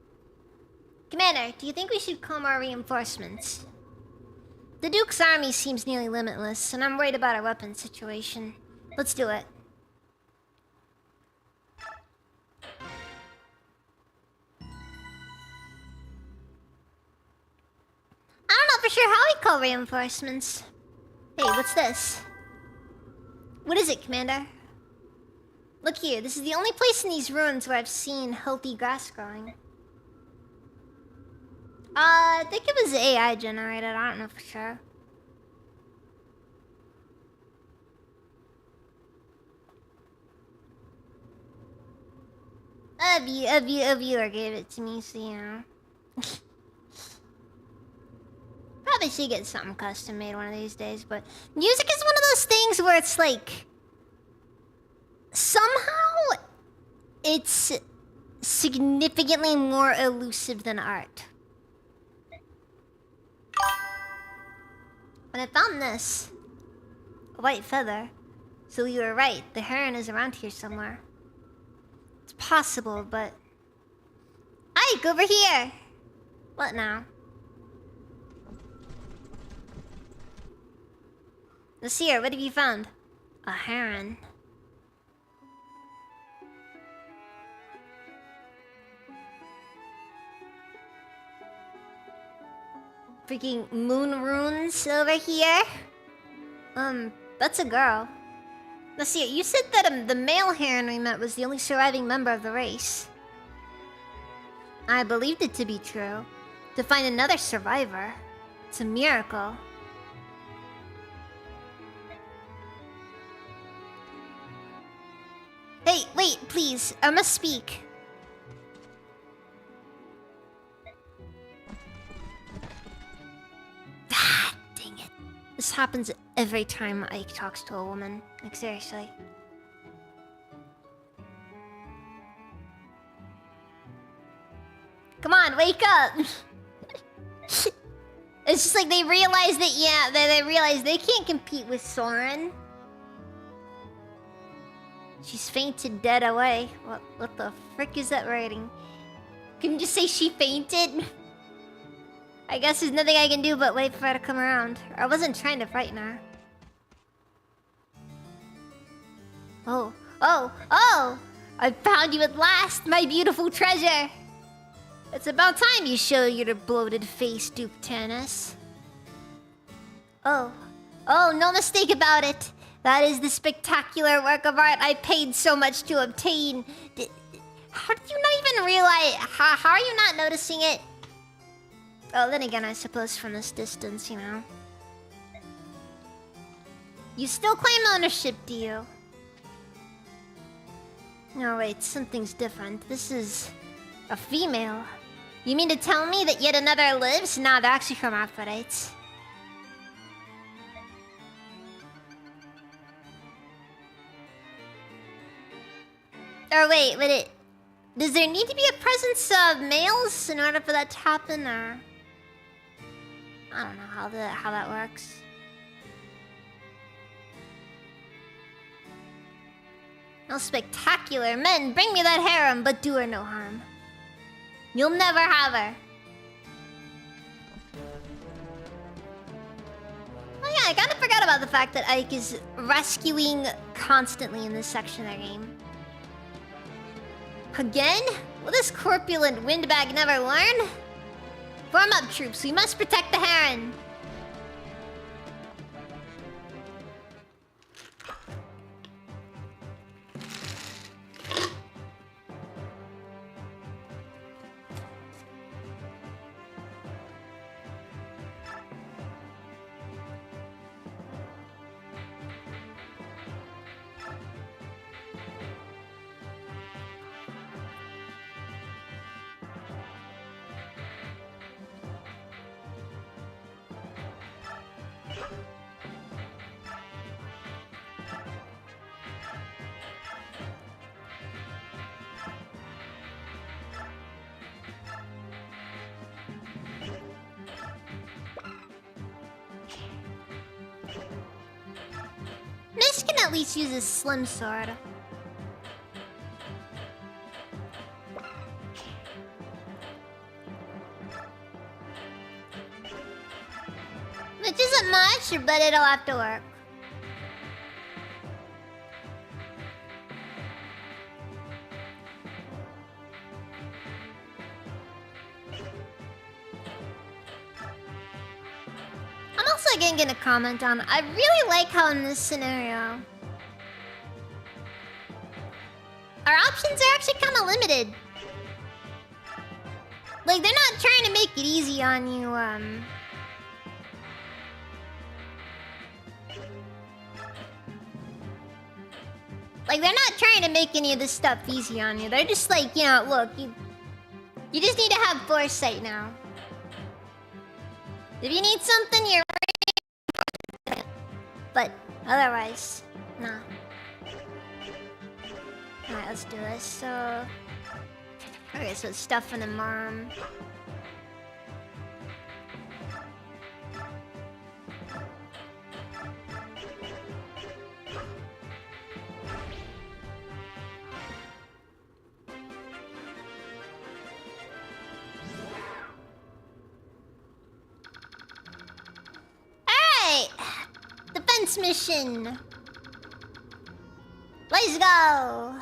Commander, do you think we should call more reinforcements? The Duke's army seems nearly limitless, and I'm worried about our weapons situation. Let's do it. I don't know for sure how we call reinforcements. Hey, what's this? What is it, Commander? Look here, this is the only place in these ruins where I've seen healthy grass growing. I think it was AI generated, I don't know for sure. A viewer gave it to me, so you know. Probably probably should get something custom made one of these days, but music is one of those things where it's like somehow it's significantly more elusive than art. When I found this, a white feather, so you were right, the heron is around here somewhere. It's possible, but... Ike, over here! What now? Nasir, what have you found? A heron. Freaking moon runes over here? That's a girl. Nasir, you said that the male heron we met was the only surviving member of the race. I believed it to be true. To find another survivor, it's a miracle. Hey, wait, please. I must speak. Ah, dang it. This happens every time Ike talks to a woman. Like, seriously. Come on, wake up! It's just like they realize that, yeah, they realize they can't compete with Soren. She's fainted dead away. What the frick is that writing? Can you just say she fainted? I guess there's nothing I can do but wait for her to come around. I wasn't trying to frighten her. Oh! I found you at last, my beautiful treasure! It's about time you show your bloated face, Duke Tanis. Oh, no mistake about it. That is the spectacular work of art I paid so much to obtain. How did you not even realize? How are you not noticing it? Oh, then again, I suppose from this distance, you know. You still claim ownership, do you? No, wait, something's different. This is a female. You mean to tell me that yet another lives? Nah, they're actually hermaphrodites. Or wait, does there need to be a presence of males in order for that to happen, or... I don't know how that works. No spectacular men, bring me that harem, but do her no harm. You'll never have her. Oh yeah, I kind of forgot about the fact that Ike is rescuing constantly in this section of the game. Again? Will this corpulent windbag never learn? Form up, troops. We must protect the heron. Nish can at least use his slim sword. Which isn't much, but it'll have to work. I'm also gonna comment on, I really like how in this scenario our options are actually kind of limited. Like, they're not trying to make it easy on you, like, they're not trying to make any of this stuff easy on you. They're just like, you know, look, you just need to have foresight now. If you need something, you're... But otherwise, nah. Alright, let's do this. So... Okay, so it's stuff in the marm. Alright! Defense mission! Let's go!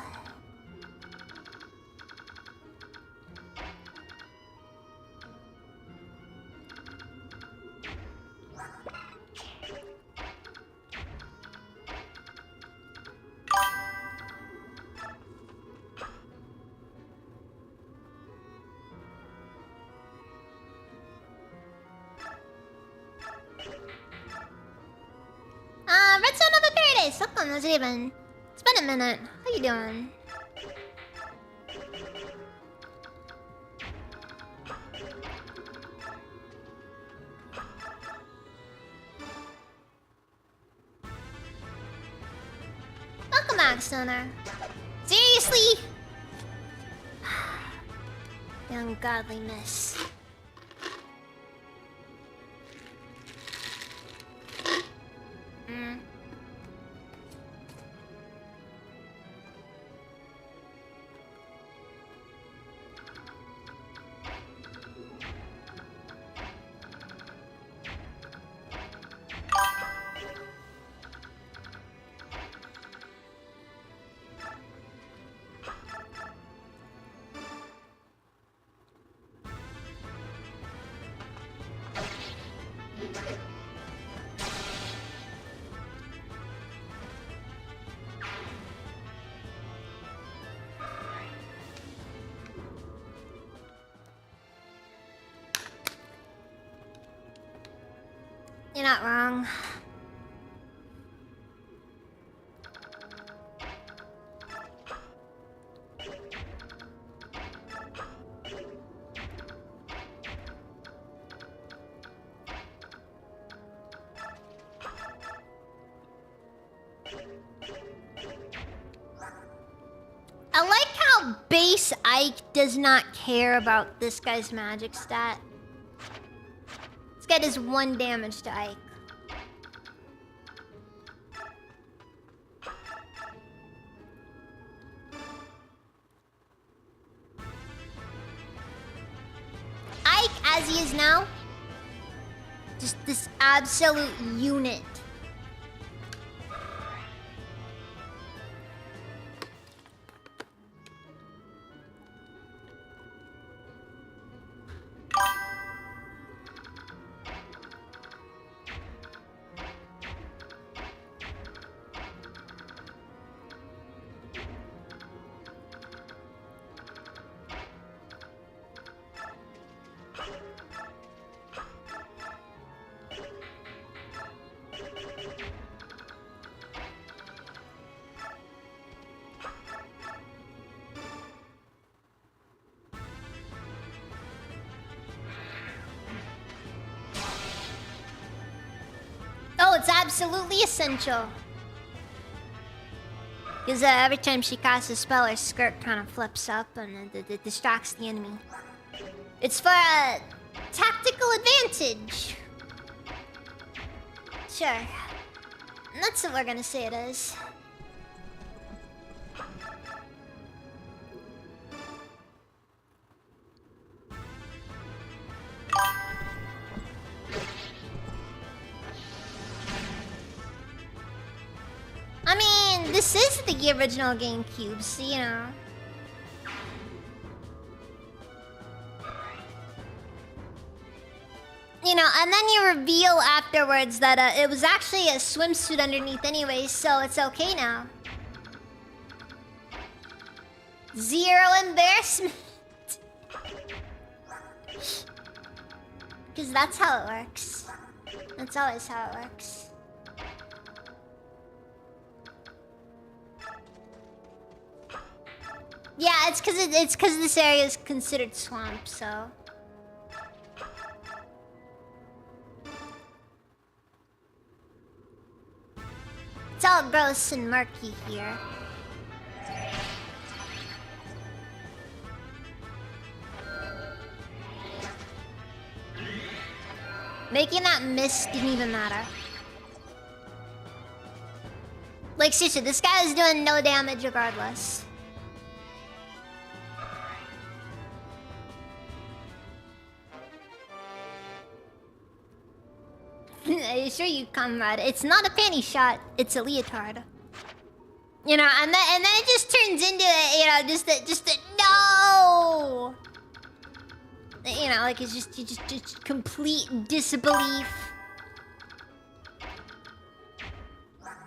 Red Son of a Paradise! Welcome, how's it been? It's been a minute. How you doing? Welcome back, Stoner. Seriously? The ungodly miss. You're not wrong. I like how base Ike does not care about this guy's magic stat. This guy does 1 damage to Ike. Ike, as he is now, just this absolute unit. Oh, it's absolutely essential. Because every time she casts a spell, her skirt kind of flips up and it distracts the enemy. It's for a tactical advantage. Sure. That's what we're gonna say it is. I mean, this is the original GameCube, so you know. You know, and then you reveal afterwards that it was actually a swimsuit underneath anyway, so it's okay now. Zero embarrassment. Because that's how it works. That's always how it works. Yeah, it's because this area is considered swamp, so. all gross and murky here. Making that miss didn't even matter. Like, seriously, this guy is doing no damage regardless. I assure you, comrade, it's not a panty shot, it's a leotard. You know, and then it just turns into just a no. You know, like it's just complete disbelief.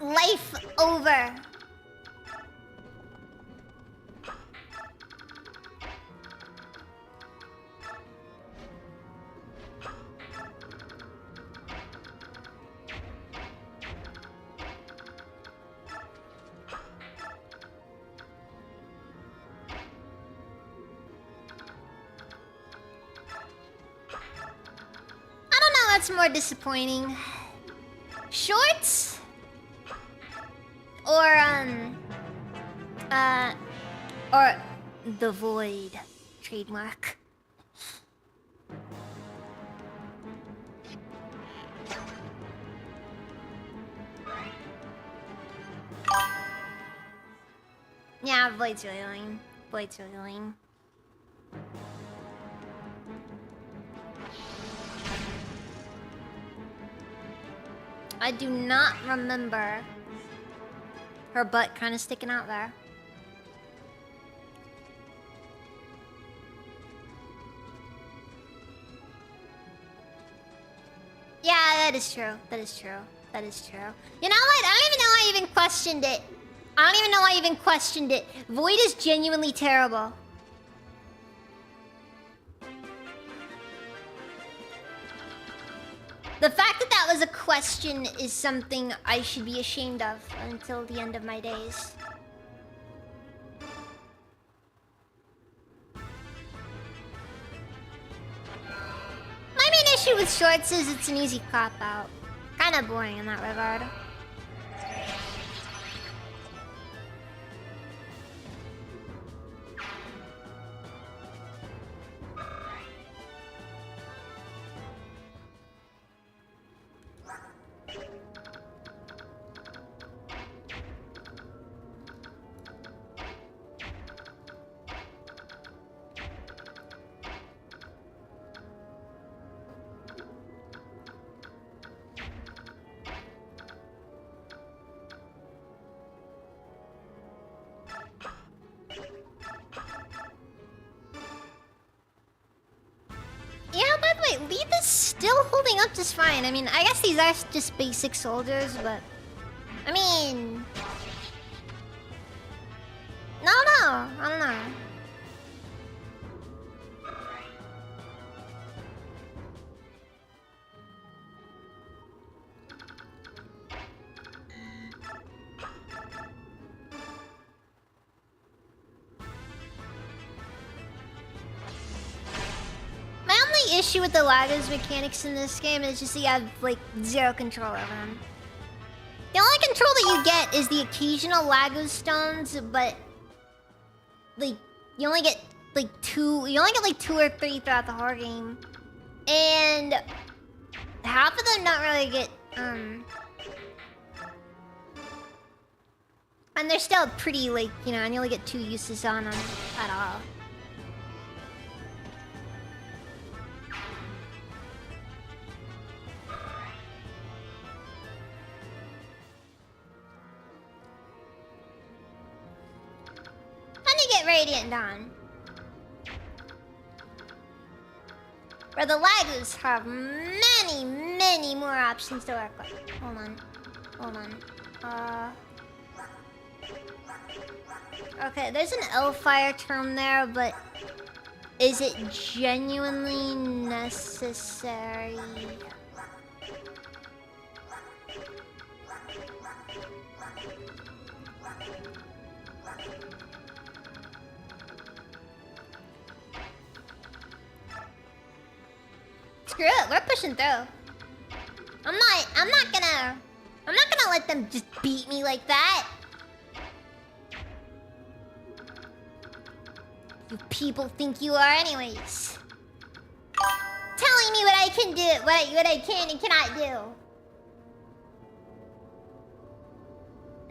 Life over. What's more disappointing? Shorts? Or the void trademark. Yeah, void's really lame. Void's really lame. I do not remember her butt kind of sticking out there. Yeah, that is true. That is true. That is true. You know what? I don't even know why I even questioned it. I don't even know why I even questioned it. Void is genuinely terrible. The fact that that was a question is something I should be ashamed of until the end of my days. My main issue with shorts is it's an easy cop-out. Kinda boring in that regard. Leaf is still holding up just fine. I mean, I guess these are just basic soldiers, but... I mean... No, I don't know. Issue with the laggers mechanics in this game is just that you have like zero control over them. The only control that you get is the occasional lagos stones, but like you only get like two or three throughout the whole game, and half of them don't really get and they're still pretty like, you know, and you only get 2 uses on them at all. Radiant Dawn, where the lagos have many more options to work with. Hold on. Okay, there's an L-fire term there, but is it genuinely necessary? Screw it, we're pushing through. I'm I'm not gonna let them just beat me like that. You people think you are anyways. Telling me what I can do, what I can and cannot do.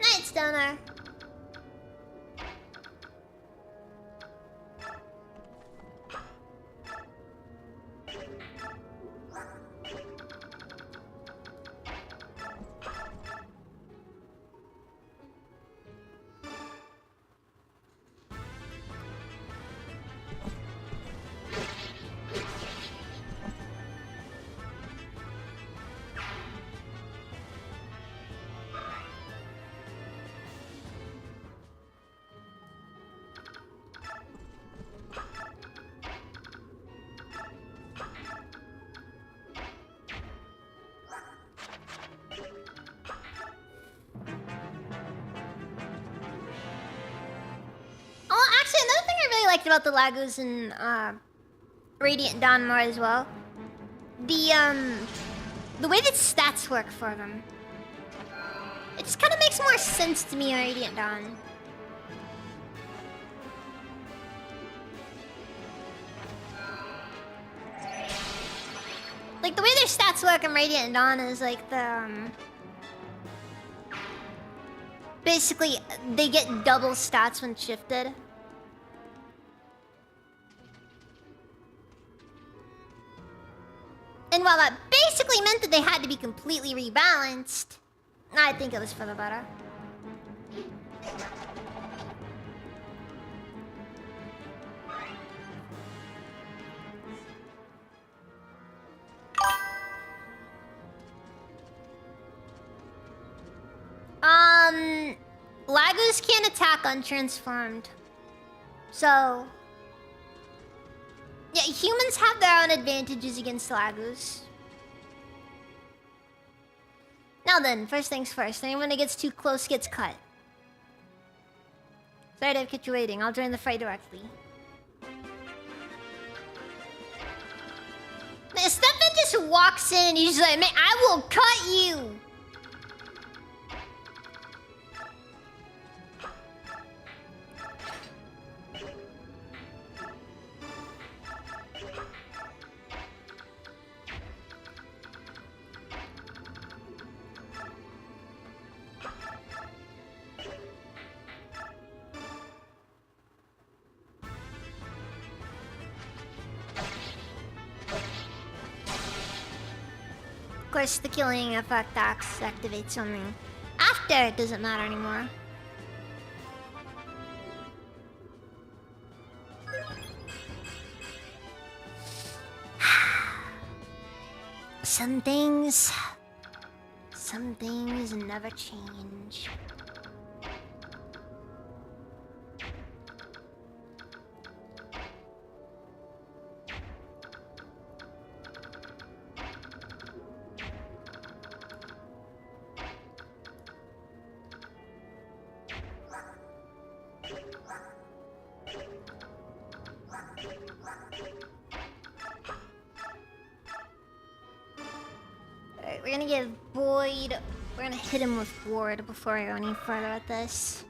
Night, Stoner. About the Lagos and Radiant Dawn more as well. The way that stats work for them, it just kind of makes more sense to me on Radiant Dawn. Like the way their stats work in Radiant Dawn is like the basically they get double stats when shifted. And while that basically meant that they had to be completely rebalanced, I think it was for the better. Lagos can't attack untransformed. So... yeah, humans have their own advantages against Lagos. Now then, first things first. Anyone that gets too close gets cut. Sorry to have kept you waiting. I'll join the fight directly. Stefan just walks in and he's like, man, I will cut you! Of course, the killing effect activates only after it doesn't matter anymore. Some things never change. We're gonna give Void... we're gonna hit him with Ward before I go any further with this.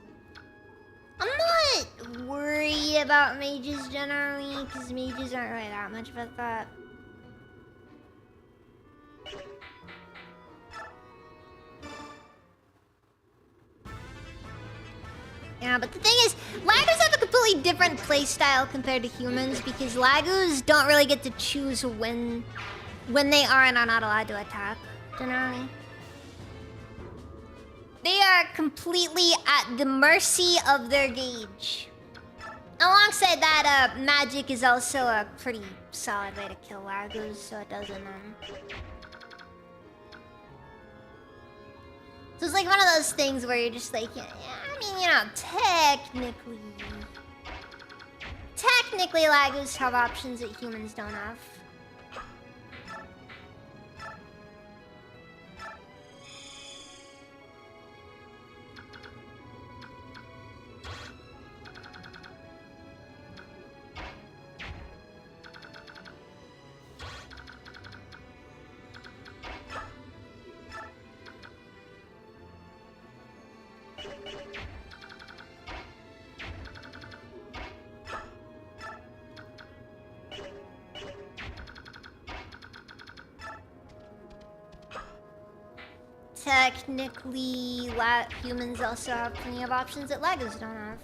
I'm not worried about mages generally, because mages aren't really that much of a threat. Yeah, but the thing is, Lagos have a completely different playstyle compared to humans, because Lagos don't really get to choose when they are and are not allowed to attack, generally. They are completely at the mercy of their gauge. Alongside that, magic is also a pretty solid way to kill Lagos, so it doesn't, So it's like one of those things where you're just like, yeah, I mean, you know, technically Lagos have options that humans don't have. technically, humans also have plenty of options that Lagos don't have.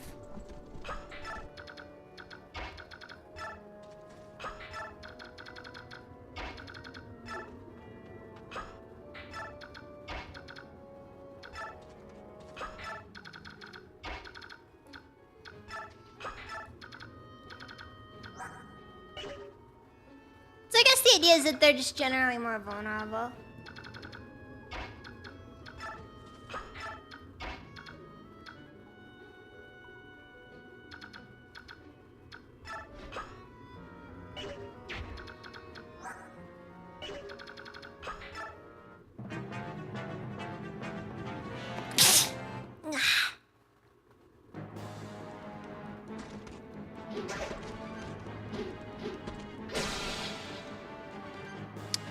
So I guess the idea is that they're just generally more vulnerable.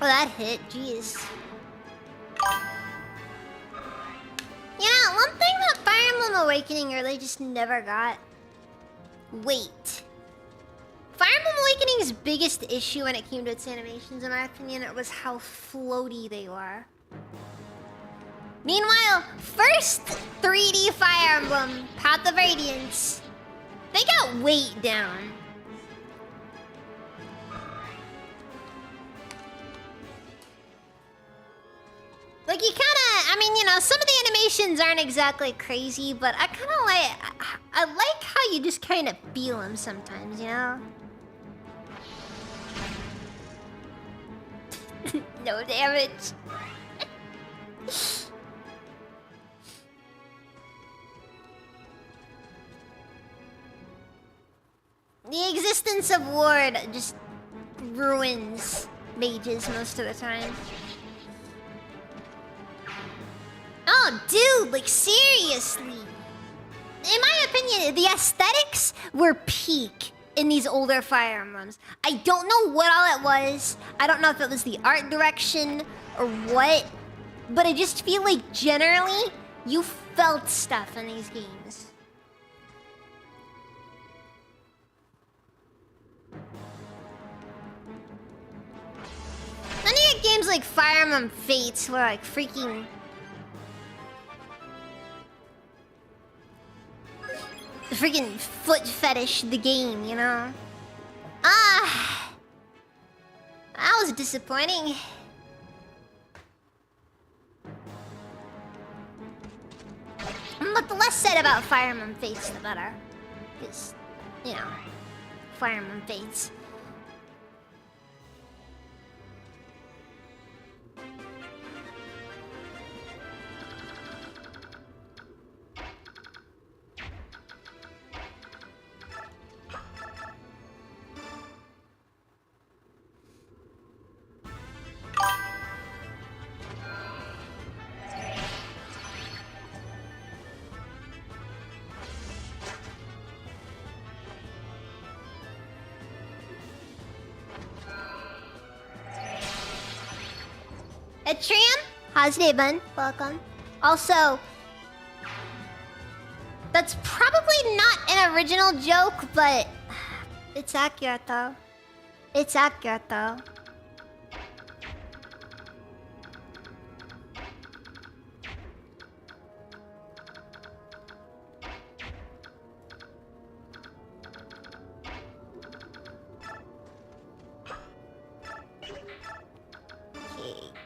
Oh, that hit, jeez. Yeah, one thing that Fire Emblem Awakening really just never got. Weight. Fire Emblem Awakening's biggest issue when it came to its animations, in my opinion, it was how floaty they were. Meanwhile, first 3D Fire Emblem, Path of Radiance, they got weight down. Like, you kinda, I mean, you know, some of the animations aren't exactly crazy, but I kinda I like how you just kind of feel them sometimes, you know? No damage. The existence of Ward just ruins mages most of the time. Oh, dude, like, seriously. In my opinion, the aesthetics were peak in these older Fire Emblems. I don't know what all it was. I don't know if it was the art direction or what. But I just feel like generally, you felt stuff in these games. Then you get games like Fire Emblem Fates where like freaking... freaking foot fetish the game, you know? Ah, that was disappointing. But the less said about Fire Emblem Fates, the better. Because, you know, Fire Emblem Fates. Trium, how's it been? Welcome. Also, that's probably not an original joke, but it's accurate though. It's accurate though.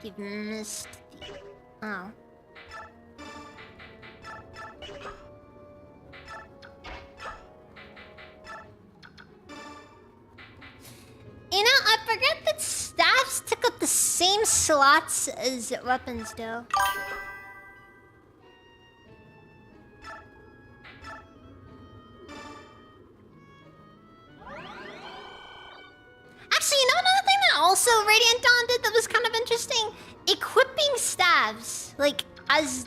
You've missed the... Oh. You know, I forget that staffs took up the same slots as weapons do. Actually, you know another thing that also Radiant Dawn did that was kind of interesting? Equipping staves, like, as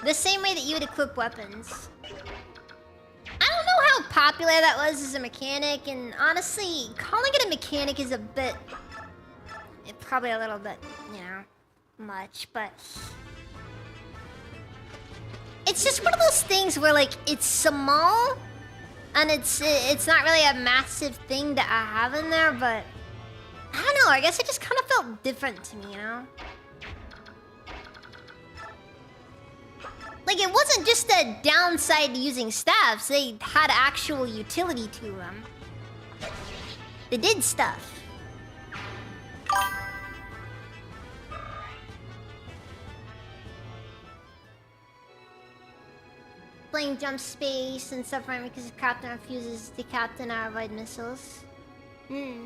the same way that you would equip weapons. I don't know how popular that was as a mechanic, and honestly, calling it a mechanic is a bit... probably a little bit, you know, much, but... It's just one of those things where, like, it's small, and it's not really a massive thing that I have in there, but... I don't know, I guess it just kind of felt different to me, you know? Like, it wasn't just a downside to using staffs. They had actual utility to them. They did stuff. Playing jump space and stuff right because the captain refuses to captain our avoid missiles. Fun.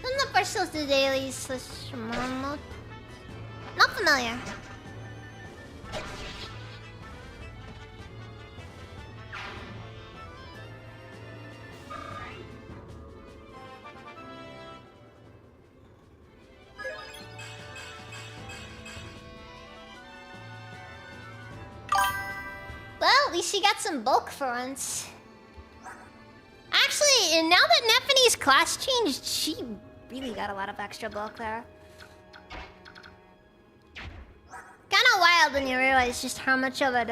Then the first of the dailies /Momo. Not familiar. Well, at least she got some bulk for once. Actually, now that Nephene's class changed, she really got a lot of extra bulk there. Kinda wild when you realize just how much of a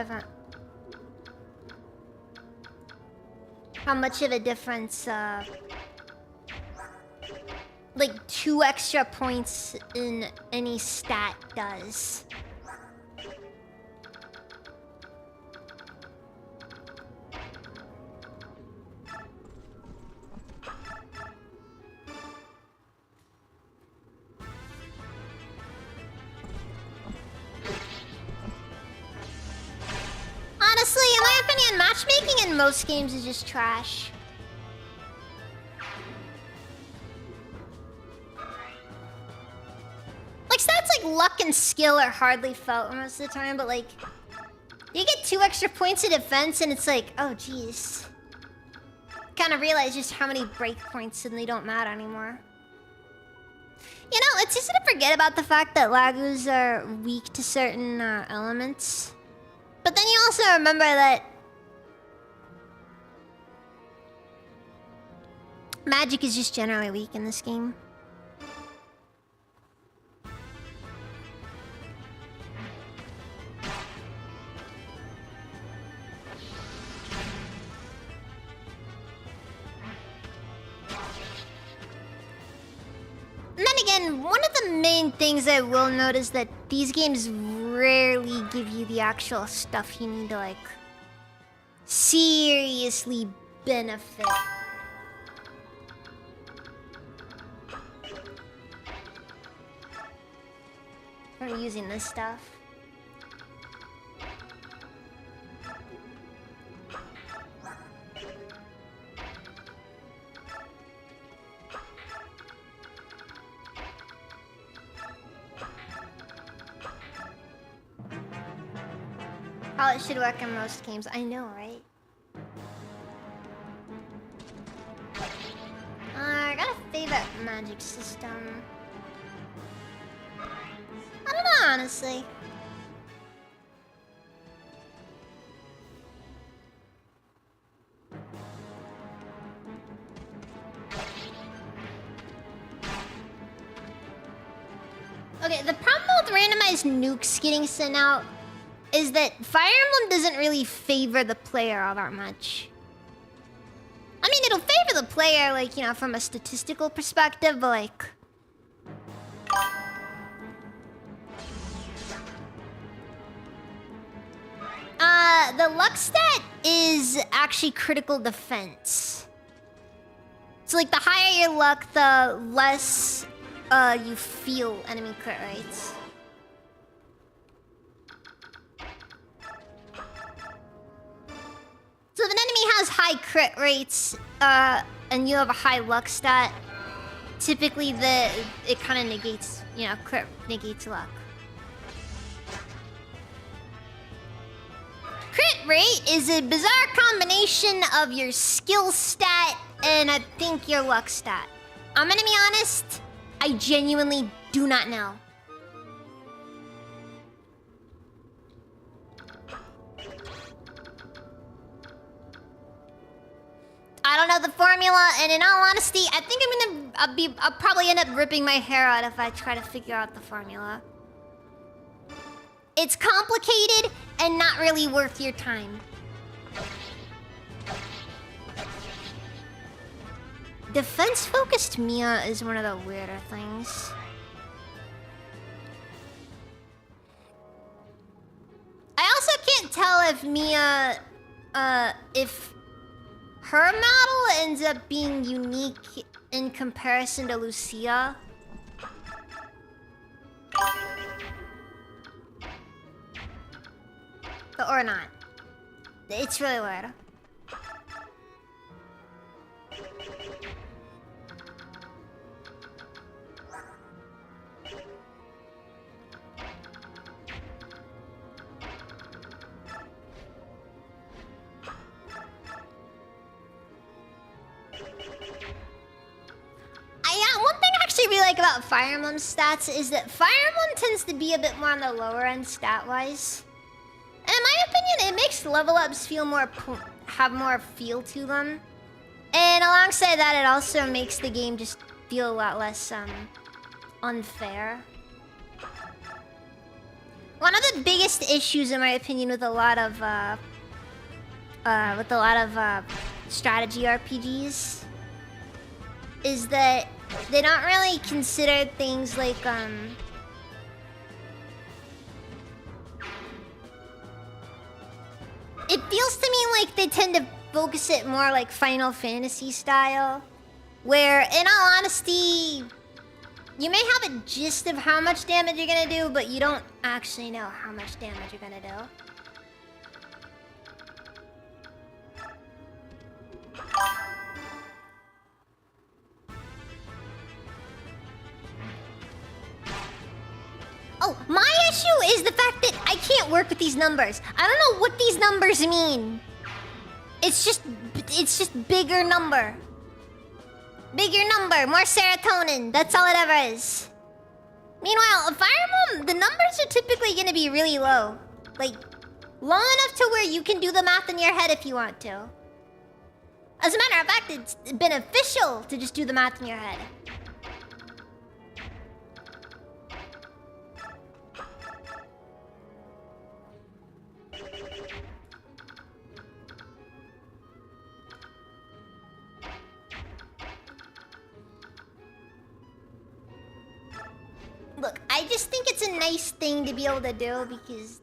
difference, like 2 extra points in any stat does. Honestly, in my opinion, matchmaking in most games is just trash. Like, stats like luck and skill are hardly felt most of the time, but like, you get 2 extra points of defense and it's like, oh jeez. Kind of realize just how many breakpoints suddenly don't matter anymore. You know, it's easy to forget about the fact that Lagus are weak to certain elements. But then you also remember that magic is just generally weak in this game. And then again, one of the main things I will notice that these games rarely give you the actual stuff you need to, like, seriously benefit. From using this stuff. How it should work in most games. I know, right? I got a favorite magic system. I don't know, honestly. Okay, the problem with randomized nukes getting sent out is that Fire Emblem doesn't really favor the player all that much. I mean, it'll favor the player, like, you know, from a statistical perspective, but like... the luck stat is actually critical defense. So, like, the higher your luck, the less you feel enemy crit rates. So if an enemy has high crit rates, and you have a high luck stat, typically it kind of negates, you know, crit negates luck. Crit rate is a bizarre combination of your skill stat and I think your luck stat. I'm gonna be honest, I genuinely do not know. I don't know the formula, and in all honesty, I think I'll probably end up ripping my hair out if I try to figure out the formula. It's complicated, and not really worth your time. Defense-focused Mia is one of the weirder things. I also can't tell if Mia, if her model ends up being unique in comparison to Lucia. Or not. It's really weird. One thing I actually really like about Fire Emblem's stats is that Fire Emblem tends to be a bit more on the lower end stat-wise. And in my opinion, it makes level ups feel more have more feel to them. And alongside that, it also makes the game just feel a lot less unfair. One of the biggest issues, in my opinion, with a lot of strategy RPGs is that they don't really consider things like it feels to me like they tend to focus it more like Final Fantasy style, where, in all honesty, you may have a gist of how much damage you're gonna do, but you don't actually know how much damage you're gonna do. Oh, my issue is the fact that I can't work with these numbers. I don't know what these numbers mean. It's just bigger number. Bigger number, more serotonin. That's all it ever is. Meanwhile, Fire Emblem, the numbers are typically gonna be really low. Like, low enough to where you can do the math in your head if you want to. As a matter of fact, it's beneficial to just do the math in your head. Look, I just think it's a nice thing to be able to do because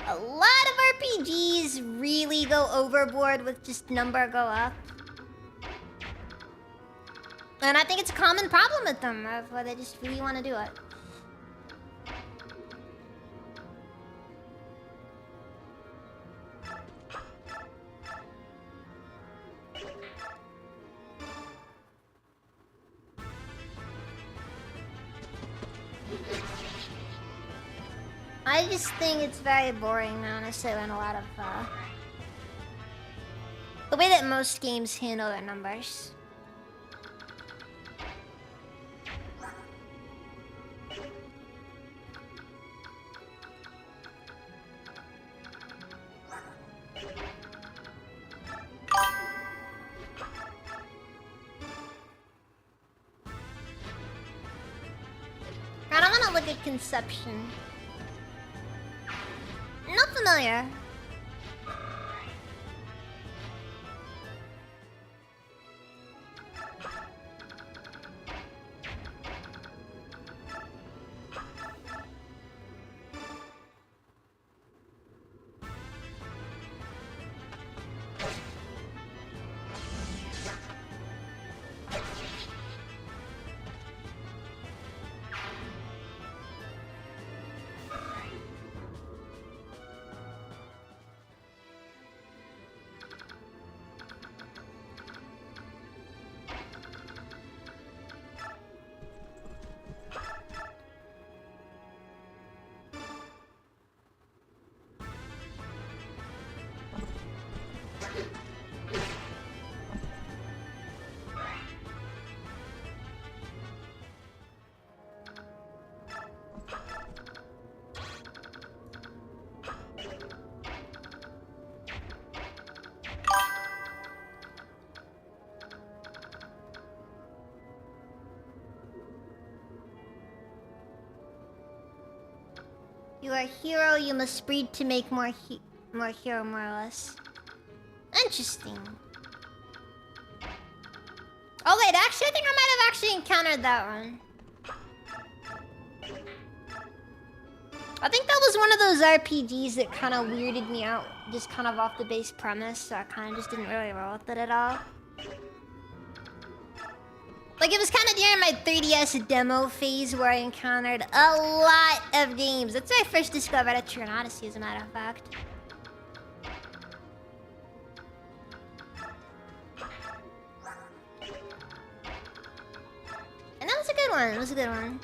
a lot of RPGs really go overboard with just number go up. And I think it's a common problem with them, where they just really want to do it. I just think it's very boring, honestly, when a lot of, the way that most games handle their numbers. I don't want to look at Conception. Not familiar. You are a hero, you must breed to make more hero, more or less. Interesting. Oh wait, actually I think I might have actually encountered that one. I think that was one of those RPGs that kind of weirded me out, just kind of off the base premise, so I kind of just didn't really roll with it at all. Like, it was kind of during my 3DS demo phase where I encountered a lot of games. That's where I first discovered a True Odyssey, as a matter of fact. And that was a good one, it was a good one.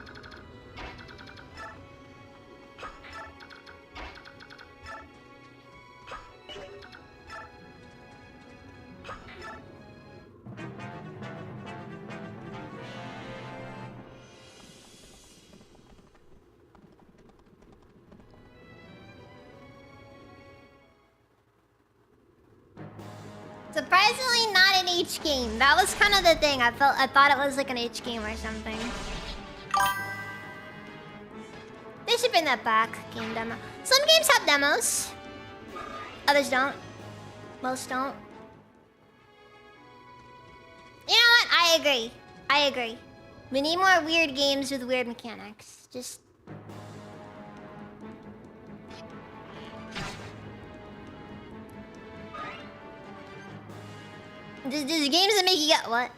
Surprisingly not an H game. That was kind of the thing. I thought it was like an H game or something. They should bring that back. Game demo. Some games have demos. Others don't. Most don't. You know what? I agree. I agree. We need more weird games with weird mechanics. Just... Just games that make you get what?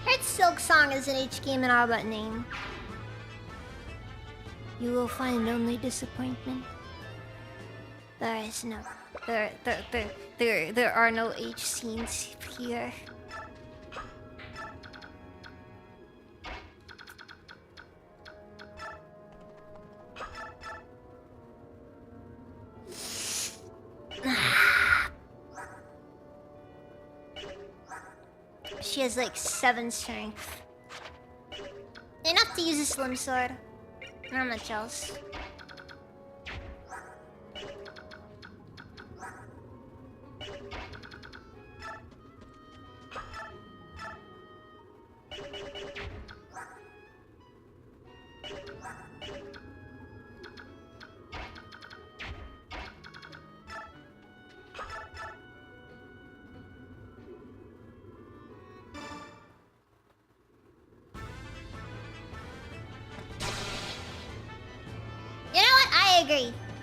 Heard Silk Song is an H game and all but name. You will find only disappointment. There is no... There are no H scenes here. She has like 7 strength. Enough to use a slim sword. Not much else.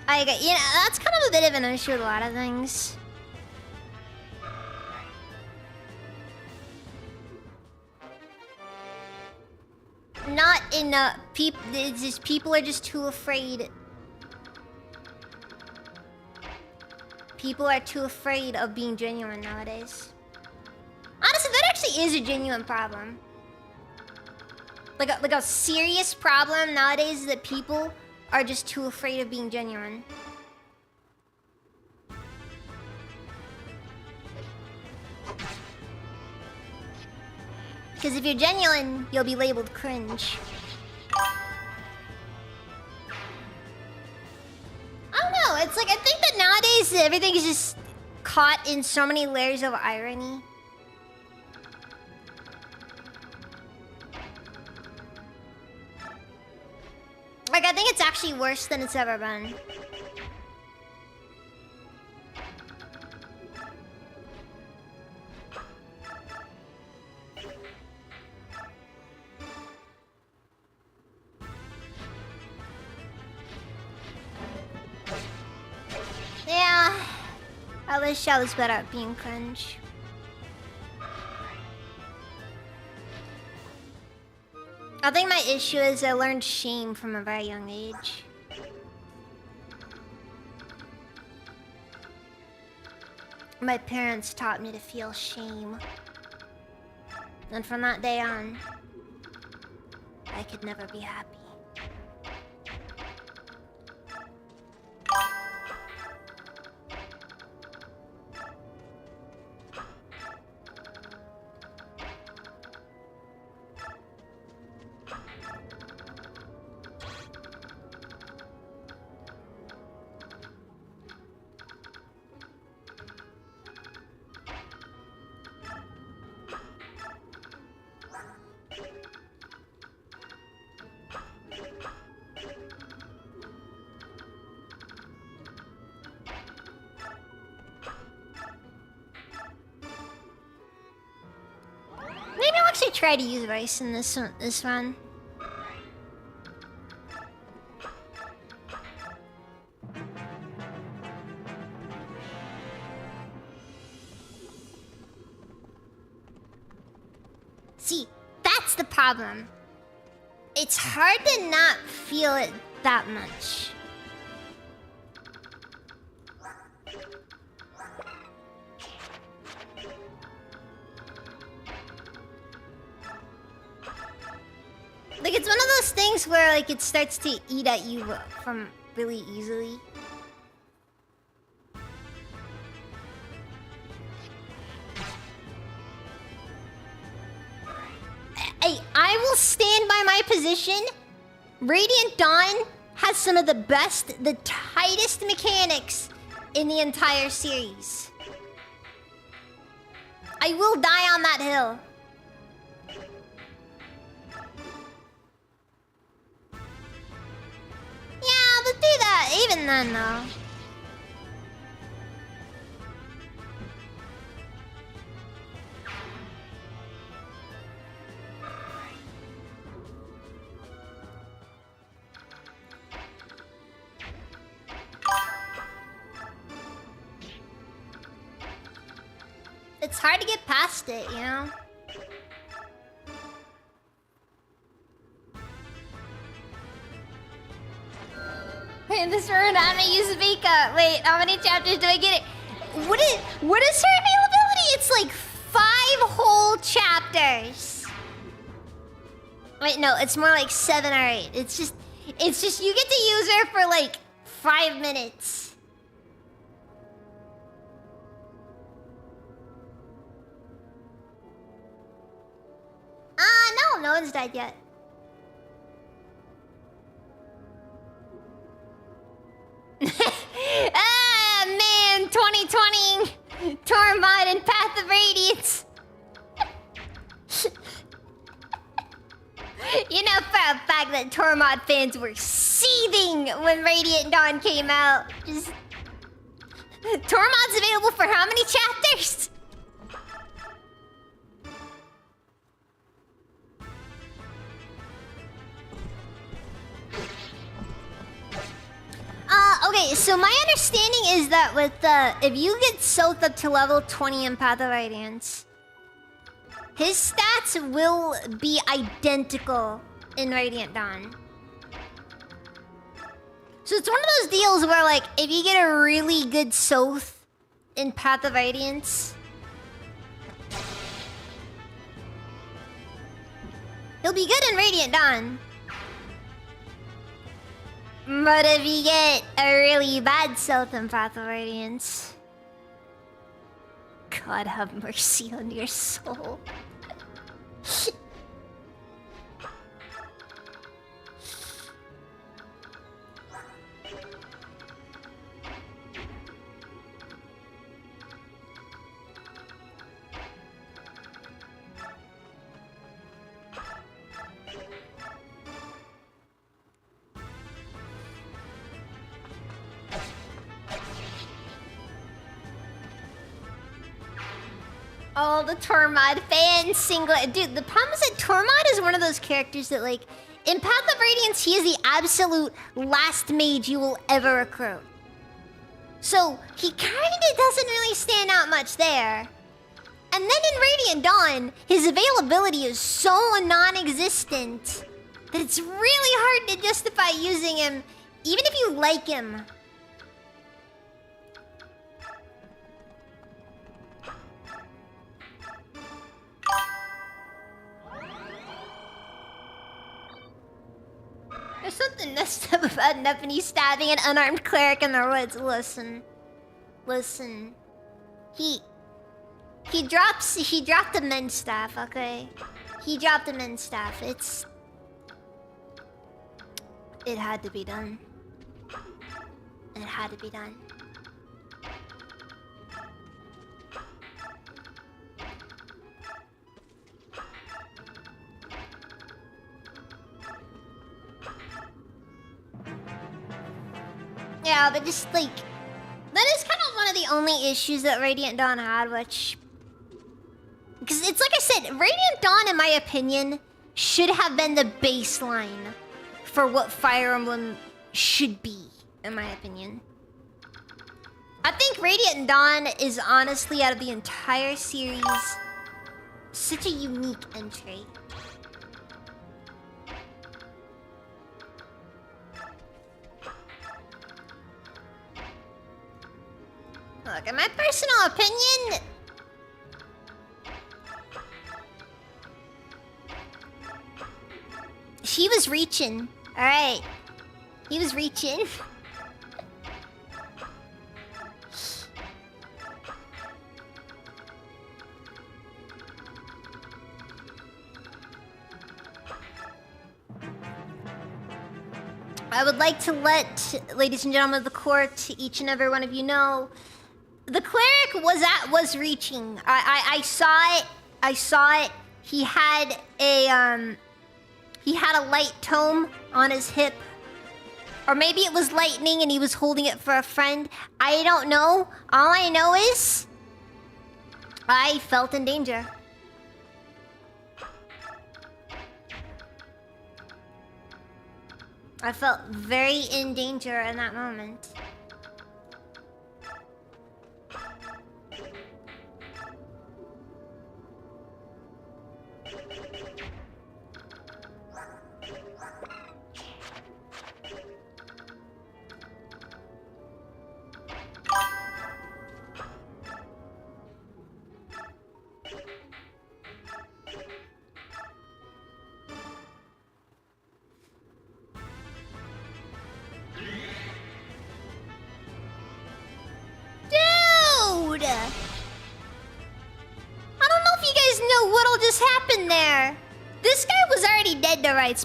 I agree. You know, that's kind of a bit of an issue with a lot of things. Not enough people. It's just people are just too afraid. People are too afraid of being genuine nowadays. Honestly, that actually is a genuine problem. Like a serious problem nowadays is that people are just too afraid of being genuine. Because if you're genuine, you'll be labeled cringe. I don't know, it's like I think that nowadays everything is just caught in so many layers of irony. Like, I think it's actually worse than it's ever been. Yeah, I wish I was better at being cringe. I think my issue is I learned shame from a very young age. My parents taught me to feel shame. And from that day on, I could never be happy. try to use rice in this run. See, that's the problem. It's hard to not feel it that much. Like, it's one of those things where, like, it starts to eat at you from really easily. I will stand by my position. Radiant Dawn has some of the best, the tightest mechanics in the entire series. I will die on that hill. Yeah, but do that even then, though. It's hard to get past it, you know? Wait, this rune, I'm gonna use Vika. Wait, how many chapters do I get it? What is her availability? It's like 5 whole chapters. Wait, no, it's more like 7 or 8. It's just you get to use her for like 5 minutes. No one's died yet. Ah, man, 2020, Tormod and Path of Radiance. You know for a fact that Tormod fans were seething when Radiant Dawn came out. Just... Tormod's available for how many chapters? Okay, so my understanding is that with if you get soaked up to level 20 in Path of Radiance, his stats will be identical in Radiant Dawn. So it's one of those deals where, like, if you get a really good Soth in Path of Radiance, he'll be good in Radiant Dawn. But if you get a really bad Soth in Path of Radiance, God have mercy on your soul. Oh, the Tormod fan single. Dude, the problem is that Tormod is one of those characters that, like, in Path of Radiance, he is the absolute last mage you will ever recruit. So, he kinda doesn't really stand out much there. And then in Radiant Dawn, his availability is so non-existent that it's really hard to justify using him, even if you like him. There's something messed up about Nephenee stabbing an unarmed cleric in the woods. Listen. He dropped a men's staff, okay? He dropped a men's staff. It had to be done. It had to be done. Yeah, but just like... That is kind of one of the only issues that Radiant Dawn had, which... Because it's like I said, Radiant Dawn, in my opinion, should have been the baseline for what Fire Emblem should be, in my opinion. I think Radiant Dawn is honestly, out of the entire series, such a unique entry. Look, in my personal opinion, she was reaching. Alright. He was reaching. I would like to let, ladies and gentlemen of the court, each and every one of you know, the cleric was reaching. I saw it. I saw it. He had a light tome on his hip. Or maybe it was lightning and he was holding it for a friend. I don't know. All I know is I felt in danger. I felt very in danger in that moment.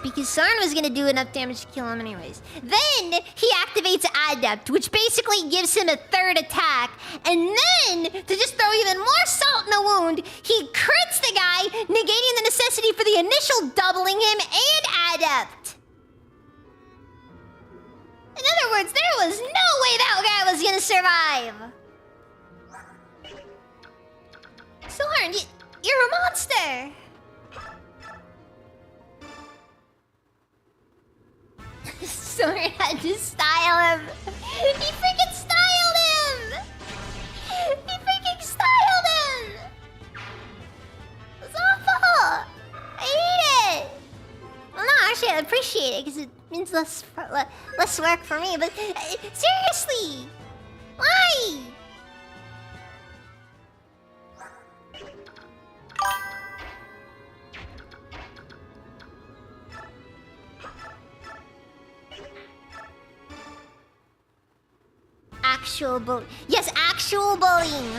Because Soren was gonna do enough damage to kill him anyways. Then he activates Adept, which basically gives him a third attack. And then, to just throw even more salt in the wound, he crits the guy, negating the necessity for the initial doubling him and Adept. In other words, there was no way that guy was gonna survive. Soren, you're a monster. Soren had to style him. He freaking styled him! He freaking styled him! It's awful! I hate it! Well, no, actually, I appreciate it because it means less work for me, but seriously! Why? Actual bullying. Yes, actual bullying.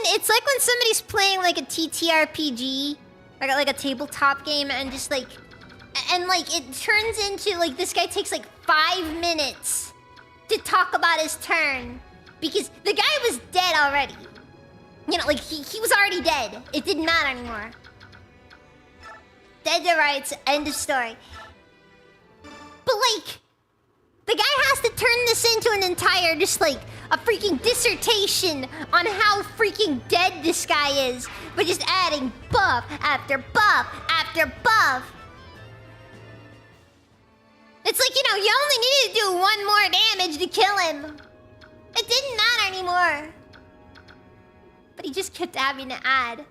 It's like when somebody's playing like a TTRPG, like a tabletop game, and just like, it turns into like this guy takes like 5 minutes to talk about his turn because the guy was dead already. You know, like he was already dead. It didn't matter anymore. Dead to rights, end of story. But like, the guy has to turn this into an entire, just like, a freaking dissertation on how freaking dead this guy is. By just adding buff after buff after buff. It's like, you know, you only needed to do 1 more damage to kill him. It didn't matter anymore. But he just kept having to add.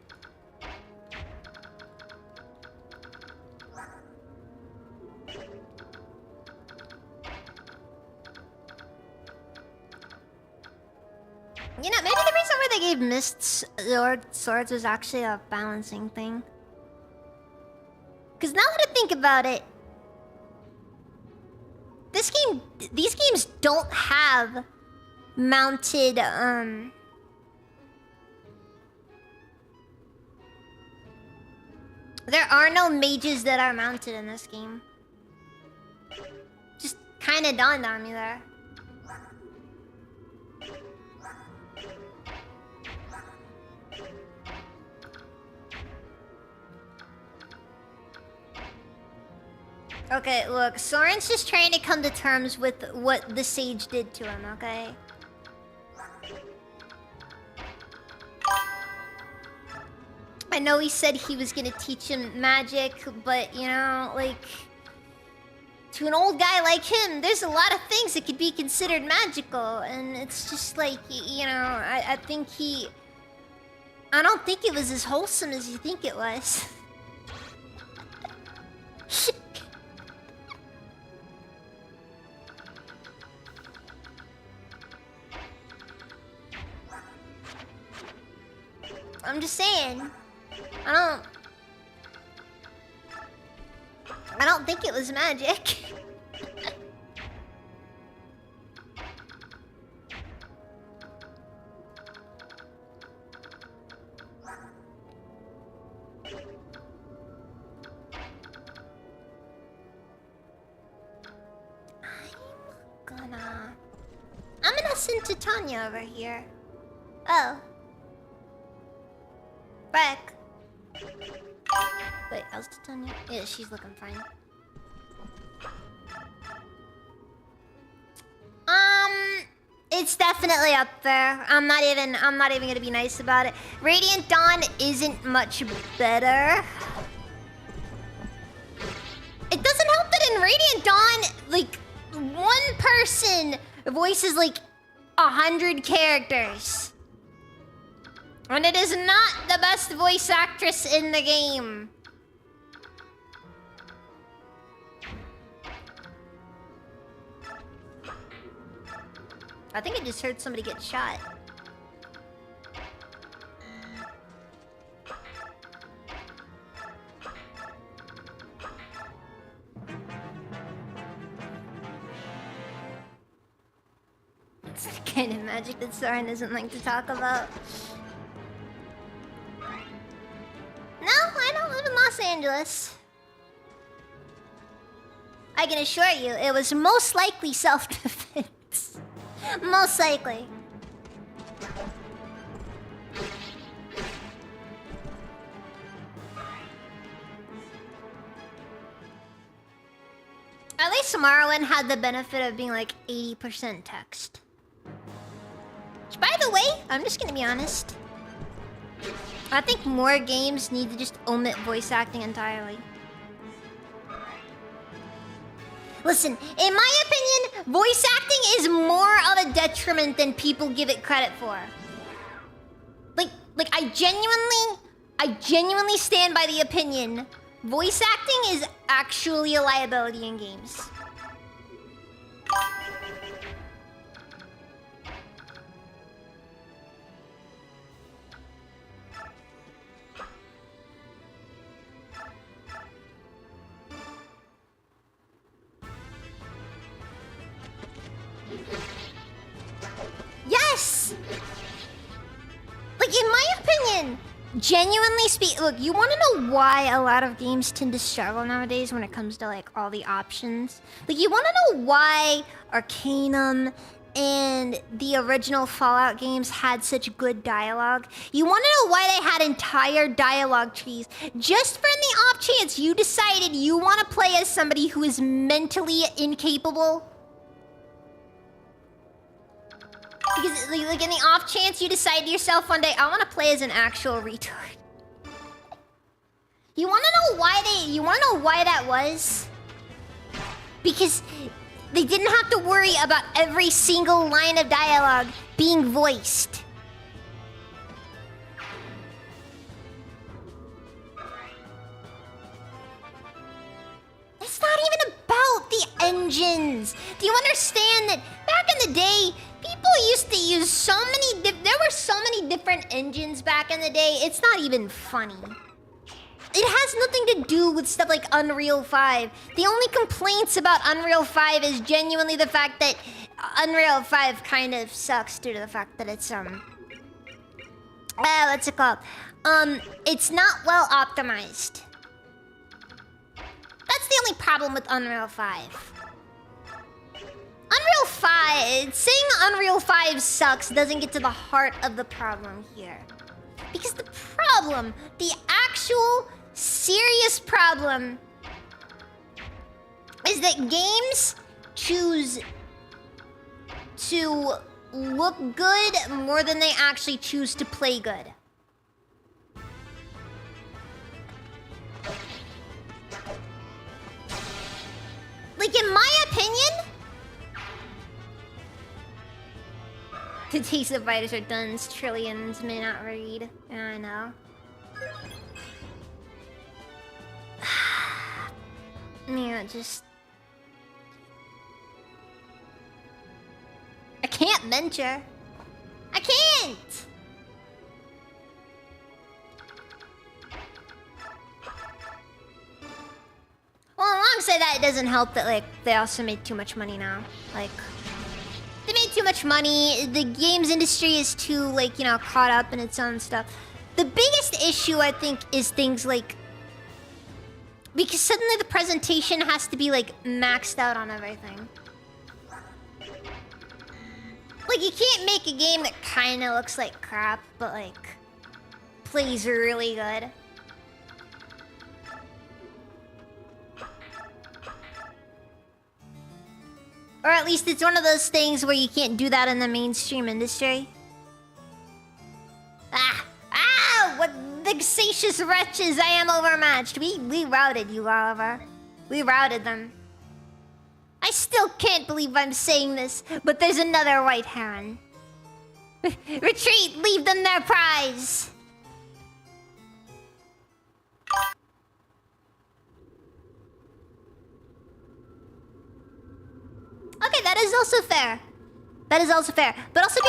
You know, maybe the reason why they gave Mist swords was actually a balancing thing. Because now that I think about it, these games don't have mounted, there are no mages that are mounted in this game. Just kinda dawned on me there. Okay, look, Soren's just trying to come to terms with what the sage did to him, okay? I know he said he was gonna teach him magic, but, you know, like... To an old guy like him, there's a lot of things that could be considered magical, and it's just like, you know, I think he... I don't think it was as wholesome as you think it was. I'm just saying. I don't think it was magic. I'm gonna send Titania over here. Oh. Breck. Wait, how's Titania? Yeah, she's looking fine. It's definitely up there. I'm not even gonna be nice about it. Radiant Dawn isn't much better. It doesn't help that in Radiant Dawn, like, one person voices like 100 characters. And it is not the best voice actress in the game. I think I just heard somebody get shot. It's the kind of magic that Soren doesn't like to talk about. No, I don't live in Los Angeles. I can assure you, it was most likely self-defense. Most likely. At least Morrowind had the benefit of being like 80% text. Which, by the way, I'm just gonna be honest. I think more games need to just omit voice acting entirely. Listen, in my opinion, voice acting is more of a detriment than people give it credit for. Like I genuinely stand by the opinion. Voice acting is actually a liability in games. Yes! Like, in my opinion, genuinely look, you want to know why a lot of games tend to struggle nowadays when it comes to, like, all the options? Like, you want to know why Arcanum and the original Fallout games had such good dialogue? You want to know why they had entire dialogue trees? Just for the off chance you decided you want to play as somebody who is mentally incapable? Because, like, in the off chance you decide to yourself one day, I want to play as an actual retard. You want to know why that was? Because they didn't have to worry about every single line of dialogue being voiced. It's not even about the engines. Do you understand that back in the day, people used to use so many... There were so many different engines back in the day, it's not even funny. It has nothing to do with stuff like Unreal 5. The only complaints about Unreal 5 is genuinely the fact that Unreal 5 kind of sucks due to the fact that it's, what's it called? It's not well optimized. That's the only problem with Unreal 5. Unreal 5... Saying Unreal 5 sucks doesn't get to the heart of the problem here. Because the problem, the actual serious problem, is that games choose to look good more than they actually choose to play good. Like, in my opinion, the taste of writers are done. Trillions may not read. Yeah, I know. Yeah, just... I can't venture. I can't! Well, alongside that, it doesn't help that, like, they also made too much money now. Like, they made too much money. The games industry is too, like, you know, caught up in its own stuff. The biggest issue, I think, is things like... Because suddenly the presentation has to be, like, maxed out on everything. Like, you can't make a game that kind of looks like crap, but, like, plays really good. Or at least it's one of those things where you can't do that in the mainstream industry. What vexatious wretches! I am overmatched. We routed you, Oliver. We routed them. I still can't believe I'm saying this, but there's another white heron. Retreat! Leave them their prize! Okay, that is also fair. That is also fair. But also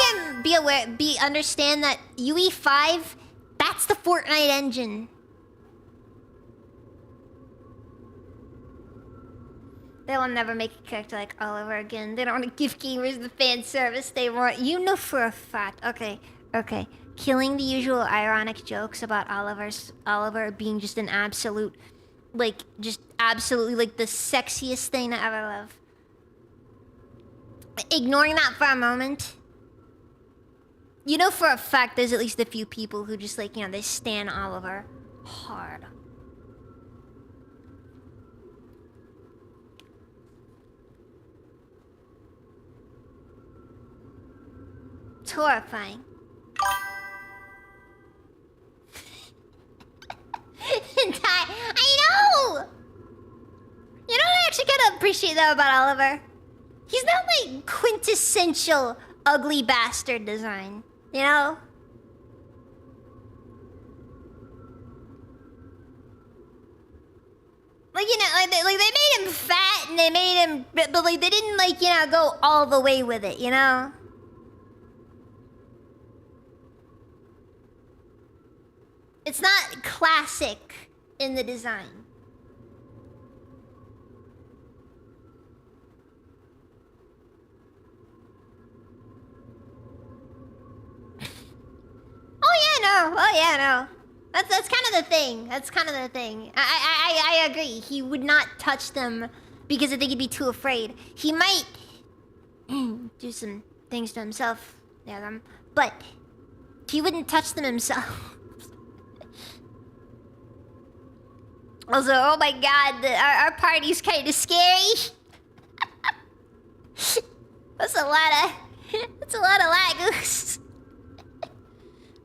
understand that UE5, that's the Fortnite engine. They will never make a character like Oliver again. They don't want to give gamers the fan service they want. You know for a fact. Okay. Killing the usual ironic jokes about Oliver being just an absolute, like, just absolutely, like, the sexiest thing to ever live. Ignoring that for a moment. You know for a fact there's at least a few people who just, like, you know, they stan Oliver hard. It's horrifying. I know! You know what I actually kind of appreciate though about Oliver? He's not like quintessential ugly bastard design, you know? Like, you know, like they made him fat and they made him, but like they didn't, like, you know, go all the way with it, you know? It's not classic in the design. Oh yeah, no. That's kind of the thing. That's kind of the thing. I agree. He would not touch them because I think he'd be too afraid. He might do some things to himself, yeah, but he wouldn't touch them himself. Also, oh my god, our party's kind of scary. That's a lot of lagoos.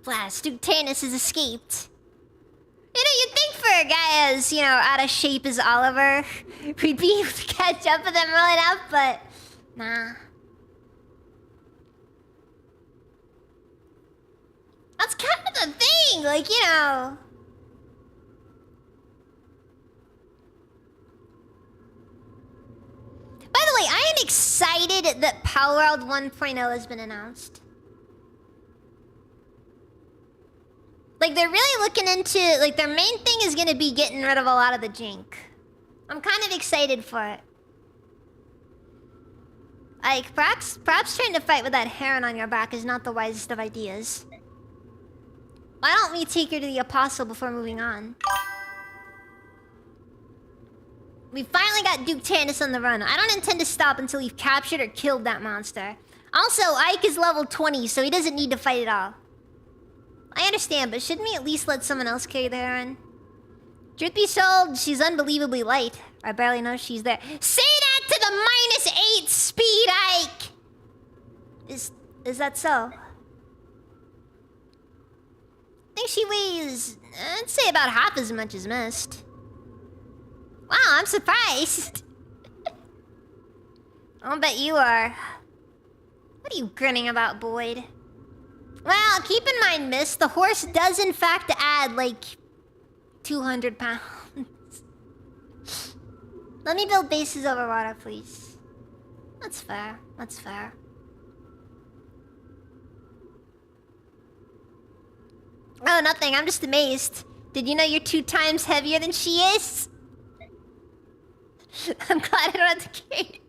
Blast, Ductanus has escaped. You know, you'd think for a guy as, you know, out of shape as Oliver, we'd be able to catch up with him really enough, but nah. That's kind of the thing, like, you know. By the way, I am excited that Palworld 1.0 has been announced. Like, they're really looking into, like, their main thing is gonna be getting rid of a lot of the jank. I'm kind of excited for it. Like, perhaps trying to fight with that heron on your back is not the wisest of ideas. Why don't we take her to the Apostle before moving on? We finally got Ductanus on the run. I don't intend to stop until we've captured or killed that monster. Also, Ike is level 20, so he doesn't need to fight at all. I understand, but shouldn't we at least let someone else carry the heron? Truth be told, she's unbelievably light. I barely know she's there. Say that to the -8 speed Ike! Is that so? I think she weighs, I'd say about half as much as Mist. Wow, I'm surprised. I'll bet you are. What are you grinning about, Boyd? Well, keep in mind, Miss, the horse does in fact add, like, 200 pounds. Let me build bases over water, please. That's fair. That's fair. Oh, nothing. I'm just amazed. Did you know you're 2 times heavier than she is? I'm glad I don't have to carry...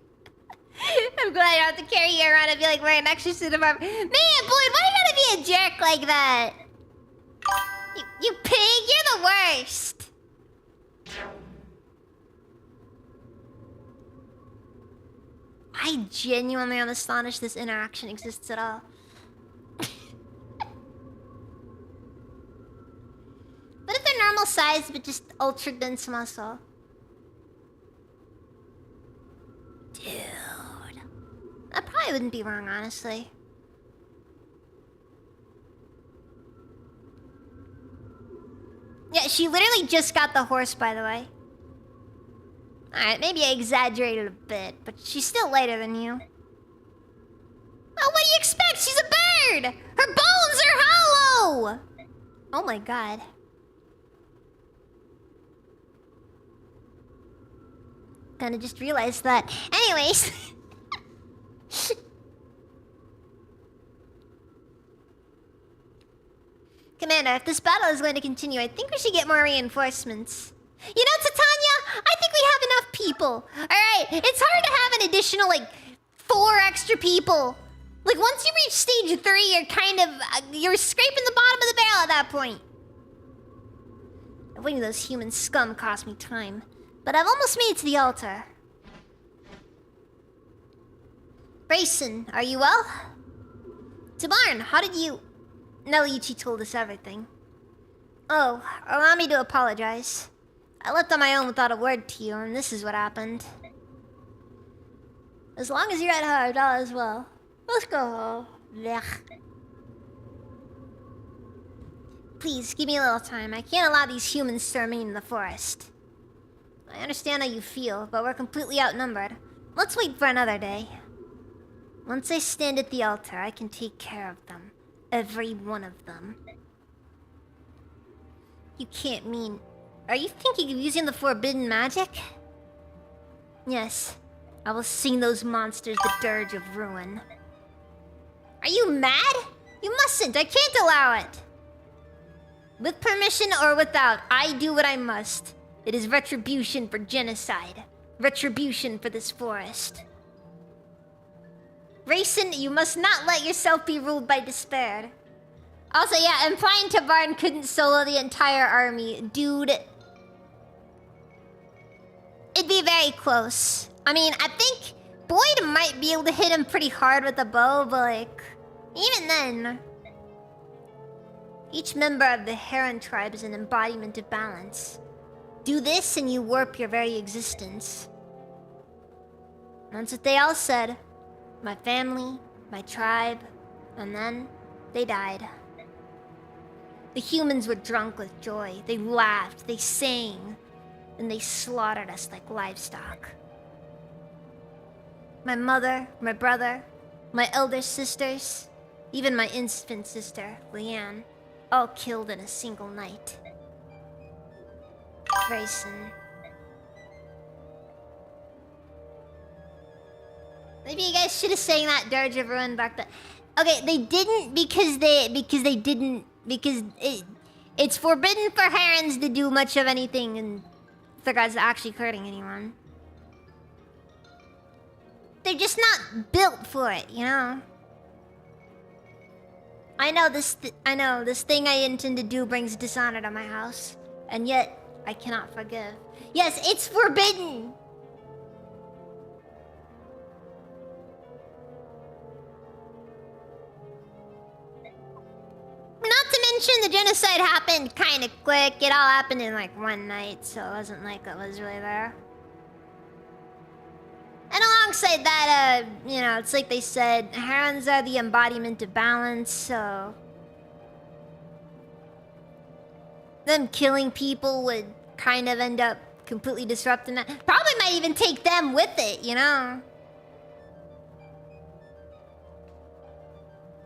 I'm glad I don't have to carry you around and be like wearing an extra suit of armor. Man, Boyd, why you gotta be a jerk like that? You pig, you're the worst. I genuinely am astonished this interaction exists at all. What if they're normal size but just ultra dense muscle? Dude. That probably wouldn't be wrong, honestly. Yeah, she literally just got the horse, by the way. Alright, maybe I exaggerated a bit, but she's still lighter than you. Oh, what do you expect? She's a bird! Her bones are hollow! Oh my god. Kinda just realized that. Anyways. Commander, if this battle is going to continue, I think we should get more reinforcements. You know, Titania, I think we have enough people. Alright, it's hard to have an additional, like, 4 extra people. Like, once you reach stage 3, you're kind of... you're scraping the bottom of the barrel at that point. Avoiding those human scum cost me time. But I've almost made it to the altar. Grayson, are you well? Tabarn, how did you... Neliuchi told us everything. Oh, allow me to apologize. I left on my own without a word to you, and this is what happened. As long as you're at heart, all is well. Let's go home. Blech. Please, give me a little time. I can't allow these humans to remain in the forest. I understand how you feel, but we're completely outnumbered. Let's wait for another day. Once I stand at the altar, I can take care of them. Every one of them. You can't mean... Are you thinking of using the forbidden magic? Yes. I will sing those monsters the dirge of ruin. Are you mad? You mustn't. I can't allow it. With permission or without, I do what I must. It is retribution for genocide. Retribution for this forest. Grayson, you must not let yourself be ruled by despair. Also, yeah, implying Tabarn couldn't solo the entire army. Dude. It'd be very close. I mean, I think Boyd might be able to hit him pretty hard with a bow, but like... even then... Each member of the Heron tribe is an embodiment of balance. Do this and you warp your very existence. That's what they all said. My family, my tribe, and then they died. The humans were drunk with joy. They laughed, they sang, and they slaughtered us like livestock. My mother, my brother, my elder sisters, even my infant sister, Leanne, all killed in a single night. Grayson. Maybe you guys should have sang that Dirge of Ruin back then. Okay, they didn't because it's forbidden for herons to do much of anything in regards to actually hurting anyone. They're just not built for it, you know? I know this thing I intend to do brings dishonor to my house, and yet I cannot forgive. Yes, it's forbidden! Not to mention the genocide happened kind of quick. It all happened in like one night, so it wasn't like it was really there. And alongside that, you know, it's like they said, herons are the embodiment of balance, so... them killing people would kind of end up completely disrupting that. Probably might even take them with it, you know?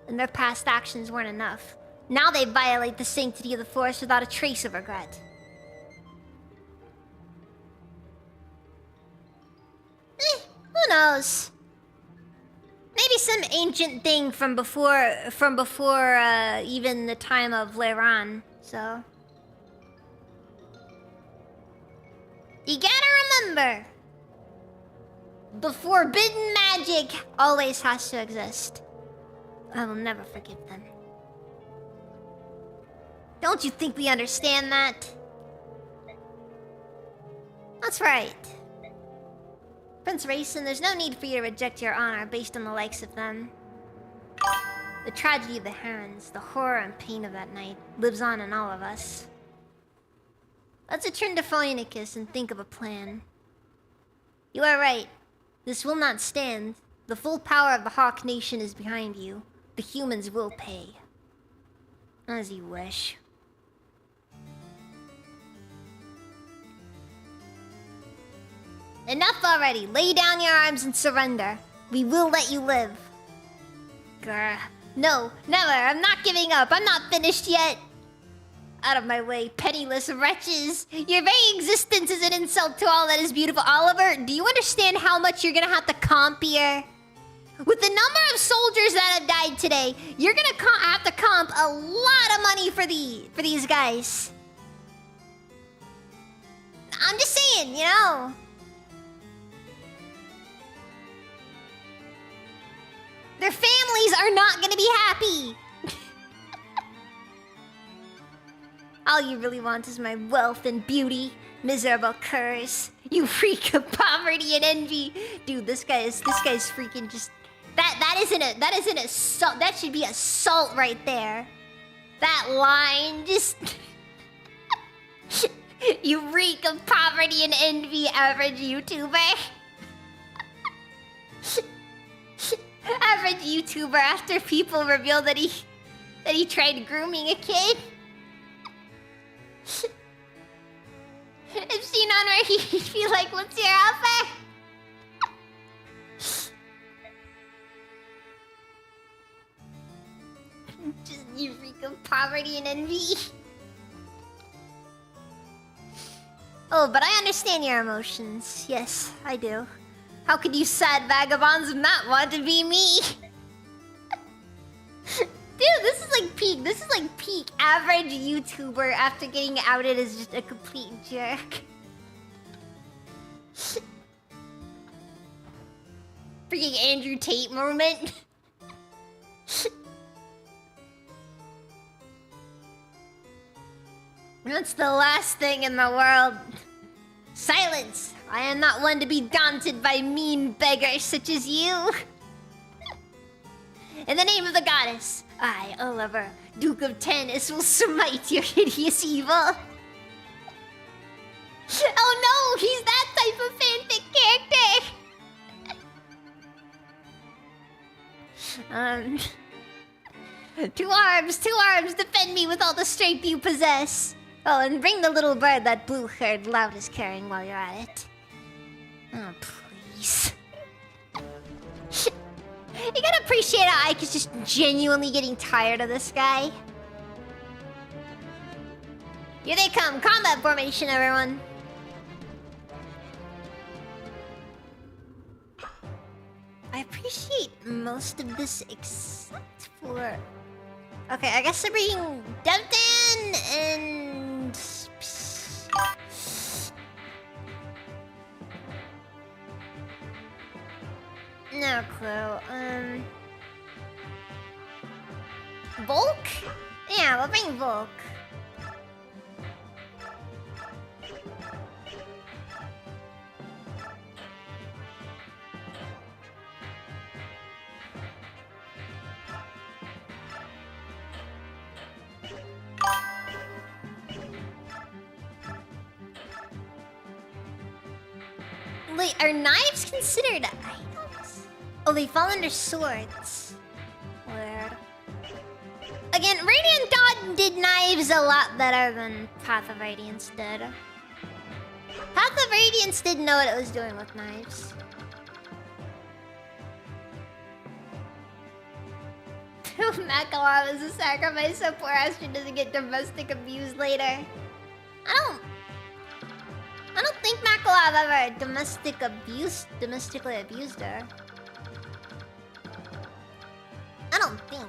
And their past actions weren't enough. Now they violate the sanctity of the forest without a trace of regret. Who knows? Maybe some ancient thing from before even the time of Leiran, so... You gotta remember, the forbidden magic always has to exist. I will never forgive them. Don't you think we understand that? That's right. Prince Raisin, there's no need for you to reject your honor based on the likes of them. The tragedy of the herons, the horror and pain of that night, lives on in all of us. Let's return to Phoenicus and think of a plan. You are right. This will not stand. The full power of the Hawk Nation is behind you. The humans will pay. As you wish. Enough already. Lay down your arms and surrender. We will let you live. Grr. No, never. I'm not giving up. I'm not finished yet. Out of my way, penniless wretches. Your very existence is an insult to all that is beautiful. Oliver, do you understand how much you're gonna have to comp here? With the number of soldiers that have died today, you're gonna have to comp a lot of money for these guys. I'm just saying, you know. Their families are not gonna be happy. All you really want is my wealth and beauty, miserable curs. You freak of poverty and envy. Dude, this guy's freaking just... That isn't assault. That should be assault right there. That line just... You reek of poverty and envy, average YouTuber. Average YouTuber after people reveal that he tried grooming a kid. If seen on right, he'd be like, what's your offer? Just you reek of poverty and envy. Oh, but I understand your emotions. Yes, I do. How could you sad vagabonds not want to be me? Dude, this is like peak average YouTuber after getting outed as just a complete jerk. Freaking Andrew Tate moment. That's the last thing in the world. Silence! I am not one to be daunted by mean beggars such as you. In the name of the goddess, I, Oliver, Duke of Tennis, will smite your hideous evil. Oh no, he's that type of fanfic character. Two arms, defend me with all the strength you possess. Oh, and bring the little bird that blue-haired lout is carrying while you're at it. Oh, please. You gotta appreciate how Ike is just genuinely getting tired of this guy. Here they come. Combat formation, everyone. I appreciate most of this except for... Okay, I guess they're bringing Devdan and... No clue. Volk? Yeah, we'll bring Volk. Wait, are knives considered items? Oh, they fall under swords. Weird. Again, Radiant God did knives a lot better than Path of Radiance did. Path of Radiance didn't know what it was doing with knives. Makalov is a sacrifice so poor Astrid doesn't get domestic abuse later. I don't think Makalov ever domestically abused her. I don't think.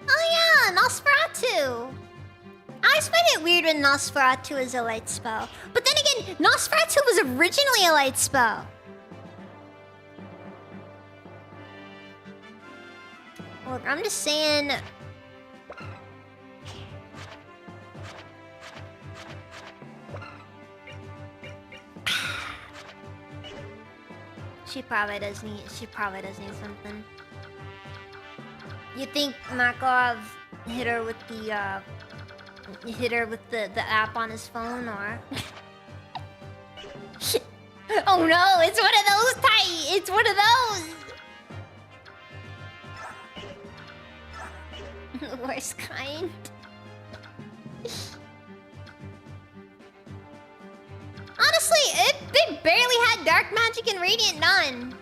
Oh yeah, Nosferatu! I always find it weird when Nosferatu is a light spell. But then again, Nosferatu was originally a light spell. Look, I'm just saying... She probably does need something. You think Makarov hit her with the app on his phone, or? Oh no, it's one of those tight. It's one of those. The worst kind. Honestly, they barely had dark magic and radiant none.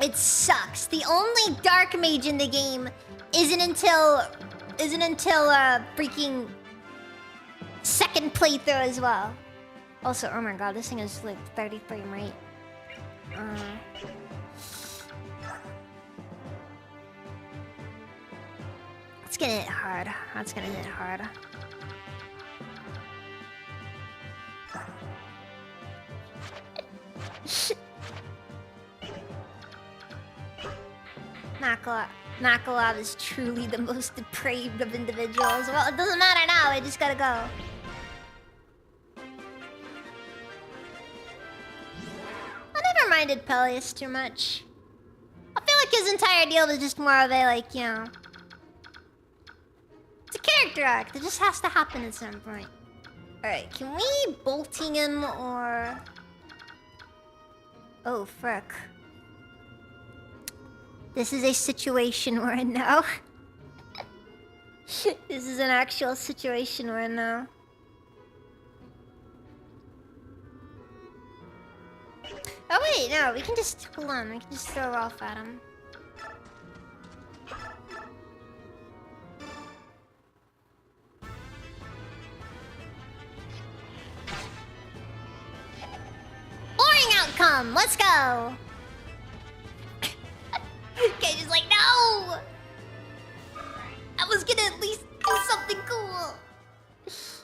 It sucks. The only dark mage in the game isn't until freaking second playthrough as well. Also, oh my god, this thing is like 30 frame rate. It's gonna hit hard. That's gonna hit hard. Makalov is truly the most depraved of individuals. Well, it doesn't matter now, I just gotta go. I never minded Peleus too much. I feel like his entire deal was just more of a, like, you know... It's a character arc that just has to happen at some point. Alright, can we bolting him or... Oh, frick. This is a situation we're in now. This is an actual situation we're in now. Oh wait, no, we can just... Hold on, we can just throw off at him. Boring outcome! Let's go! Okay, just like, no! I was gonna at least do something cool. If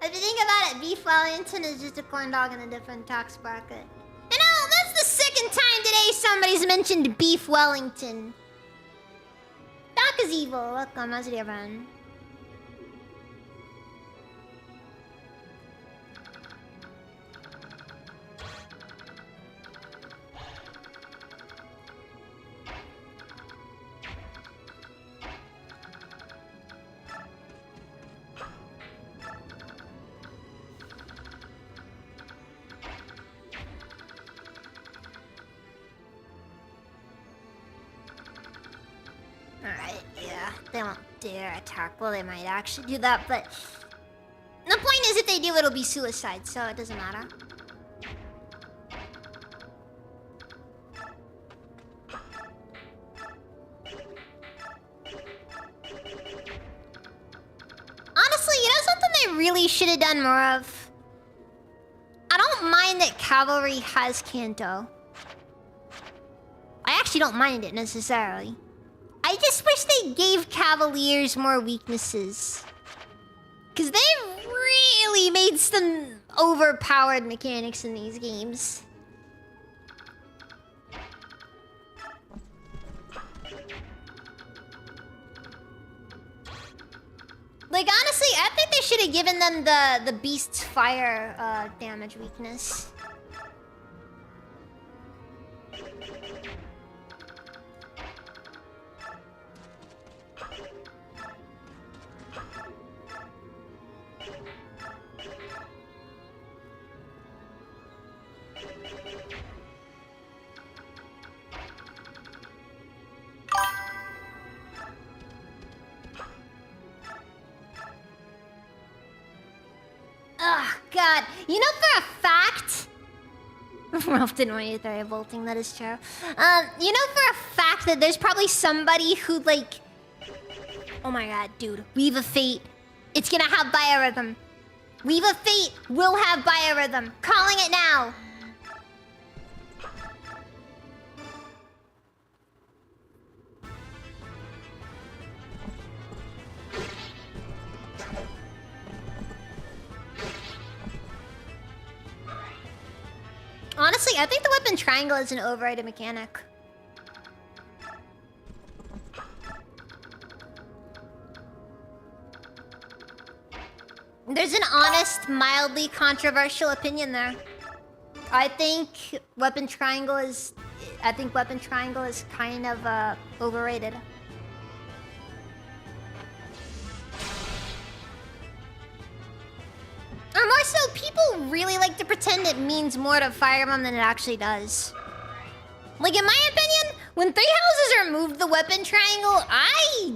you think about it, Beef Wellington is just a corn dog in a different tax bracket. You know, that's the second time today somebody's mentioned Beef Wellington. Doc is evil. Welcome, how's it everyone? Alright, yeah. They won't dare attack. Well, they might actually do that, but... The point is, if they do, it'll be suicide, so it doesn't matter. Honestly, you know something they really should have done more of? I don't mind that Cavalry has Kanto. I actually don't mind it, necessarily. I just wish they gave Cavaliers more weaknesses. Because they really made some overpowered mechanics in these games. Like, honestly, I think they should have given them the Beast's fire damage weakness. Oh, God. You know for a fact... Ralph didn't want you to throw a bolting, that is true. You know for a fact that there's probably somebody who, like... Oh my God, dude. Weave of Fate. It's gonna have biorhythm. Weave of Fate will have biorhythm. Calling it now. Honestly, I think the weapon triangle is an overrated mechanic. There's an honest, mildly controversial opinion there. I think weapon triangle is kind of overrated. Or more so, people really like to pretend it means more to Fire Emblem than it actually does. Like, in my opinion, when 3 houses removed the weapon triangle, I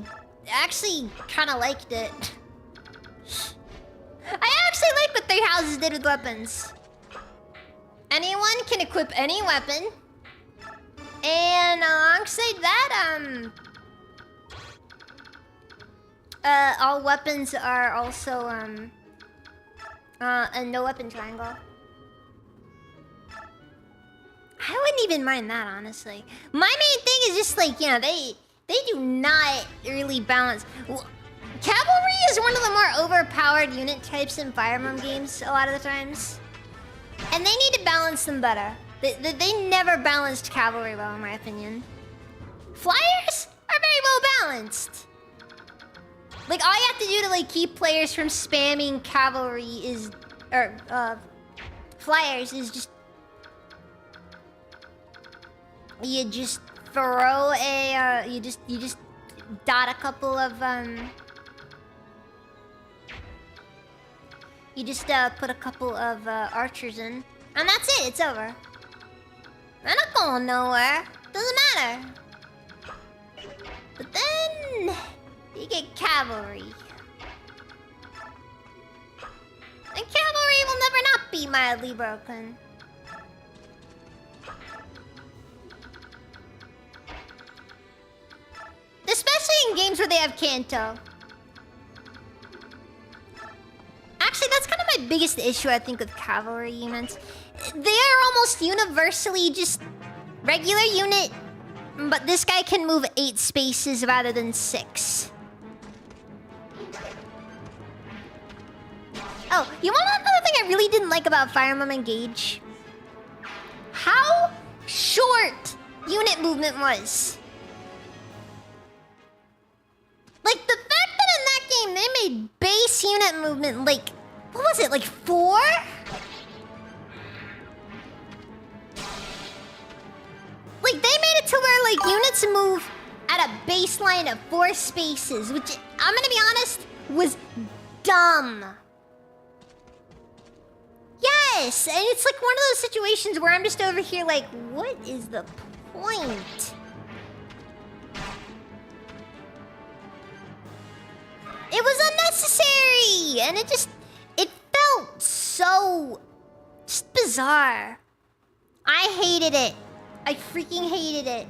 actually kind of liked it. I actually like what 3 houses did with weapons. Anyone can equip any weapon. And alongside that, all weapons are also, a no weapon triangle. I wouldn't even mind that, honestly. My main thing is just like, you know, they do not really balance. Cavalry is one of the more overpowered unit types in Fire Emblem games a lot of the times. And they need to balance them better. They never balanced Cavalry well, in my opinion. Flyers are very well balanced. Like, all you have to do to, like, keep players from spamming Cavalry is... Or, Flyers is just... You just throw a, you just dot a couple of, You just, put a couple of, archers in. And that's it, it's over. They're not going nowhere. Doesn't matter. But then... You get cavalry. And cavalry will never not be mildly broken. Especially in games where they have Kanto. Actually, that's kind of my biggest issue, I think, with cavalry units. They are almost universally just regular unit, but this guy can move 8 spaces rather than 6. Oh, you want to know another thing I really didn't like about Fire Emblem Engage? How short unit movement was. Like, the fact that in that game they made base unit movement, like, what was it, like 4? Like, they made it to where, like, units move at a baseline of 4 spaces, which, I'm gonna be honest, was dumb. Yes, and it's like one of those situations where I'm just over here like, what is the point? It was unnecessary, and it felt so just bizarre. I hated it. I freaking hated it.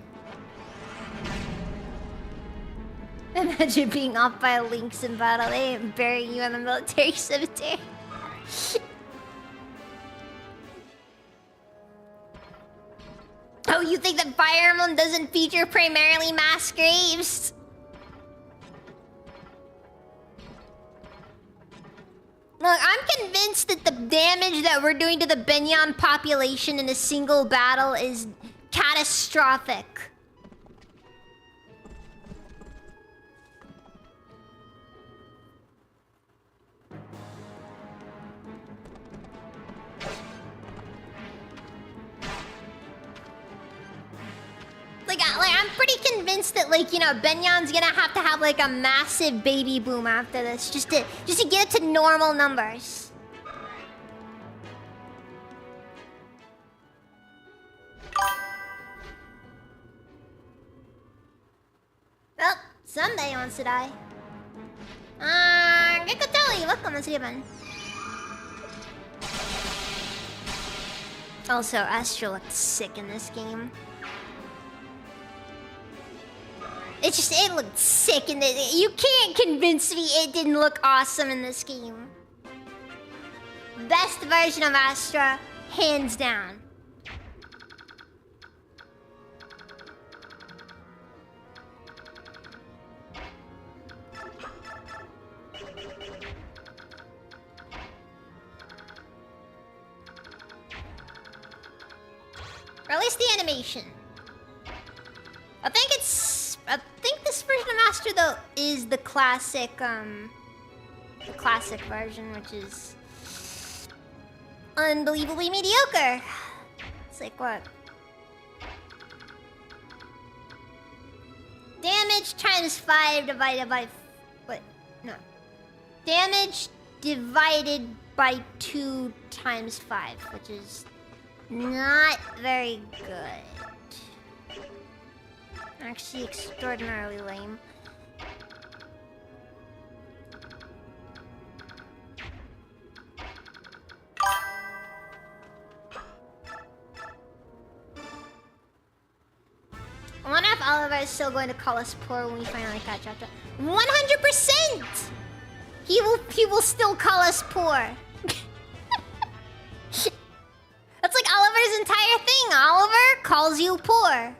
Imagine being off by Lynx in battle. They ain't burying you in the military cemetery. Oh, you think that Fire Emblem doesn't feature primarily mass graves? Look, I'm convinced that the damage that we're doing to the Benyon population in a single battle is catastrophic. I'm pretty convinced that, like, you know, Benyan's gonna have to have, like, a massive baby boom after this, just to get it to normal numbers. Well, somebody wants to die. Gekoteli, welcome, let's get one. Also, Astro looked sick in this game. It looked sick in this. You can't convince me it didn't look awesome in this game. Best version of Astra, hands down. Or at least the animation. I think this version of Master though is the classic version, which is unbelievably mediocre. It's like what? Damage times 5 divided by what? No. Damage divided by 2 times 5, which is not very good. Actually, extraordinarily lame. I wonder if Oliver is still going to call us poor when we finally catch up to 100%! He will still call us poor. That's like Oliver's entire thing. Oliver calls you poor.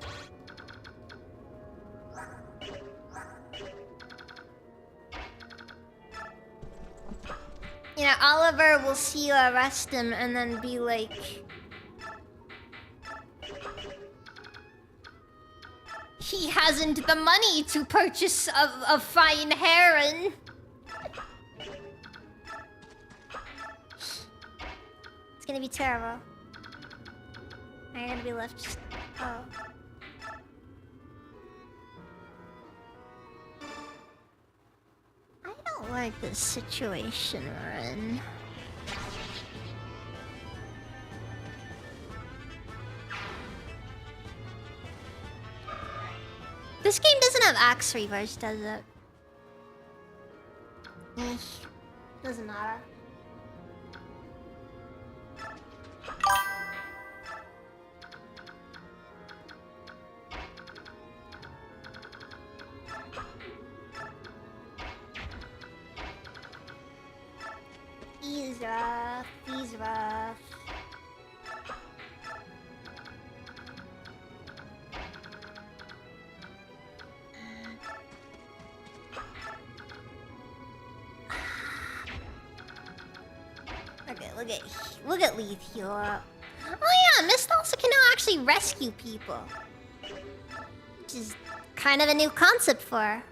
You know, Oliver will see you arrest him and then be like, he hasn't the money to purchase a fine heron. It's gonna be terrible. I'm gonna be left just... Oh. I don't like this situation we're in. This game doesn't have axe reverse, does it? Doesn't matter. He's rough. He's rough. Okay, look at Leaf heal up. Oh yeah, Mist also can now actually rescue people, which is kind of a new concept for her.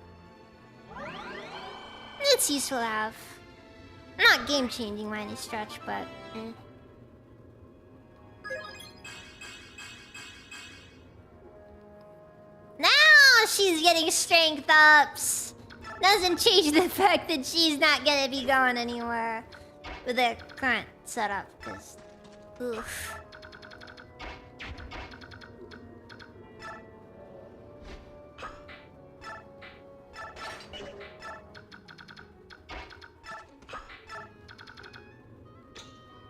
It's useful to have. Not game-changing by any stretch, but... Now she's getting strength ups! Doesn't change the fact that she's not gonna be going anywhere with their current setup, because... Oof.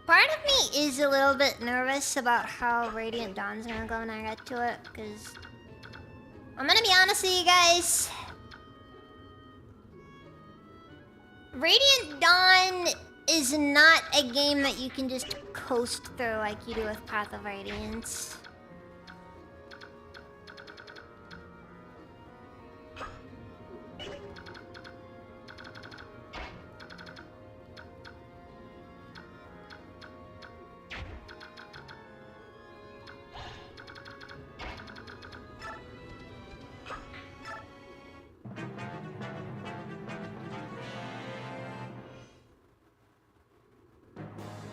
Part of me is a little bit nervous about how Radiant Dawn's gonna go when I get to it, because... I'm gonna be honest with you guys. Radiant Dawn is not a game that you can just coast through like you do with Path of Radiance.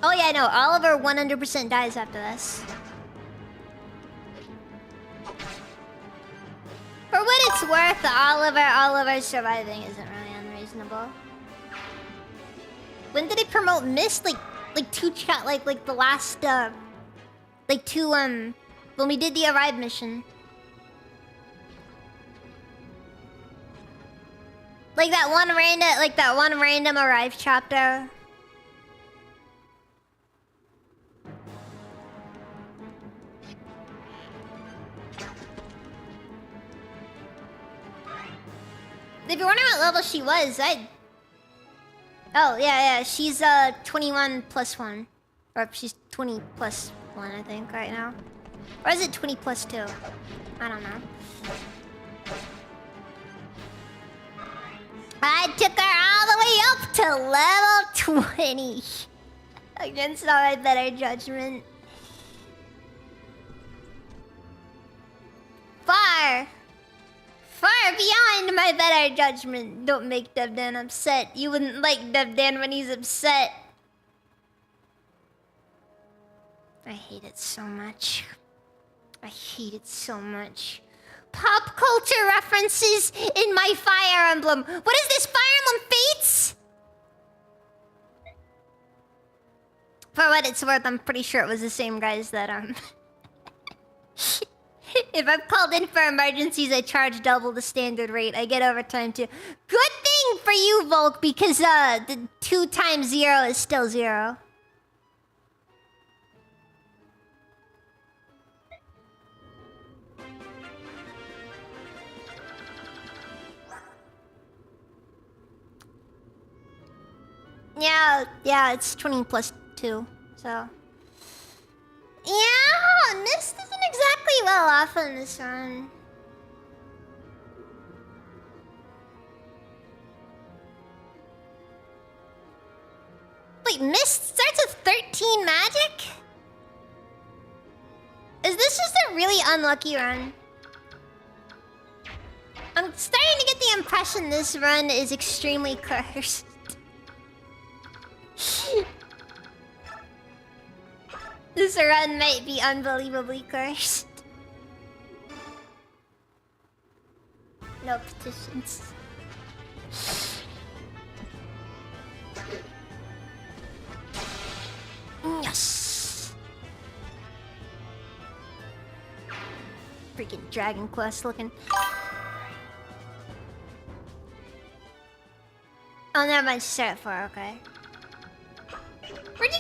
Oh yeah, no, Oliver 100% dies after this. it's worth, Oliver surviving isn't really unreasonable. When did they promote Mist? Like two chat, like the last, like two, when we did the Arrive mission. Like that one random Arrive chapter. If you're wondering what level she was, oh, yeah, she's 21 plus 1. Or she's 20 plus 1, I think, right now. Or is it 20 plus 2? I don't know. I took her all the way up to level 20. Against all my better judgment. Far beyond my better judgment. Don't make Devdan upset. You wouldn't like Devdan when he's upset. I hate it so much. I hate it so much. Pop culture references in my Fire Emblem. What is this, Fire Emblem Fates? For what it's worth, I'm pretty sure it was the same guys that, if I'm called in for emergencies, I charge double the standard rate. I get overtime too. Good thing for you, Volk, because the 2 times 0 is still 0. Yeah, it's 20 plus 2, so... Yeah, Mist isn't exactly well off on this run. Wait, Mist starts with 13 magic? Is this just a really unlucky run? I'm starting to get the impression this run is extremely cursed. This run might be unbelievably cursed. No petitions. Yes. Freaking Dragon Quest looking. Oh, never mind. She started at 4. Okay. Where'd you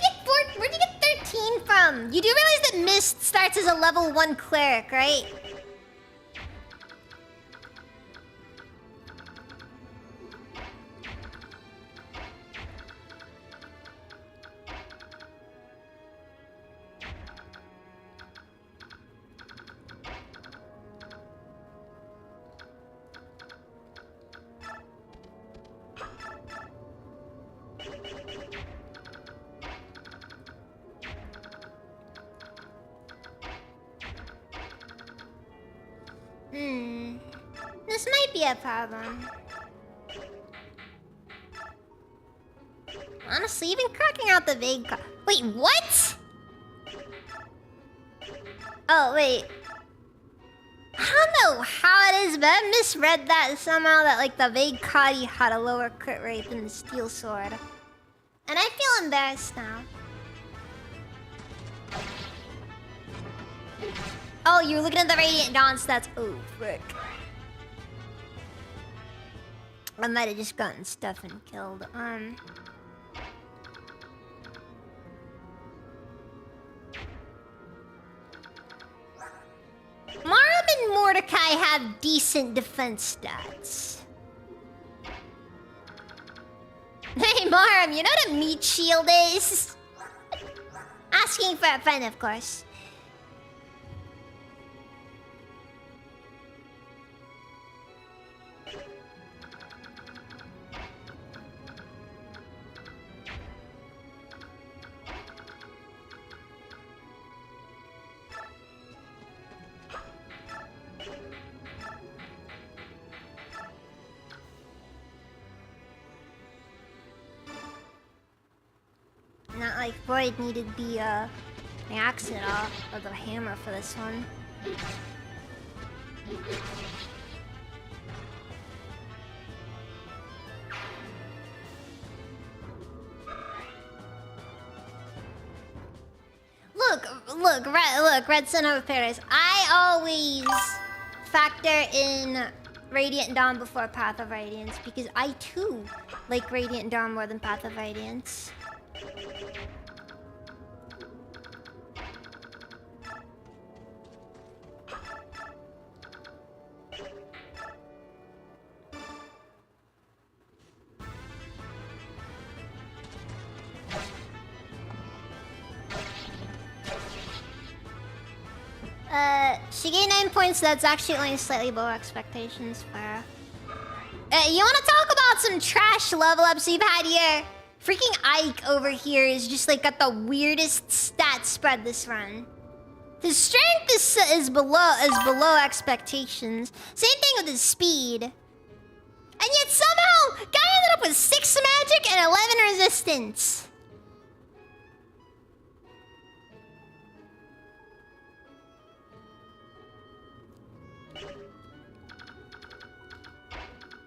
get 13 from? You do realize that Mist starts as a level 1 cleric, right? This might be a problem. Honestly, even cracking out the vague wait, what? Oh, wait. I don't know how it is, but I misread that somehow that, like, the vague Kadi had a lower crit rate than the steel sword. And I feel embarrassed now. Oh, you're looking at the Radiant Dawn stats. Oh, frick. I might have just gotten stuff and killed. Marum and Mordecai have decent defense stats. Hey, Marum, you know what a meat shield is? Asking for a friend, of course. Not like Void needed the axe at all, or the hammer for this one. look, Red Sun over Paradise. I always factor in Radiant Dawn before Path of Radiance because I too like Radiant Dawn more than Path of Radiance. She gained 9 points. That's actually only slightly below expectations for her. You want to talk about some trash level ups we've had here? Freaking Ike over here is just like got the weirdest stat spread this run. His strength is below expectations. Same thing with his speed. And yet somehow, guy ended up with 6 magic and 11 resistance.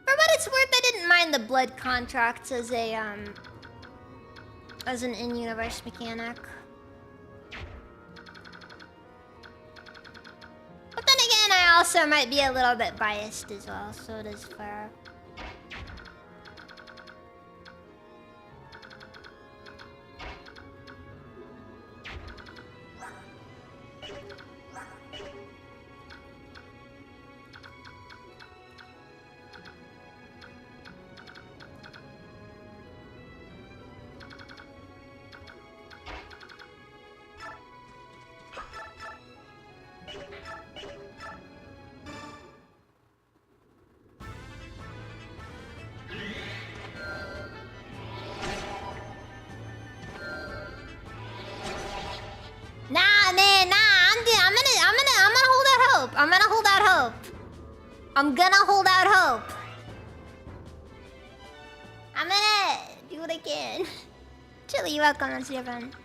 For what it's worth, I didn't mind the blood contracts as an in-universe mechanic. But then again, I also might be a little bit biased as well, so it is fair. I'm gonna hold out hope. I'm gonna do what I can. Chili, you're welcome. That's your friend.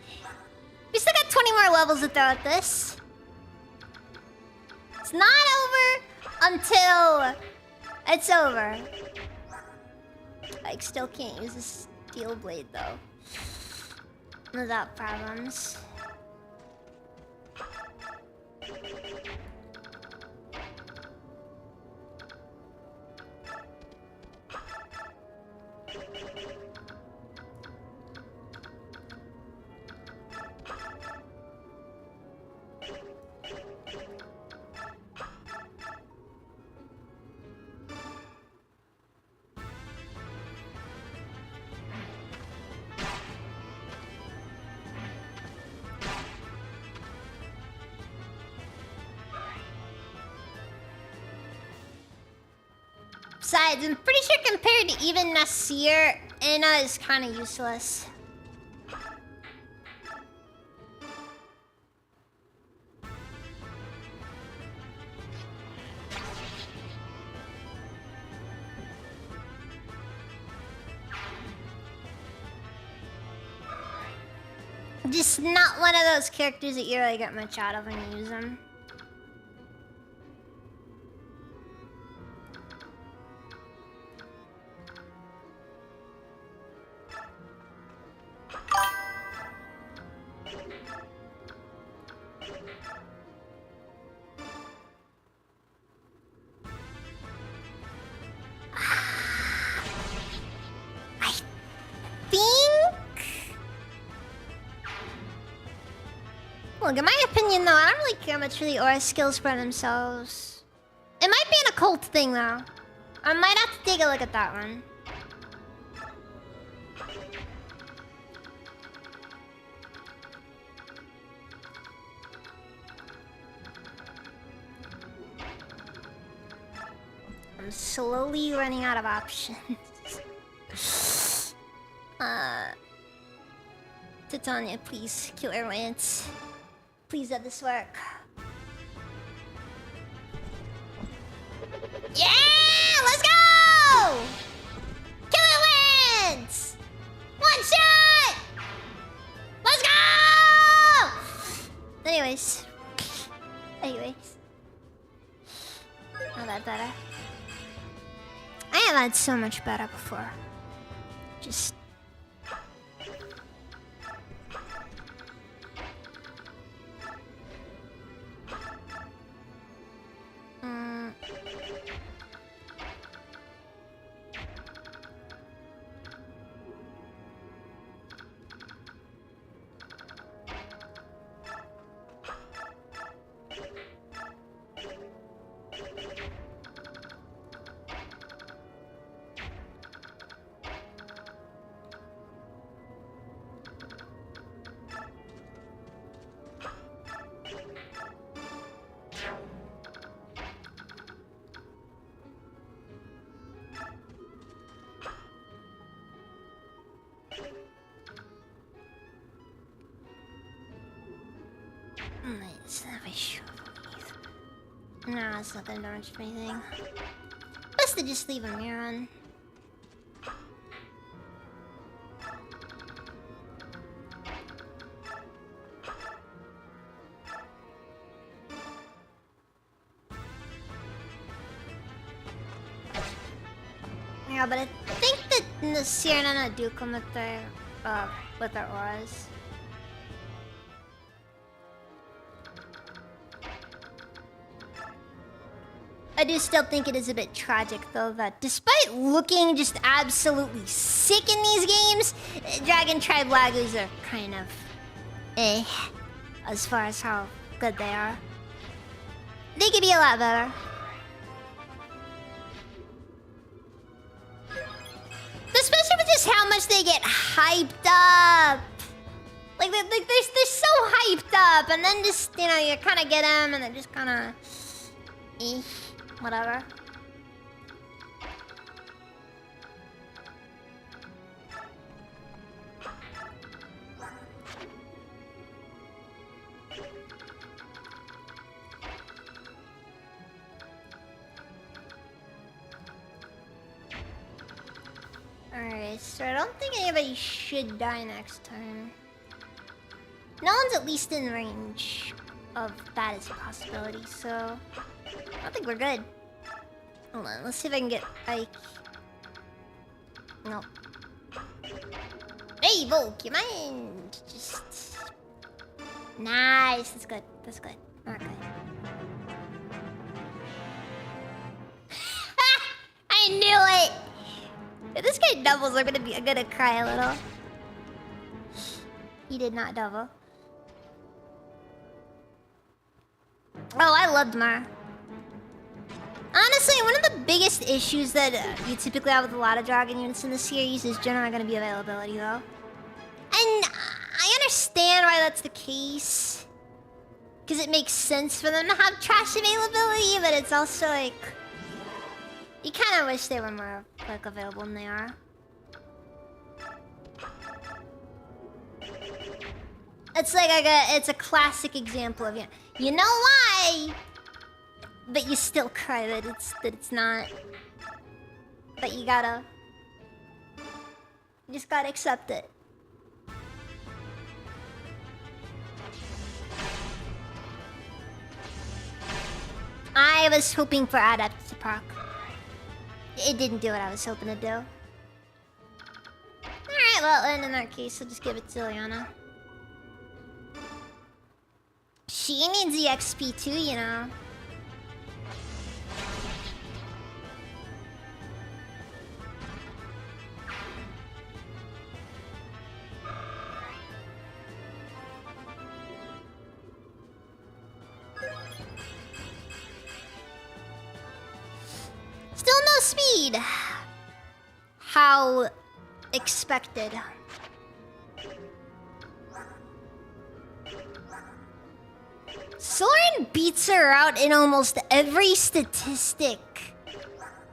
We still got 20 more levels to throw at this. It's not over until it's over. I still can't use this steel blade though, without problems. Besides, I'm pretty sure compared to even Nasir, Anna is kind of useless. Just not one of those characters that you really get much out of when you use them. Look, in my opinion though, I don't really care much for the aura skills for themselves. It might be an occult thing though. I might have to take a look at that one. I'm slowly running out of options. Titania, please, Killer Lance. Please let this work. Yeah! Let's go! Killer Lance! One shot! Let's go! Anyways. Not that better. I have had so much better before. Just... Nice. No, it's not gonna damage anything. Best to just leave him here on. Yeah, but I think that the Serenes do come with their auras. I do still think it is a bit tragic, though, that despite looking just absolutely sick in these games, Dragon Tribe Lagoos are kind of as far as how good they are. They could be a lot better. Especially with just how much they get hyped up. Like they're so hyped up, and then just, you know, you kind of get them, and they're just kind of whatever. Alright, so I don't think anybody should die next time. No one's at least in range of that as a possibility, so I think we're good. Hold on, let's see if I can get Ike. Nope. Hey, Volk, you mind? Just... Nice, that's good, that's good. Okay. I knew it! If this guy doubles, I'm gonna cry a little. He did not double. Oh, I loved Mar. Honestly, one of the biggest issues that you typically have with a lot of dragon units in the series is generally going to be availability, though. And I understand why that's the case, because it makes sense for them to have trash availability, but it's also like... You kind of wish they were more, like, available than they are. It's like it's a classic example of, you know why, but you still cry that it's not. But you just gotta accept it. I was hoping for Adept to proc. It didn't do what I was hoping to do. Alright, well, and in that case, I'll just give it to Liana. She needs the XP too, you know. Still no speed. How expected. Soren beats her out in almost every statistic.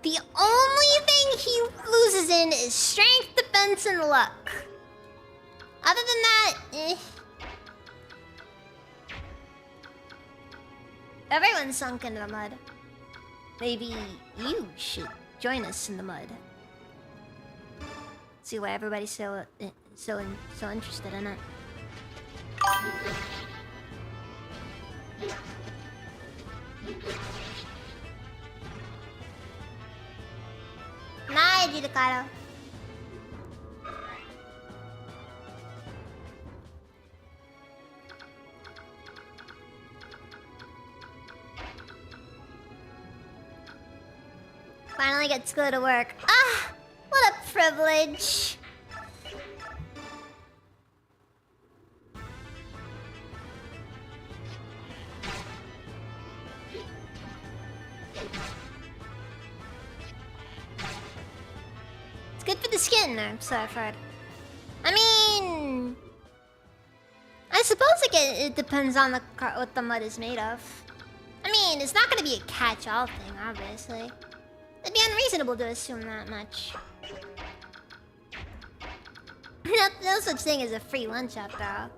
The only thing he loses in is strength, defense, and luck. Other than that, Everyone's sunk into the mud. Maybe you should join us in the mud. See why everybody's so interested in it. Nice, Judicato. Finally get to go to work. Ah, what a privilege. It's good for the skin, so I've heard. I mean, I suppose it depends on what the mud is made of. I mean, it's not gonna be a catch-all thing, obviously. It'd be unreasonable to assume that much. No such thing as a free lunch after all.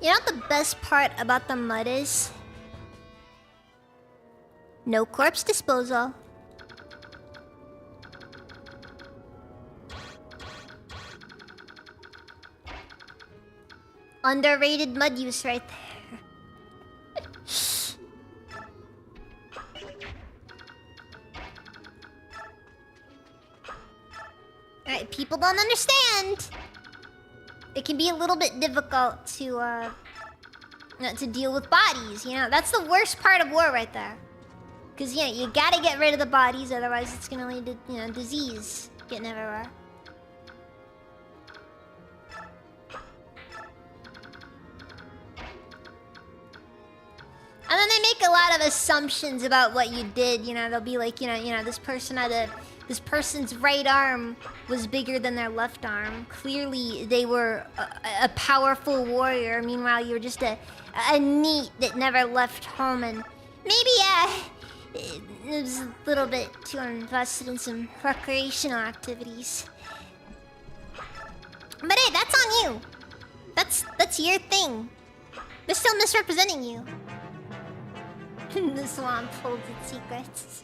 You know what the best part about the mud is? No corpse disposal. Underrated mud use right there. Alright, people don't understand. It can be a little bit difficult to deal with bodies, you know? That's the worst part of war right there. Because, yeah, you gotta get rid of the bodies, otherwise it's gonna lead to, you know, disease getting everywhere. And then they make a lot of assumptions about what you did, you know? They'll be like, you know, this person's right arm was bigger than their left arm. Clearly, they were a powerful warrior. Meanwhile, you were just a NEET that never left home, and maybe it was a little bit too invested in some recreational activities. But hey, that's on you. That's your thing. They're still misrepresenting you. The swamp holds its secrets.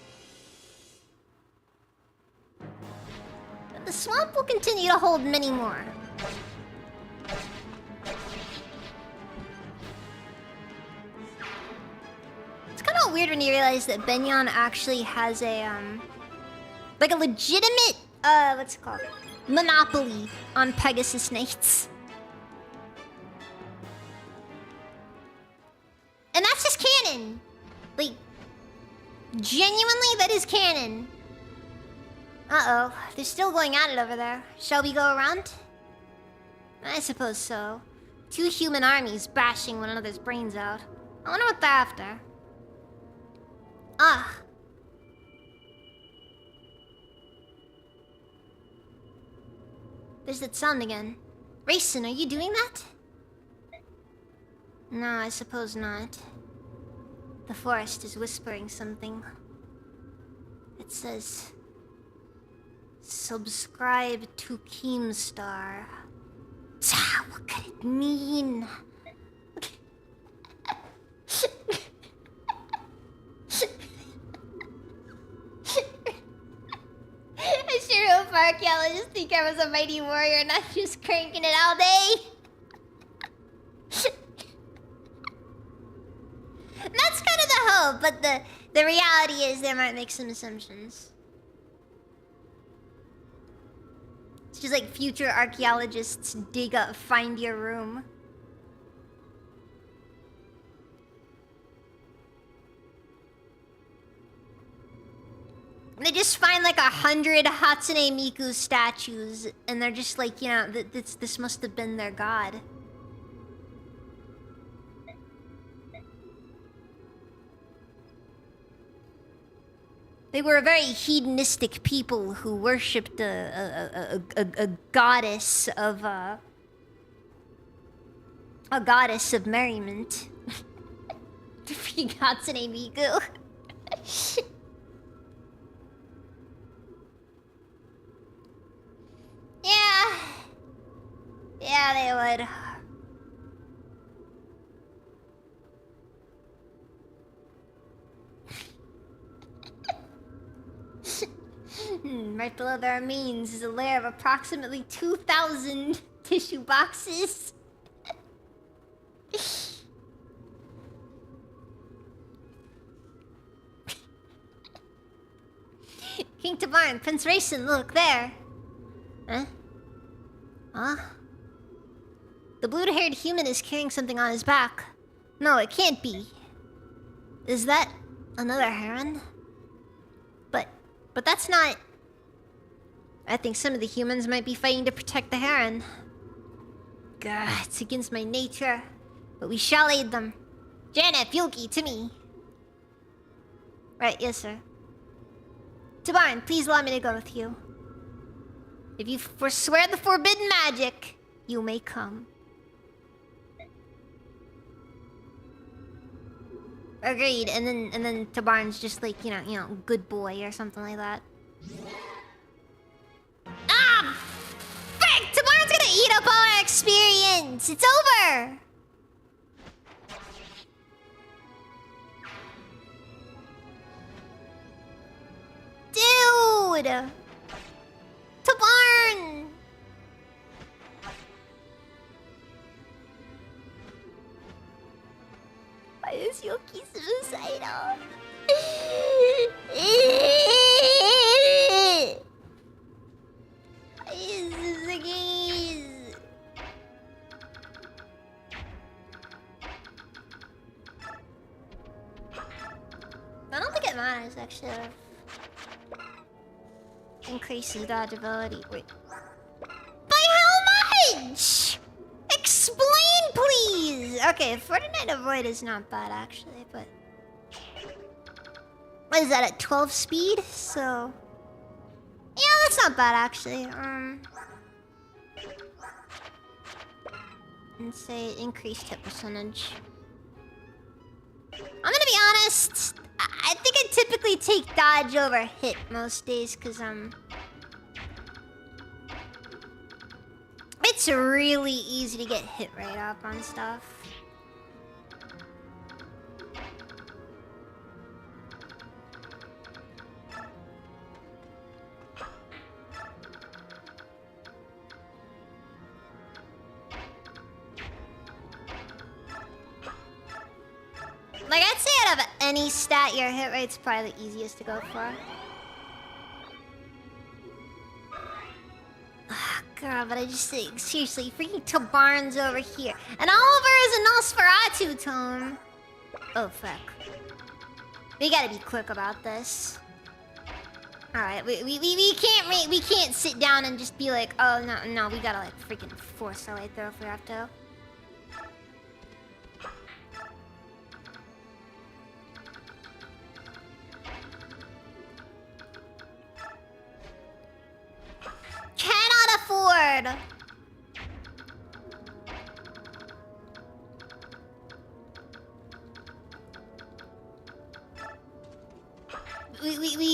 The swamp will continue to hold many more. It's kind of weird when you realize that Benyon actually has a like a legitimate what's it called? Monopoly on Pegasus Knights. And that's just canon. Like, genuinely, that is canon. Uh-oh, they're still going at it over there. Shall we go around? I suppose so. Two human armies bashing one another's brains out. I wonder what they're after. Ah. There's that sound again. Racing, are you doing that? No, I suppose not. The forest is whispering something. It says... Subscribe to Keemstar. What could it mean? I sure hope archaeologists think I was a mighty warrior, not just cranking it all day. That's kind of the hope, but the reality is they might make some assumptions. It's just like future archaeologists dig up, find your room. They just find like 100 Hatsune Miku statues, and they're just like, you know, this must have been their god. They were a very hedonistic people who worshipped a goddess of a goddess of merriment. Freaking Hatsune Miku. Yeah, they would. Right below their means is a layer of approximately 2,000 tissue boxes. King Tabarn, Prince Racing, look there. Huh? Huh? The blue-haired human is carrying something on his back. No, it can't be. Is that another heron? But that's not... I think some of the humans might be fighting to protect the heron. Gah, it's against my nature. But we shall aid them. Janet, Yulki, to me. Right, yes, sir. Tabarn, please allow me to go with you. If you forswear the forbidden magic, you may come. Agreed, and then Tabarn's just like, you know, good boy or something like that. Ah! Frick! Tabarn's gonna eat up all our experience! It's over! To barn! Why is Yoki suicidal? Why is this the case? I don't think it matters, actually. Increases dodgeability. Wait. By how much? Explain, please! Okay, Fortnite Avoid is not bad, actually, but... What is that, at 12 speed? So... Yeah, that's not bad, actually. And say increased hit percentage. I'm gonna be honest. I think I typically take dodge over hit most days, cause it's really easy to get hit right up on stuff. Like, I'd say out of any stat, your hit rate's probably the easiest to go for. Oh, girl, but I just think, seriously, freaking Tabarn's over here. And Oliver is a Nosferatu tome. Oh, fuck. We gotta be quick about this. Alright, we can't sit down and just be like, oh, no, we gotta, like, freaking force our way through if we have to. Cannot afford!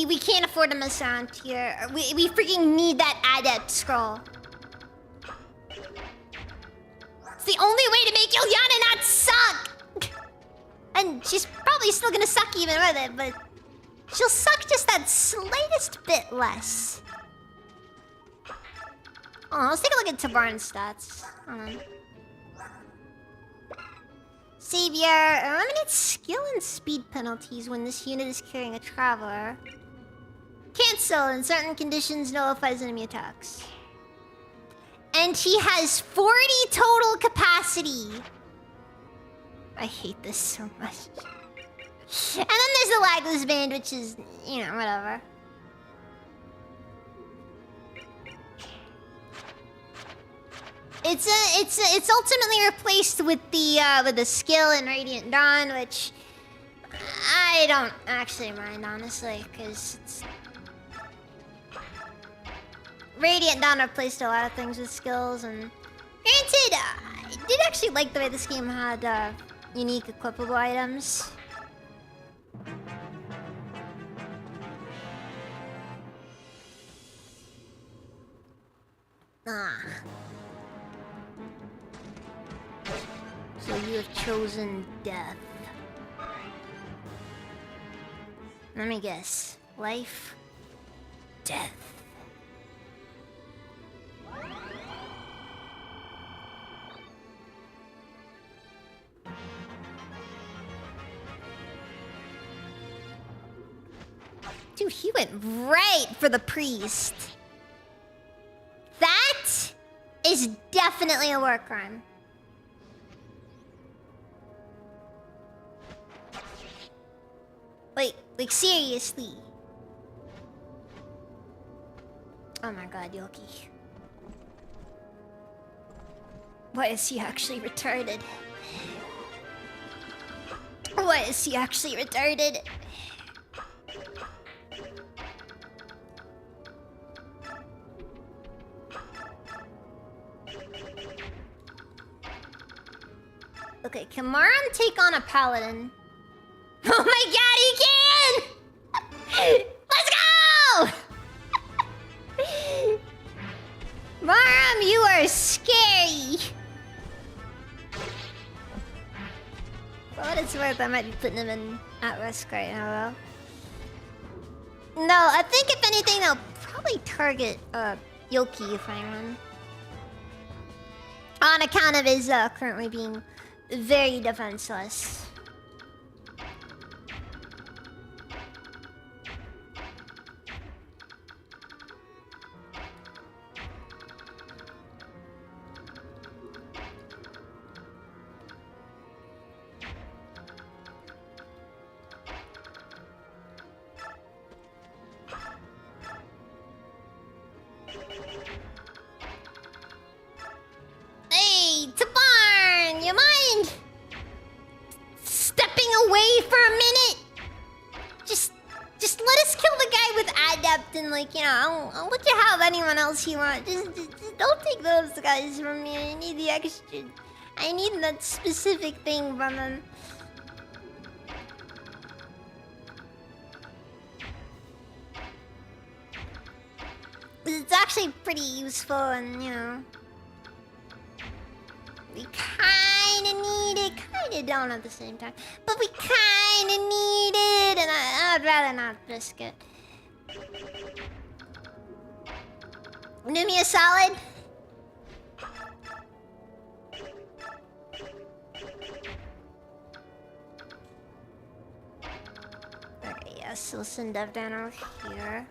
We can't afford to miss out here. We freaking need that adept scroll. It's the only way to make Ilyana not suck! And she's probably still gonna suck even with it, but... she'll suck just that slightest bit less. Oh, let's take a look at Tabarn's stats. Hold on. Savior, eliminate skill and speed penalties when this unit is carrying a traveler. Cancel in certain conditions, nullifies enemy attacks. And he has 40 total capacity. I hate this so much. And then there's the Lagless Band, which is, you know, whatever. It's ultimately replaced with the skill in Radiant Dawn, which I don't actually mind, honestly, because it's... Radiant Dawn replaced a lot of things with skills, and granted, I did actually like the way this game had unique equipable items. So you have chosen death. Let me guess. Life? Death. Dude, he went right for the priest. That is definitely a war crime. Wait, like seriously. Oh my god, Yoki. Why is he actually retarded? Why is he actually retarded? Okay, can Maran take on a paladin? Oh my god, he can! Let's go! Maram, you are scary! For what it's worth, I might be putting him in at risk right now, though. No, I think if anything, they'll probably target Yoki if I run. On account of his currently being very defenseless. Hey, Tabarn, you mind stepping away for a minute? Just let us kill the guy with adept and like, you know, I'll let you have anyone else you want. Just don't take those guys from me. I need the extra. I need that specific thing from them. It's actually pretty useful and, you know, we kinda need it, kinda don't at the same time. But we kinda need it, and I'd rather not risk it. Do me a solid? Okay, yes, we'll send Dev down over here.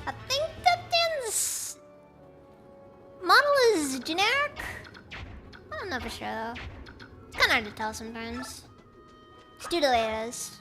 I think Devdan's model is generic. I don't know for sure though. It's kinda hard to tell sometimes. It's due to the way it is.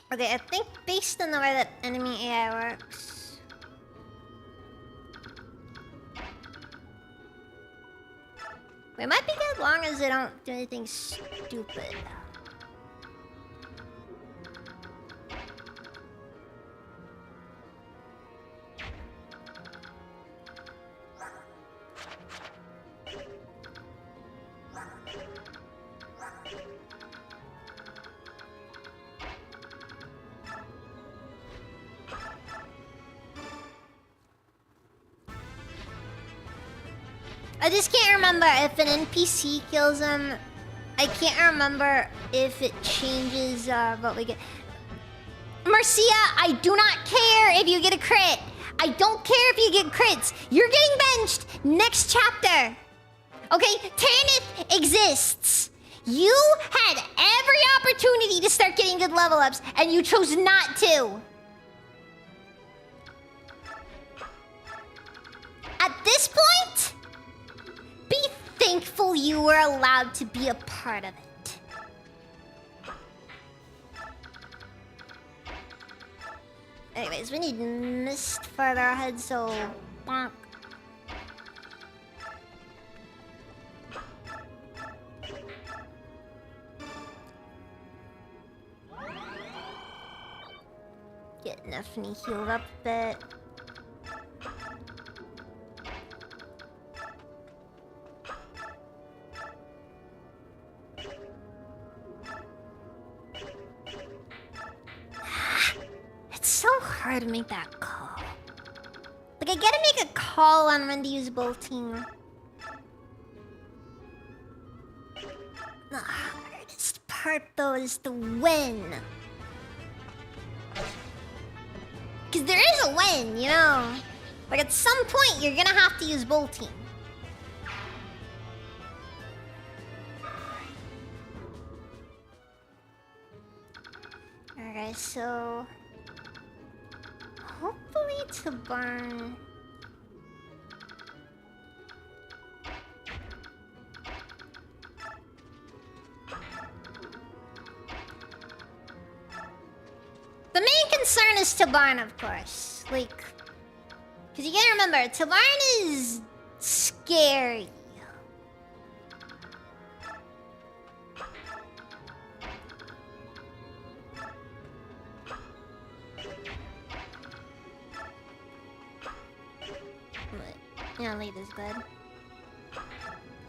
Okay, I think based on the way that enemy AI works, we might be good as long as they don't do anything stupid. I just can't remember if an NPC kills him. I can't remember if it changes what we get. Marcia, I do not care if you get a crit. I don't care if you get crits. You're getting benched next chapter. Okay, Tanith exists. You had every opportunity to start getting good level ups, and you chose not to. At this point, be thankful you were allowed to be a part of it. Anyways, we need mist further ahead, so bonk. Get Neffany healed up a bit. It's so hard to make that call. Like, I gotta make a call on when to use bolting. The hardest part, though, is the when. Because there is a when, you know? Like, at some point, you're gonna have to use bolting. Okay, so... hopefully to burn... The main concern is Tabarn, of course. Like... because you gotta remember, Tabarn is... scary. But, yeah, lead is good.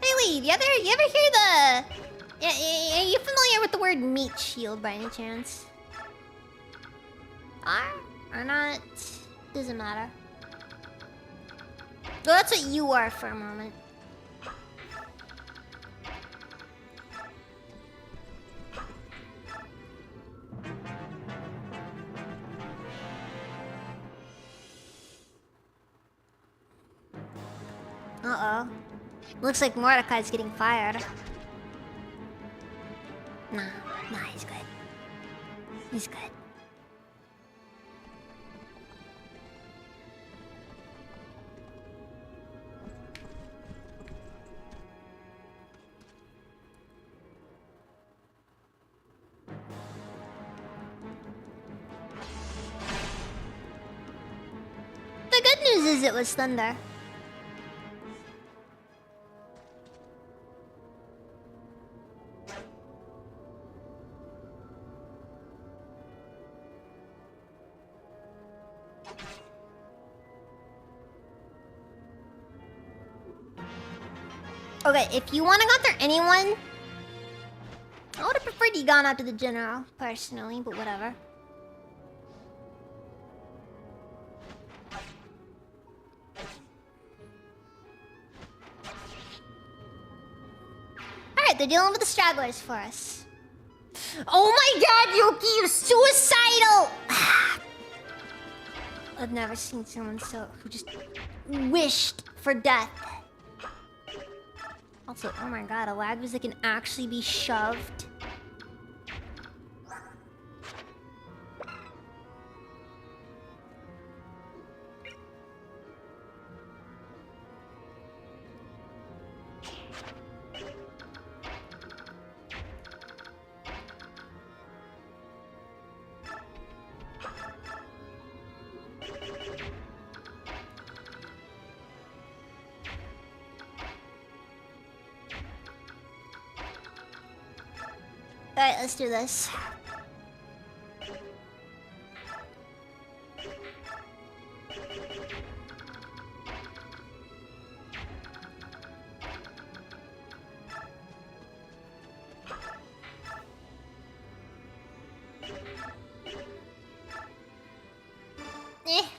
Hey, Lead, you ever hear the... Yeah, are you familiar with the word meat shield by any chance? Are or not? Doesn't matter. Well, that's what you are for a moment. Uh-oh. Looks like Mordecai's getting fired. Nah, he's good. He's good. The good news is it was thunder. Okay, if you want to go after anyone, I would have preferred you gone after the general, personally, but whatever. Alright, they're dealing with the stragglers for us. Oh my god, Yuki, you're suicidal! I've never seen someone who just wished for death. Also, oh my god, a lag was that can actually be shoved. Alright, let's do this.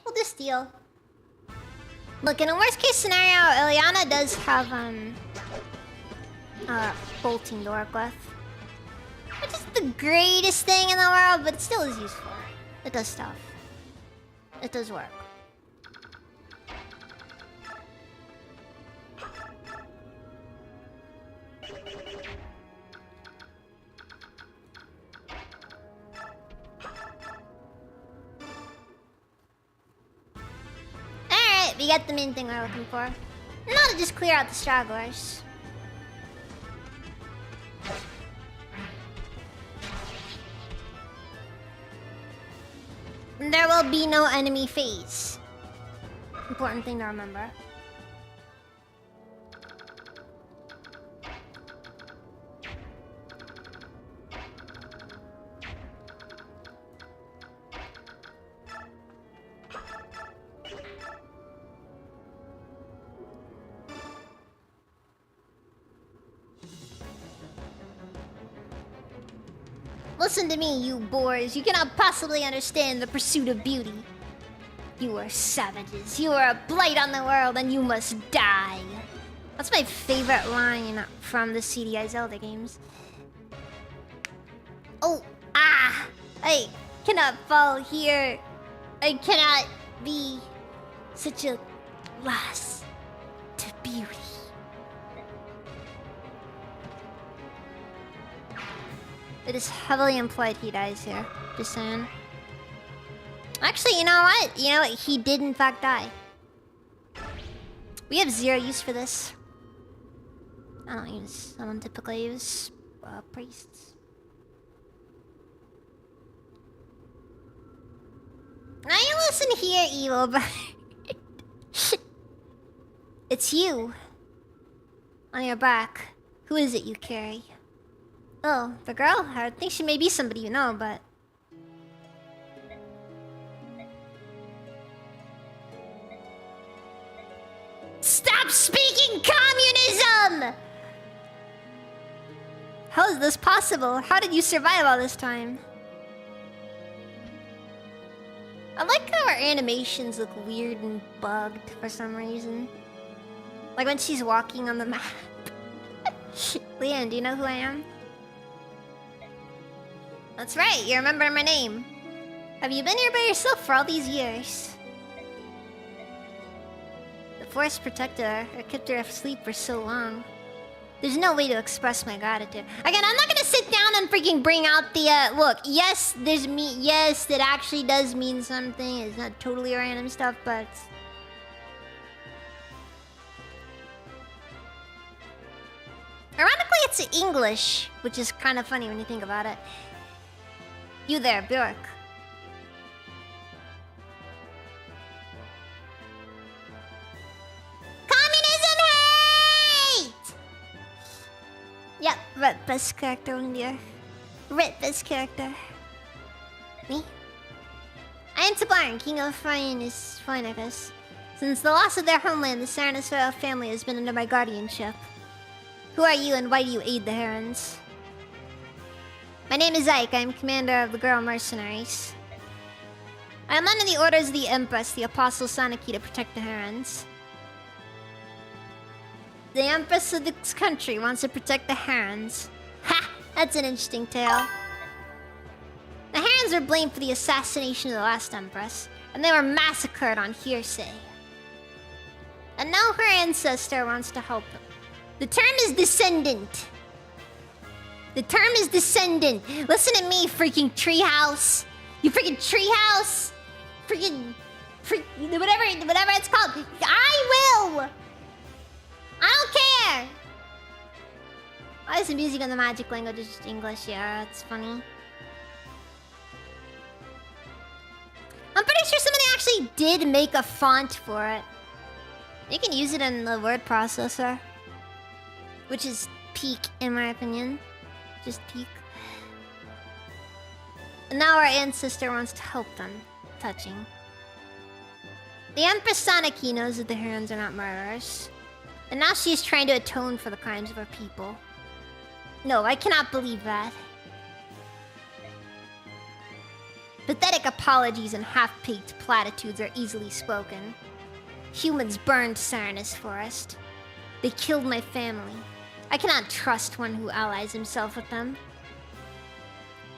We'll just deal. Look, in a worst case scenario, Ileana does have, bolting to work with. Which is the greatest thing in the world, but it still is useful. It does stuff. It does work. Alright, we got the main thing we're looking for. Now to just clear out the stragglers. There will be no enemy phase. Important thing to remember. Listen to me, you boors. You cannot possibly understand the pursuit of beauty. You are savages. You are a blight on the world, and you must die. That's my favorite line from the CDI Zelda games. Oh, I cannot fall here. I cannot be such a loss to beauty. It is heavily implied he dies here. Just saying. Actually, you know what? You know what? He did in fact die. We have zero use for this. I don't typically use priests. Now you listen here, evil brother. It's you. On your back. Who is it you carry? Oh, the girl? I think she may be somebody you know, but... speaking communism! How is this possible? How did you survive all this time? I like how our animations look weird and bugged for some reason. Like when she's walking on the map. Leanne, do you know who I am? That's right, you remember my name. Have you been here by yourself for all these years? The forest protected her. I kept her asleep for so long. There's no way to express my gratitude. Again, I'm not gonna sit down and freaking bring out the, look, yes, there's me, yes, it actually does mean something. It's not totally random stuff, but... Ironically, it's English, which is kind of funny when you think about it. You there, Bjork. Communism hate! Yep, Ret best character on the earth. Ret best character. Me? I am Tabaran, king of finest Finacus. Since the loss of their homeland, the Serenes royal family has been under my guardianship. Who are you and why do you aid the Herons? My name is Ike. I am commander of the girl mercenaries. I am under the orders of the Empress, the Apostle Sanaki, to protect the Herons. The Empress of this country wants to protect the Herons. Ha! That's an interesting tale. The Herons were blamed for the assassination of the last Empress, and they were massacred on hearsay. And now her ancestor wants to help them. The term is descendant. The term is descendant. Listen to me, freaking treehouse. You freaking treehouse. Freaking, whatever it's called. I will. I don't care. Why is the music in the magic language is just English? Yeah, it's funny. I'm pretty sure somebody actually did make a font for it. You can use it in the word processor, which is peak in my opinion. Just peak. And now our ancestor wants to help them. Touching. The Empress Sanaki knows that the Herons are not murderers. And now she is trying to atone for the crimes of her people. No, I cannot believe that. Pathetic apologies and half-baked platitudes are easily spoken. Humans burned Serenes Forest. They killed my family. I cannot trust one who allies himself with them.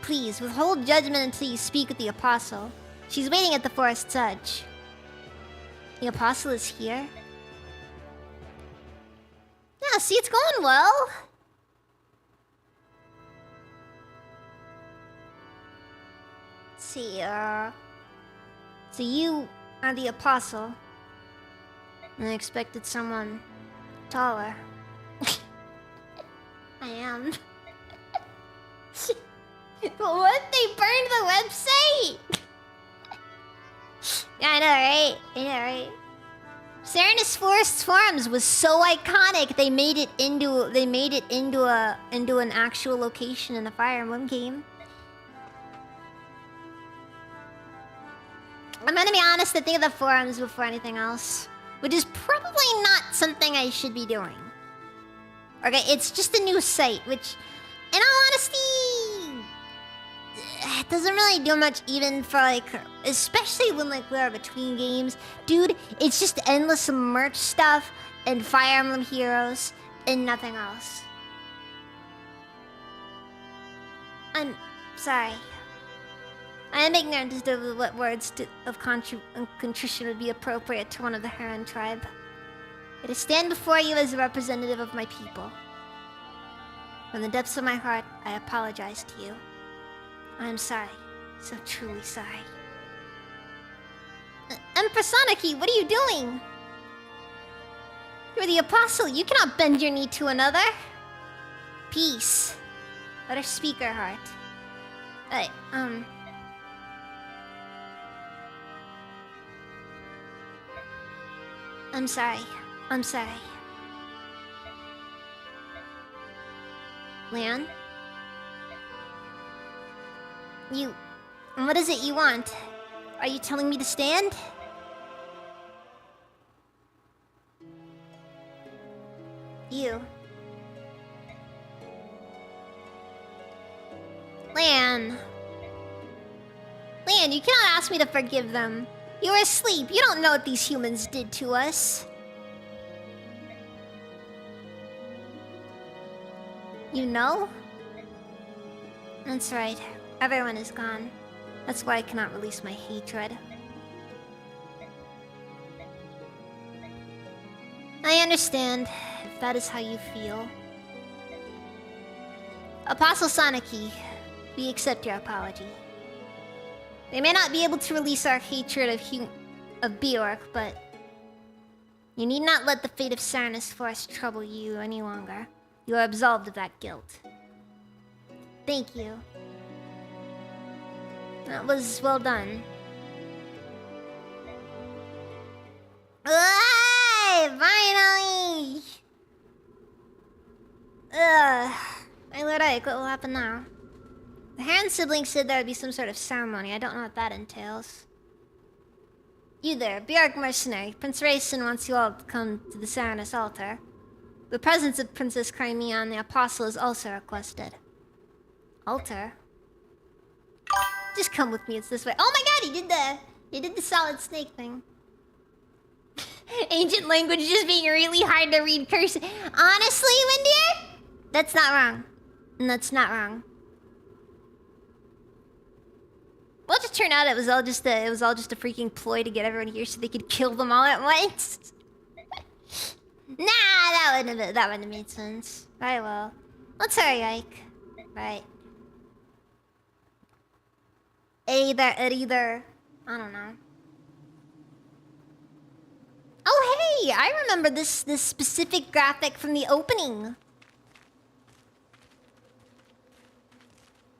Please, withhold judgment until you speak with the Apostle. She's waiting at the forest's edge. The Apostle is here? Yeah, see, it's going well. Let's see, so you are the Apostle. And I expected someone taller. I am. What? They burned the website? Yeah, I know, right? I know, right? Serenes Forest Farms was so iconic. They made it into an actual location in the Fire Emblem game. I'm gonna be honest, I think of the forums before anything else, which is probably not something I should be doing. Okay, it's just a new site, which, in all honesty, it doesn't really do much even for, like, especially when, like, we are between games. Dude, it's just endless merch stuff and Fire Emblem Heroes and nothing else. I'm sorry. I am ignorant as to what words of contrition would be appropriate to one of the Heron tribe. But I stand before you as a representative of my people. From the depths of my heart, I apologize to you. I am sorry. So truly sorry. Empress Sanaki, what are you doing? You're the Apostle. You cannot bend your knee to another. Peace. Let her speak her heart. I'm sorry. I'm sorry. Leon? What is it you want? Are you telling me to stand? You. Lan. Lan, you cannot ask me to forgive them. You were asleep. You don't know what these humans did to us. You know? That's right. Everyone is gone. That's why I cannot release my hatred. I understand, if that is how you feel. Apostle Soniki, we accept your apology. They may not be able to release our hatred of Bjork, but you need not let the fate of Serenes Forest trouble you any longer. You are absolved of that guilt. Thank you. That was well done. Finally! My lord Ike, what will happen now? The Heron siblings said there would be some sort of ceremony. I don't know what that entails. You there, Bjork mercenary. Prince Rayson wants you all to come to the Serenes altar. The presence of Princess Crimea and the Apostle is also requested. Altar? Just come with me, it's this way. Oh my god, he did the solid snake thing. Ancient language just being really hard to read cursive. Honestly, Windier? That's not wrong. That's not wrong. Well, it just turned out it was all just a freaking ploy to get everyone here so they could kill them all at once. Nah, that wouldn't have made sense. Right, well. Let's hurry, Ike. Right. Either. I don't know. Oh, hey! I remember this specific graphic from the opening.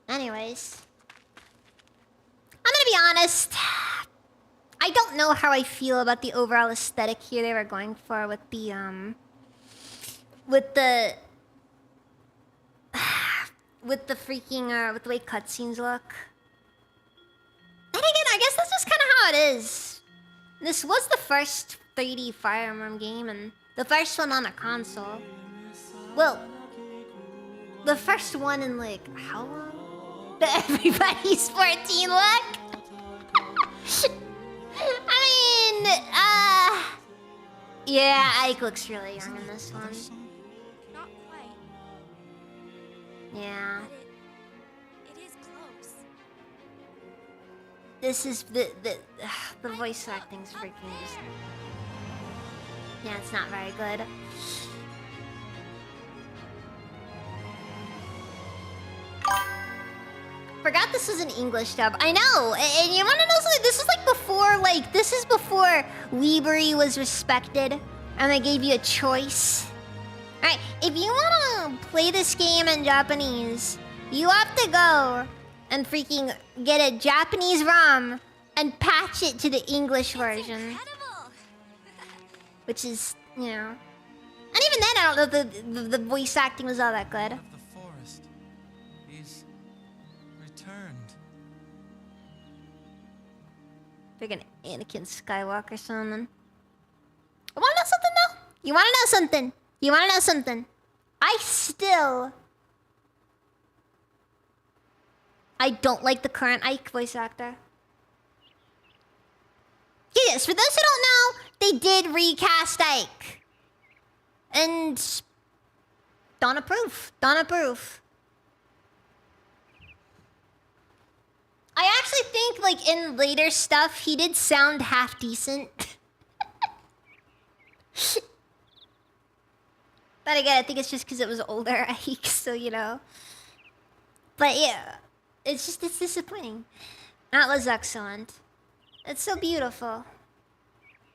Anyways. I'm gonna be honest. I don't know how I feel about the overall aesthetic here they were going for with the, with the freaking, with the way cutscenes look. And again, I guess that's just kind of how it is. This was the first 3D Fire Emblem game, and the first one on a console. Well, the first one in like, how long? The Everybody's 14 look? I mean, yeah, Ike looks really young in this one. Not quite. Yeah. It is close. This is the voice acting's freaking just... Yeah, it's not very good. Forgot this was an English dub. I know, and you wanna know something? This is like before, this is before Weebury was respected, and they gave you a choice. Alright, if you wanna play this game in Japanese, you have to go and freaking get a Japanese ROM and patch it to the English version. Incredible. Which is, you know... And even then, I don't know if the voice acting was all that good. Of the forest. He's returned. Freaking Anakin Skywalker or something. I wanna know something though? You wanna know something? You wanna know something? I don't like the current Ike voice actor. Yes, for those who don't know, they did recast Ike. And... don't approve. Don't approve. I actually think, like, in later stuff, he did sound half decent. But again, I think it's just because it was older Ike, so, you know. But yeah, it's disappointing. That was excellent. It's so beautiful.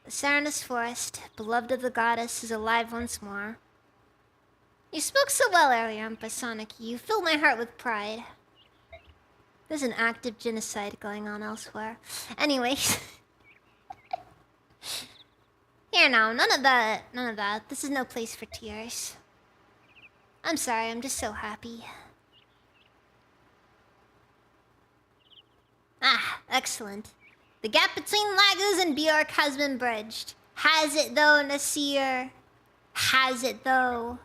The Serenes Forest, beloved of the goddess, is alive once more. You spoke so well earlier, Empress Sonic. You filled my heart with pride. There's an active genocide going on elsewhere. Anyways. Here now, none of that. This is no place for tears. I'm sorry, I'm just so happy. Ah, excellent. The gap between Laguz and Bjork has been bridged. Has it though, Nasir? Has it though?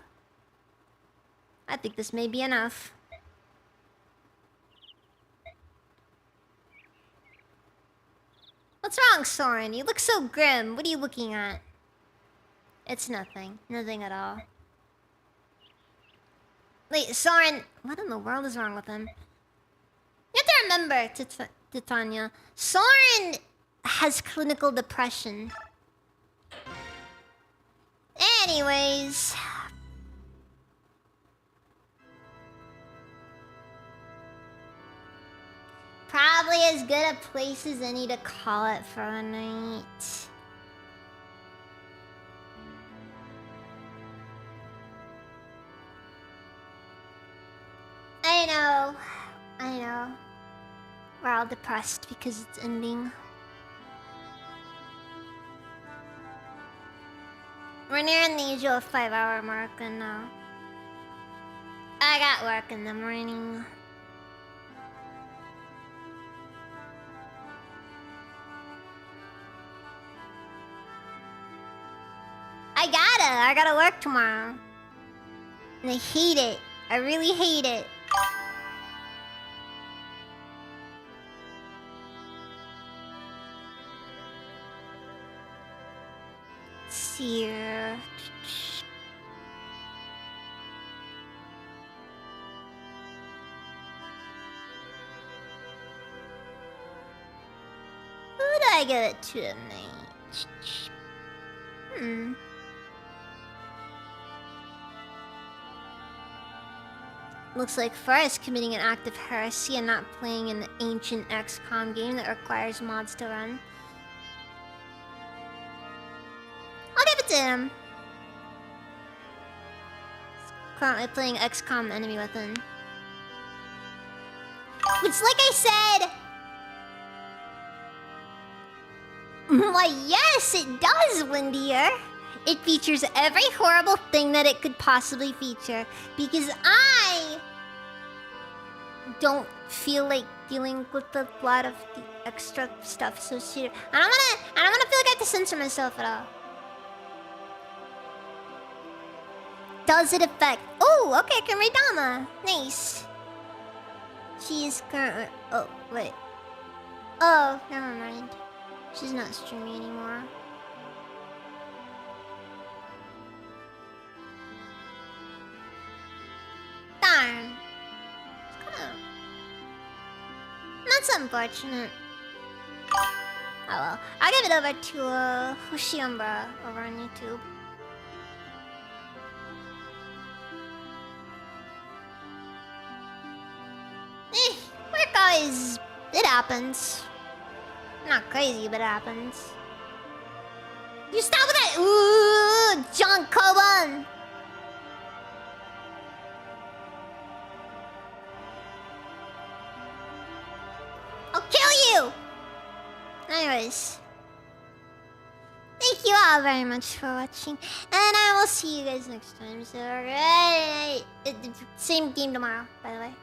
I think this may be enough. What's wrong, Soren? You look so grim. What are you looking at? It's nothing. Nothing at all. Wait, Soren... What in the world is wrong with him? You have to remember, Titania. Soren has clinical depression. Anyways... Probably as good a place as any to call it for a night. I know. I know. We're all depressed because it's ending. We're nearing the usual 5-hour mark and I got work in the morning. I gotta work tomorrow. And I hate it. I really hate it. Let's see here. Who do I give it to tonight? Looks like Forrest committing an act of heresy and not playing an ancient XCOM game that requires mods to run. I'll give it to him. He's currently playing XCOM Enemy Within. Which, like I said... Why, yes, it does, Windier. It features every horrible thing that it could possibly feature. Because I don't feel like dealing with a lot of the extra stuff associated. I don't wanna feel like I have to censor myself at all. Does it affect? Oh, okay, I can read Dama. Nice. She is currently... Oh, wait. Oh, never mind. She's not streaming anymore. Darn. That's unfortunate. Oh well. I'll give it over to Hoshiumbra over on YouTube. Work always... It happens. Not crazy, but it happens. You stop with that! Ooh, John Coban! I'll kill you! Anyways. Thank you all very much for watching. And I will see you guys next time. So, alright. Same game tomorrow, by the way.